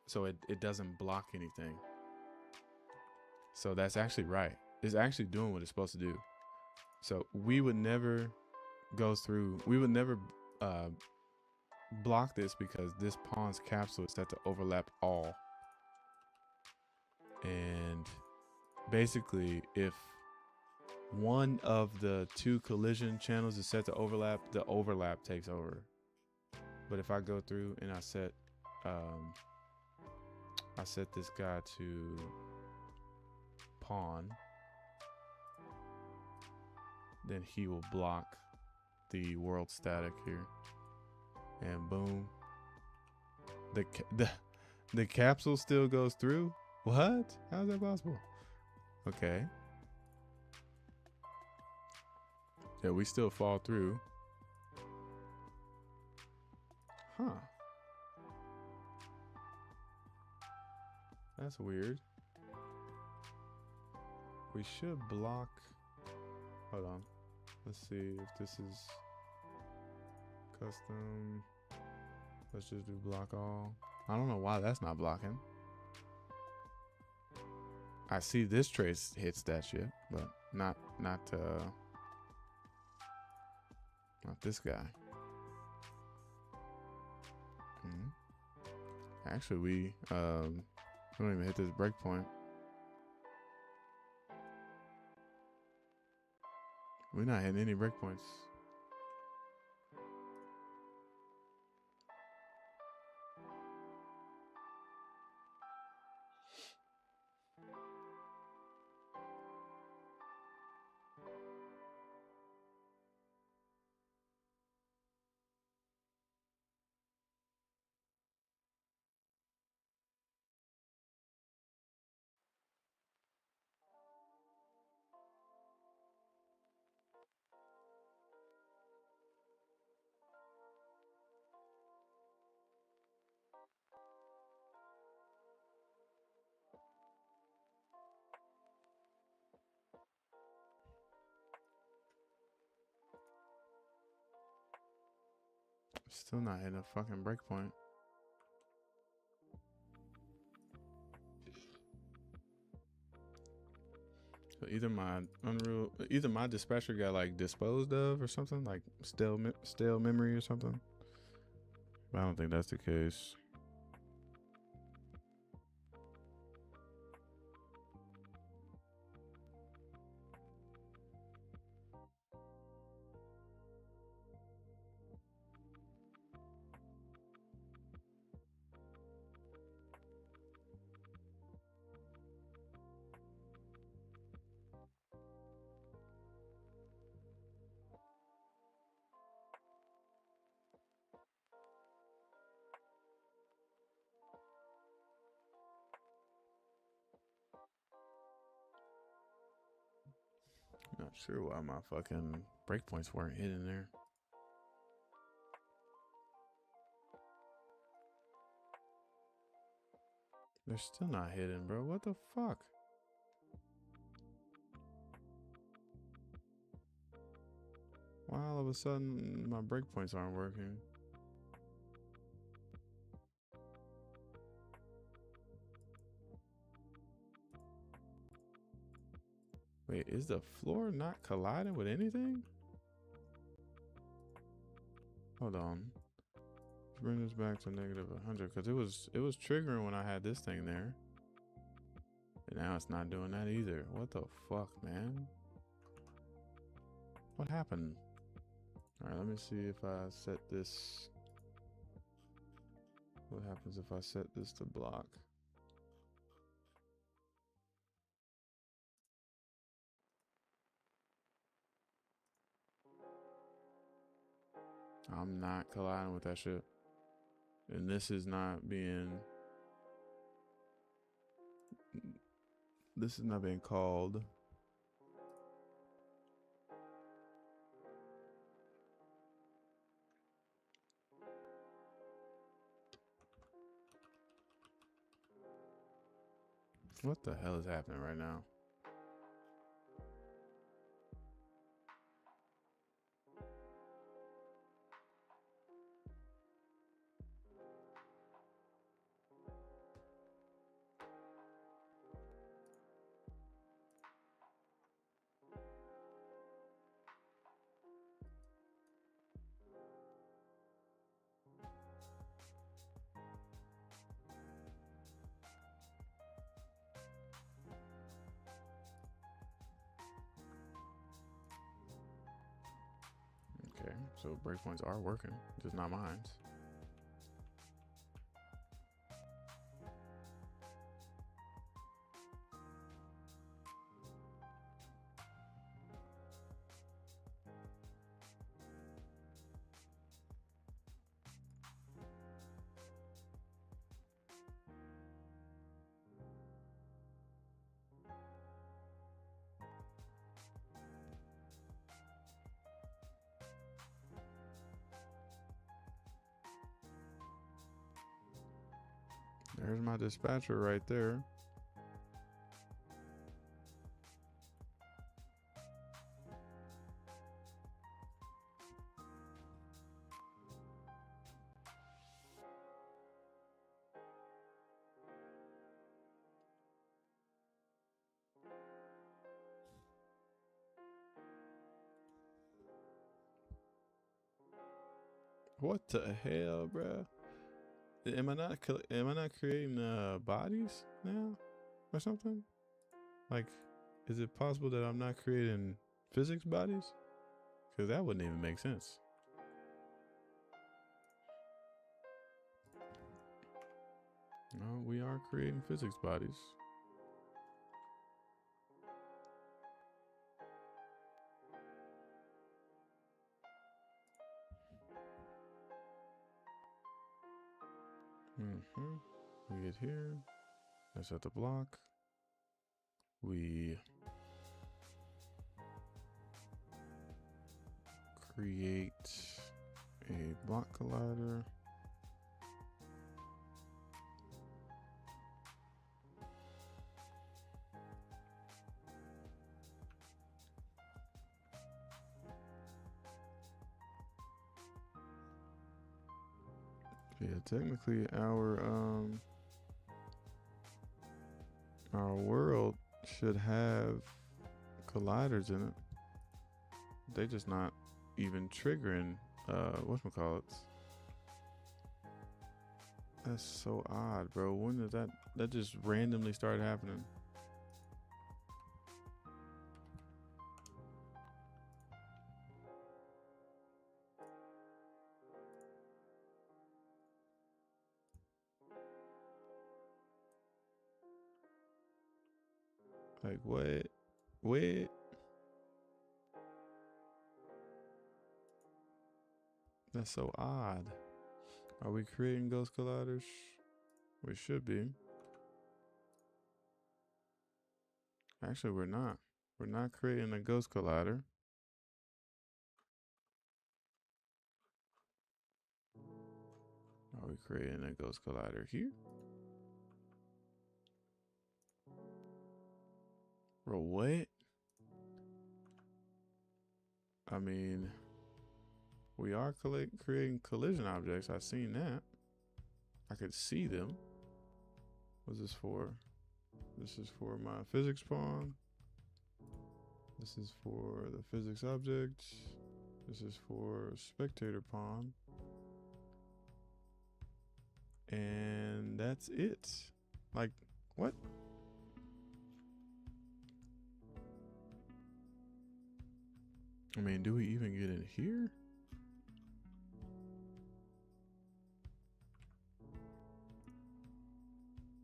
so it doesn't block anything. So that's actually right. It's actually doing what it's supposed to do. So we would never go through, we would never block this because this pawn's capsule is set to overlap all. And basically, if one of the two collision channels is set to overlap, the overlap takes over. But if I go through and I set this guy to pawn, then he will block the world static here, and boom, the capsule still goes through. What? How is that possible? Okay. Yeah, we still fall through. Huh. That's weird. We should block. Hold on. Let's see if this is custom. Let's just do block all. I don't know why that's not blocking. I see this trace hits that shit, but not this guy. Actually, we don't even hit this breakpoint. We're not hitting any breakpoints. Still not hitting a fucking breakpoint. So either my dispatcher got like disposed of or something, like stale memory or something. But I don't think that's the case. Not sure why my fucking breakpoints weren't hitting there. They're still not hitting, bro. What the fuck? Why all of a sudden my breakpoints aren't working? Wait, is the floor not colliding with anything? Hold on. Let's bring this back to negative 100 because it was triggering when I had this thing there. And now it's not doing that either. What the fuck, man? What happened? All right, let me see if I set this. What happens if I set this to block? I'm not colliding with that shit. And this is not being called. What the hell is happening right now? Okay, so breakpoints are working, just not mine. There's my dispatcher right there. What the hell, bruh? Am I not creating bodies now or something? Like, is it possible that I'm not creating physics bodies? Because that wouldn't even make sense. No, we are creating physics bodies. We get here. Let's set the block. We create a block collider. Yeah, technically our world should have colliders in it. They just not even triggering whatchamacallits. That's so odd, bro. When did that just randomly start happening? Like what? Wait. That's so odd. Are we creating ghost colliders? We should be. Actually, we're not. We're not creating a ghost collider. Are we creating a ghost collider here? Bro, what? I mean, we are creating collision objects. I've seen that. I could see them. What's this for? This is for my physics pawn. This is for the physics object. This is for spectator pawn. And that's it. Like, what? I mean, do we even get in here?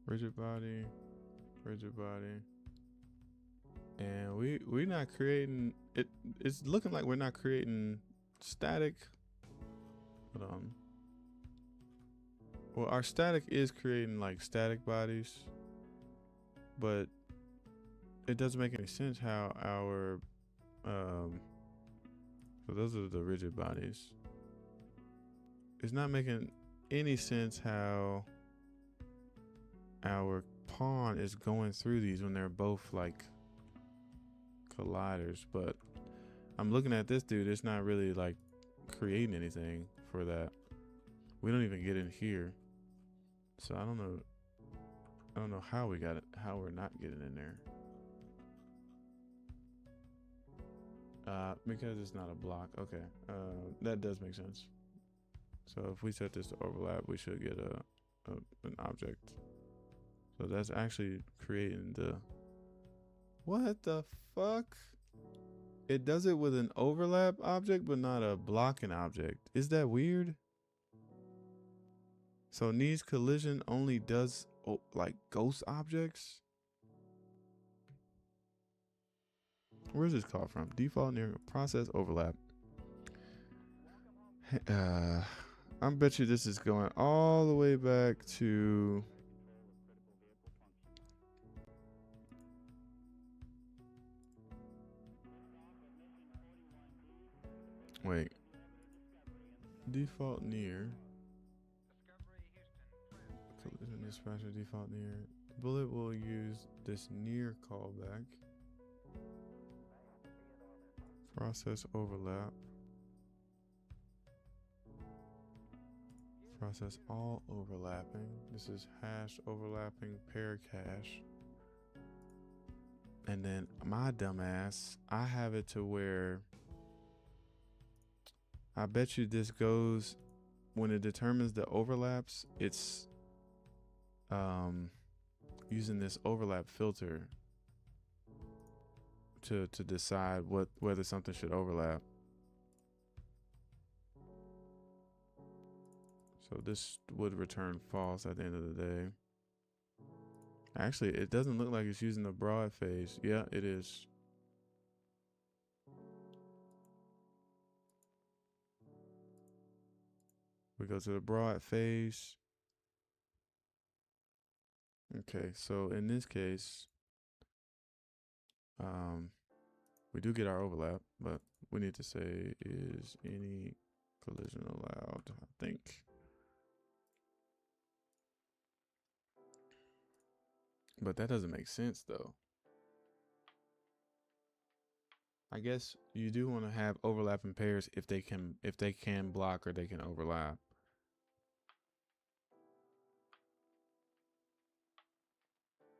Rigid body, rigid body. And we're not creating it. It's looking like we're not creating static. Hold on. Well, our static is creating like static bodies, but it doesn't make any sense how our so those are the rigid bodies. It's not making any sense how our pawn is going through these when they're both like colliders. But I'm looking at this dude, it's not really like creating anything for that. We don't even get in here. So I don't know how we got it, how we're not getting in there. Because it's not a block. Okay, that does make sense. So if we set this to overlap, we should get an object. So that's actually creating the. What the fuck? It does it with an overlap object, but not a blocking object. Is that weird? So needs collision only does like ghost objects. Where's this call from? Default near process overlap. I bet you this is going all the way back to. Wait. Default near. Collision dispatcher default near. Bullet will use this near callback. Process overlap. Process all overlapping. This is hash overlapping pair cache. And then my dumbass, I have it to where I bet you this goes when it determines the overlaps, it's using this overlap filter to decide whether something should overlap. So this would return false at the end of the day. Actually, it doesn't look like it's using the broad phase. Yeah, it is. We go to the broad phase. Okay, so in this case, we do get our overlap, but we need to say is any collision allowed, I think. But that doesn't make sense though. I guess you do want to have overlapping pairs if they can block or they can overlap.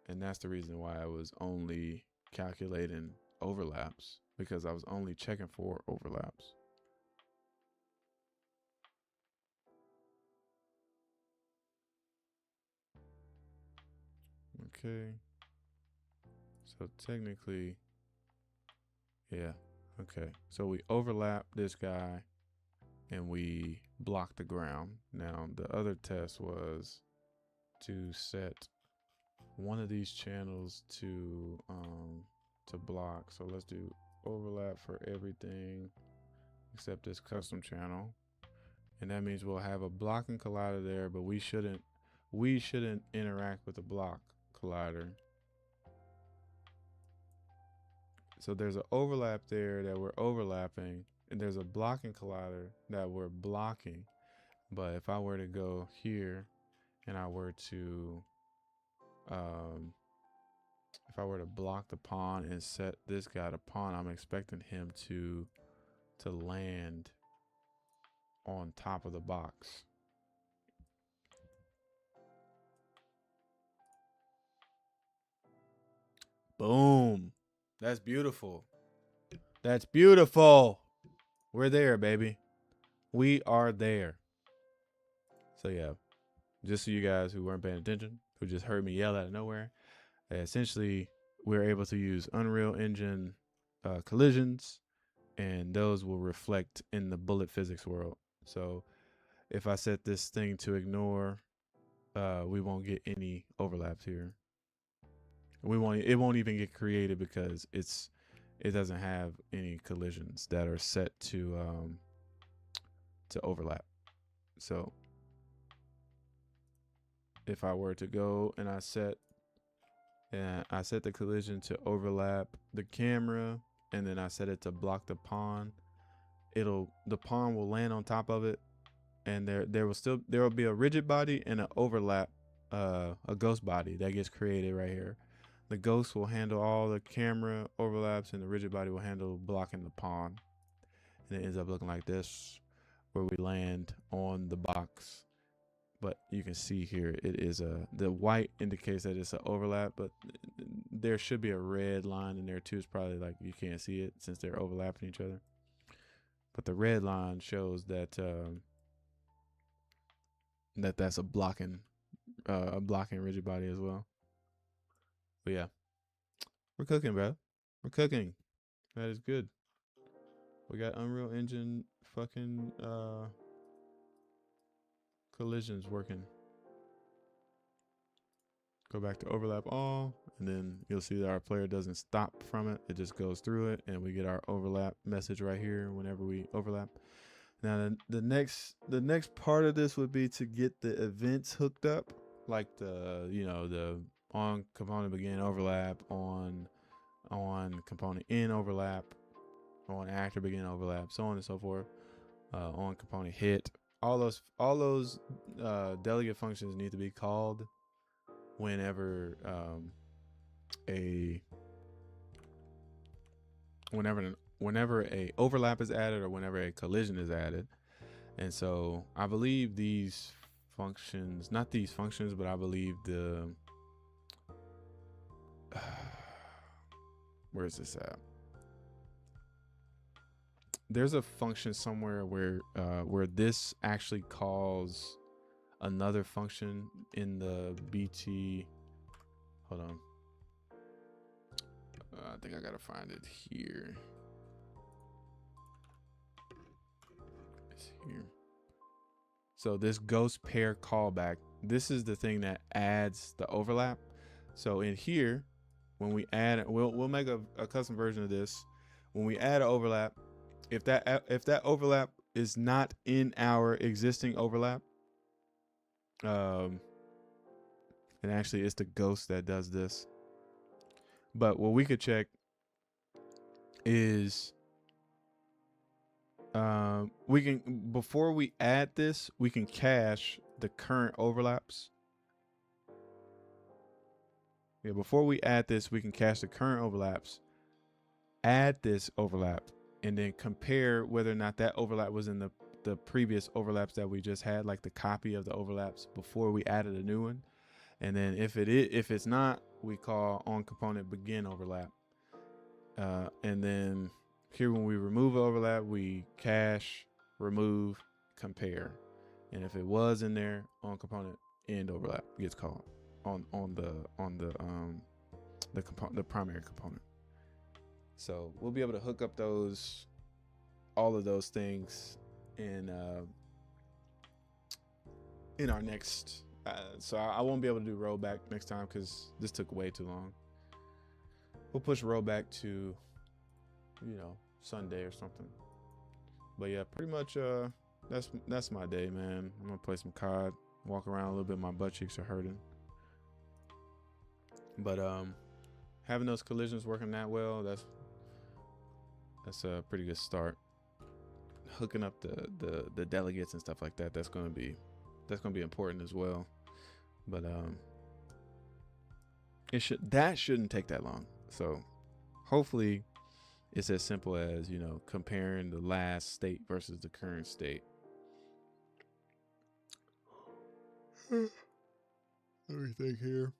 And that's the reason why I was only calculating overlaps, because I was only checking for overlaps. Okay. So technically, yeah. Okay. So we overlap this guy and we block the ground. Now the other test was to set one of these channels to block. So let's do overlap for everything except this custom channel. And that means we'll have a blocking collider there, but we shouldn't interact with the block collider. So there's an overlap there that we're overlapping, and there's a blocking collider that we're blocking. But if I were to go here and I were to if I were to block the pawn and set this guy to pawn, I'm expecting him to land on top of the box. Boom. That's beautiful. That's beautiful. We're there, baby. We are there. So yeah, just so you guys who weren't paying attention, who just heard me yell out of nowhere, essentially we're able to use Unreal Engine collisions, and those will reflect in the bullet physics world. So if I set this thing to ignore, we won't get any overlaps here. It won't even get created because it doesn't have any collisions that are set to overlap. So if I were to go and I set the collision to overlap the camera, and then I set it to block the pawn, the pawn will land on top of it, and there will be a rigid body and an overlap, a ghost body that gets created right here. The ghost will handle all the camera overlaps, and the rigid body will handle blocking the pawn. And it ends up looking like this, where we land on the box. But you can see here, it is the white indicates that it's an overlap, but there should be a red line in there too. It's probably like you can't see it since they're overlapping each other. But the red line shows that that's a blocking rigid body as well. But yeah, we're cooking, bro. We're cooking. That is good. We got Unreal Engine fucking collisions working. Go back to overlap all, and then you'll see that our player doesn't stop from it. It just goes through it, and we get our overlap message right here whenever we overlap. Now the next part of this would be to get the events hooked up, like the on component begin overlap, on component end overlap, on actor begin overlap, so on and so forth, on component hit. All those delegate functions need to be called whenever whenever a overlap is added or whenever a collision is added. And so I believe these functions, not these functions, but I believe the where is this at? There's a function somewhere where this actually calls another function in the BT. Hold on. I think I gotta find it here. It's here. So this ghost pair callback, this is the thing that adds the overlap. So in here, when we add, we'll make a custom version of this. When we add an overlap, if that overlap is not in our existing overlap, and actually it's the ghost that does this. But what we could check is we can, before we add this, we can cache the current overlaps. Yeah, before we add this, we can cache the current overlaps, add this overlap, and then compare whether or not that overlap was in the previous overlaps that we just had, like the copy of the overlaps before we added a new one. And then if it's not, we call on component begin overlap. And then here, when we remove overlap, we cache, remove, compare. And if it was in there, on component end overlap gets called on the primary component. So we'll be able to hook up all of those things in our next. So I won't be able to do rollback next time because this took way too long. We'll push rollback to, Sunday or something. But yeah, pretty much that's my day, man. I'm gonna play some COD, walk around a little bit. My butt cheeks are hurting. But having those collisions working that well, that's a pretty good start. Hooking up the delegates and stuff like that, that's gonna be important as well. But that shouldn't take that long. So hopefully it's as simple as, comparing the last state versus the current state. Let me think here.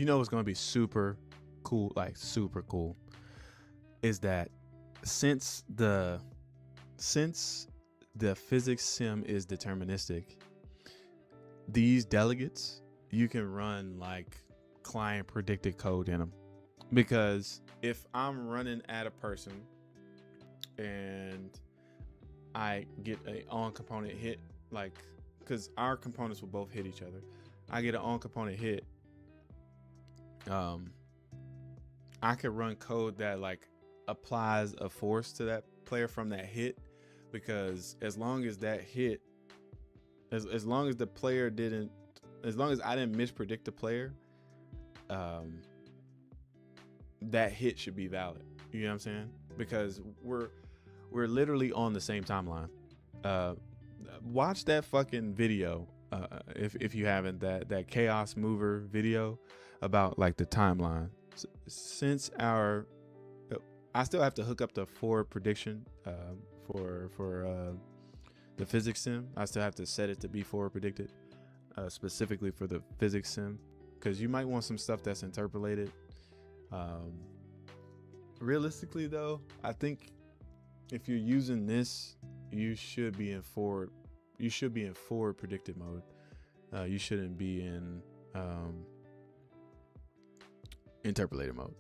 What's going to be super cool, is that since the physics sim is deterministic, these delegates, you can run like client predicted code in them. Because if I'm running at a person and I get a on component hit, like, because our components will both hit each other. I get an on component hit. I could run code that like applies a force to that player from that hit, because as long as that hit, as long as the player didn't, as long as I didn't mispredict the player, that hit should be valid. You know what I'm saying? Because we're literally on the same timeline. Watch that fucking video if you haven't, that chaos mover video about like the timeline. Since our I still have to hook up the forward prediction for the physics sim. I still have to set it to be forward predicted, specifically for the physics sim, because you might want some stuff that's interpolated. Realistically though, I think if you're using this, you should be in forward predicted mode. You shouldn't be in interpolated mode.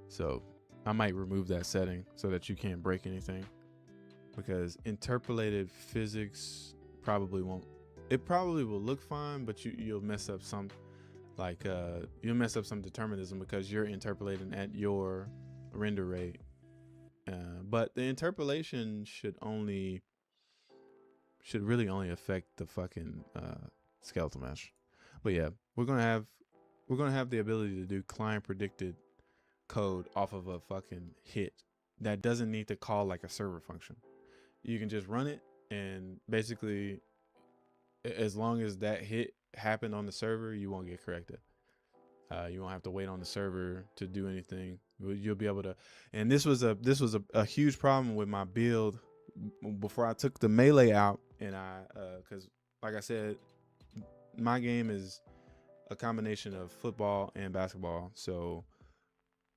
So I might remove that setting so that you can't break anything, because interpolated physics probably won't. It probably will look fine, but you'll mess up some, like you'll mess up some determinism because you're interpolating at your render rate. But the interpolation should really only affect the fucking skeletal mesh. But yeah, we're gonna have the ability to do client predicted code off of a fucking hit that doesn't need to call like a server function. You can just run it, and basically, as long as that hit happened on the server, you won't get corrected. You won't have to wait on the server to do anything. You'll be able to. And this was a huge problem with my build before I took the melee out, and because like I said, my game is a combination of football and basketball, so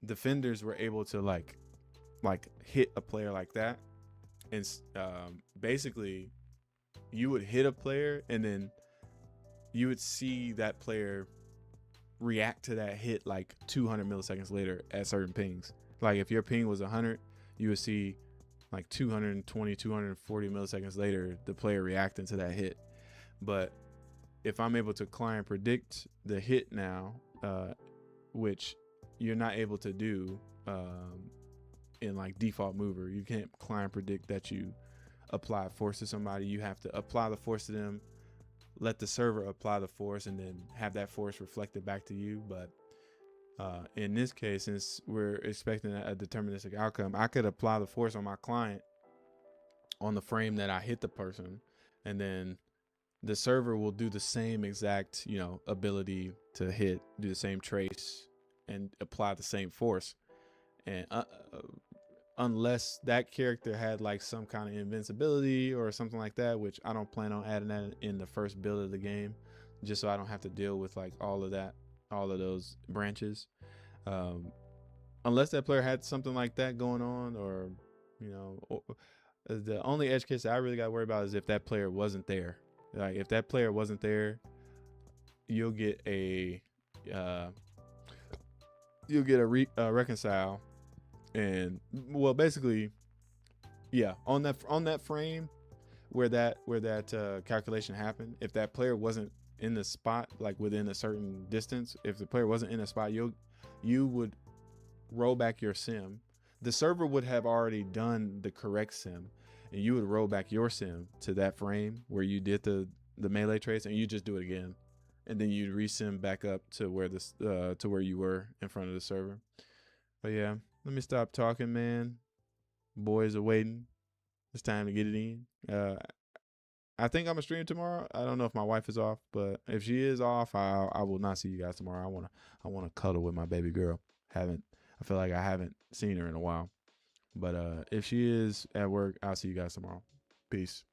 defenders were able to like hit a player like that, and basically you would hit a player and then you would see that player react to that hit like 200 milliseconds later at certain pings. Like if your ping was 100, you would see like 220, 240 milliseconds later the player reacting to that hit. But if I'm able to client predict the hit now, which you're not able to do in like default mover, you can't client predict that you apply force to somebody. You have to apply the force to them, let the server apply the force, and then have that force reflected back to you. But in this case, since we're expecting a deterministic outcome, I could apply the force on my client on the frame that I hit the person, and then the server will do the same exact, ability to hit, do the same trace, and apply the same force. And unless that character had like some kind of invincibility or something like that, which I don't plan on adding that in the first build of the game, just so I don't have to deal with like all of those branches. Unless that player had something like that going on, or the only edge case that I really got to worry about is if that player wasn't there. Like if that player wasn't there, you'll get a reconcile, and well, basically, yeah, on that frame where that calculation happened, if that player wasn't in the spot, like within a certain distance, if the player wasn't in a spot, you would roll back your sim. The server would have already done the correct sim, and you would roll back your sim to that frame where you did the melee trace, and you just do it again, and then you'd resim back up to where you were in front of the server. But yeah, let me stop talking, man. Boys are waiting. It's time to get it in. I think I'm gonna stream tomorrow. I don't know if my wife is off, but if she is off, I will not see you guys tomorrow. I wanna cuddle with my baby girl. I feel like I haven't seen her in a while. But if she is at work, I'll see you guys tomorrow. Peace.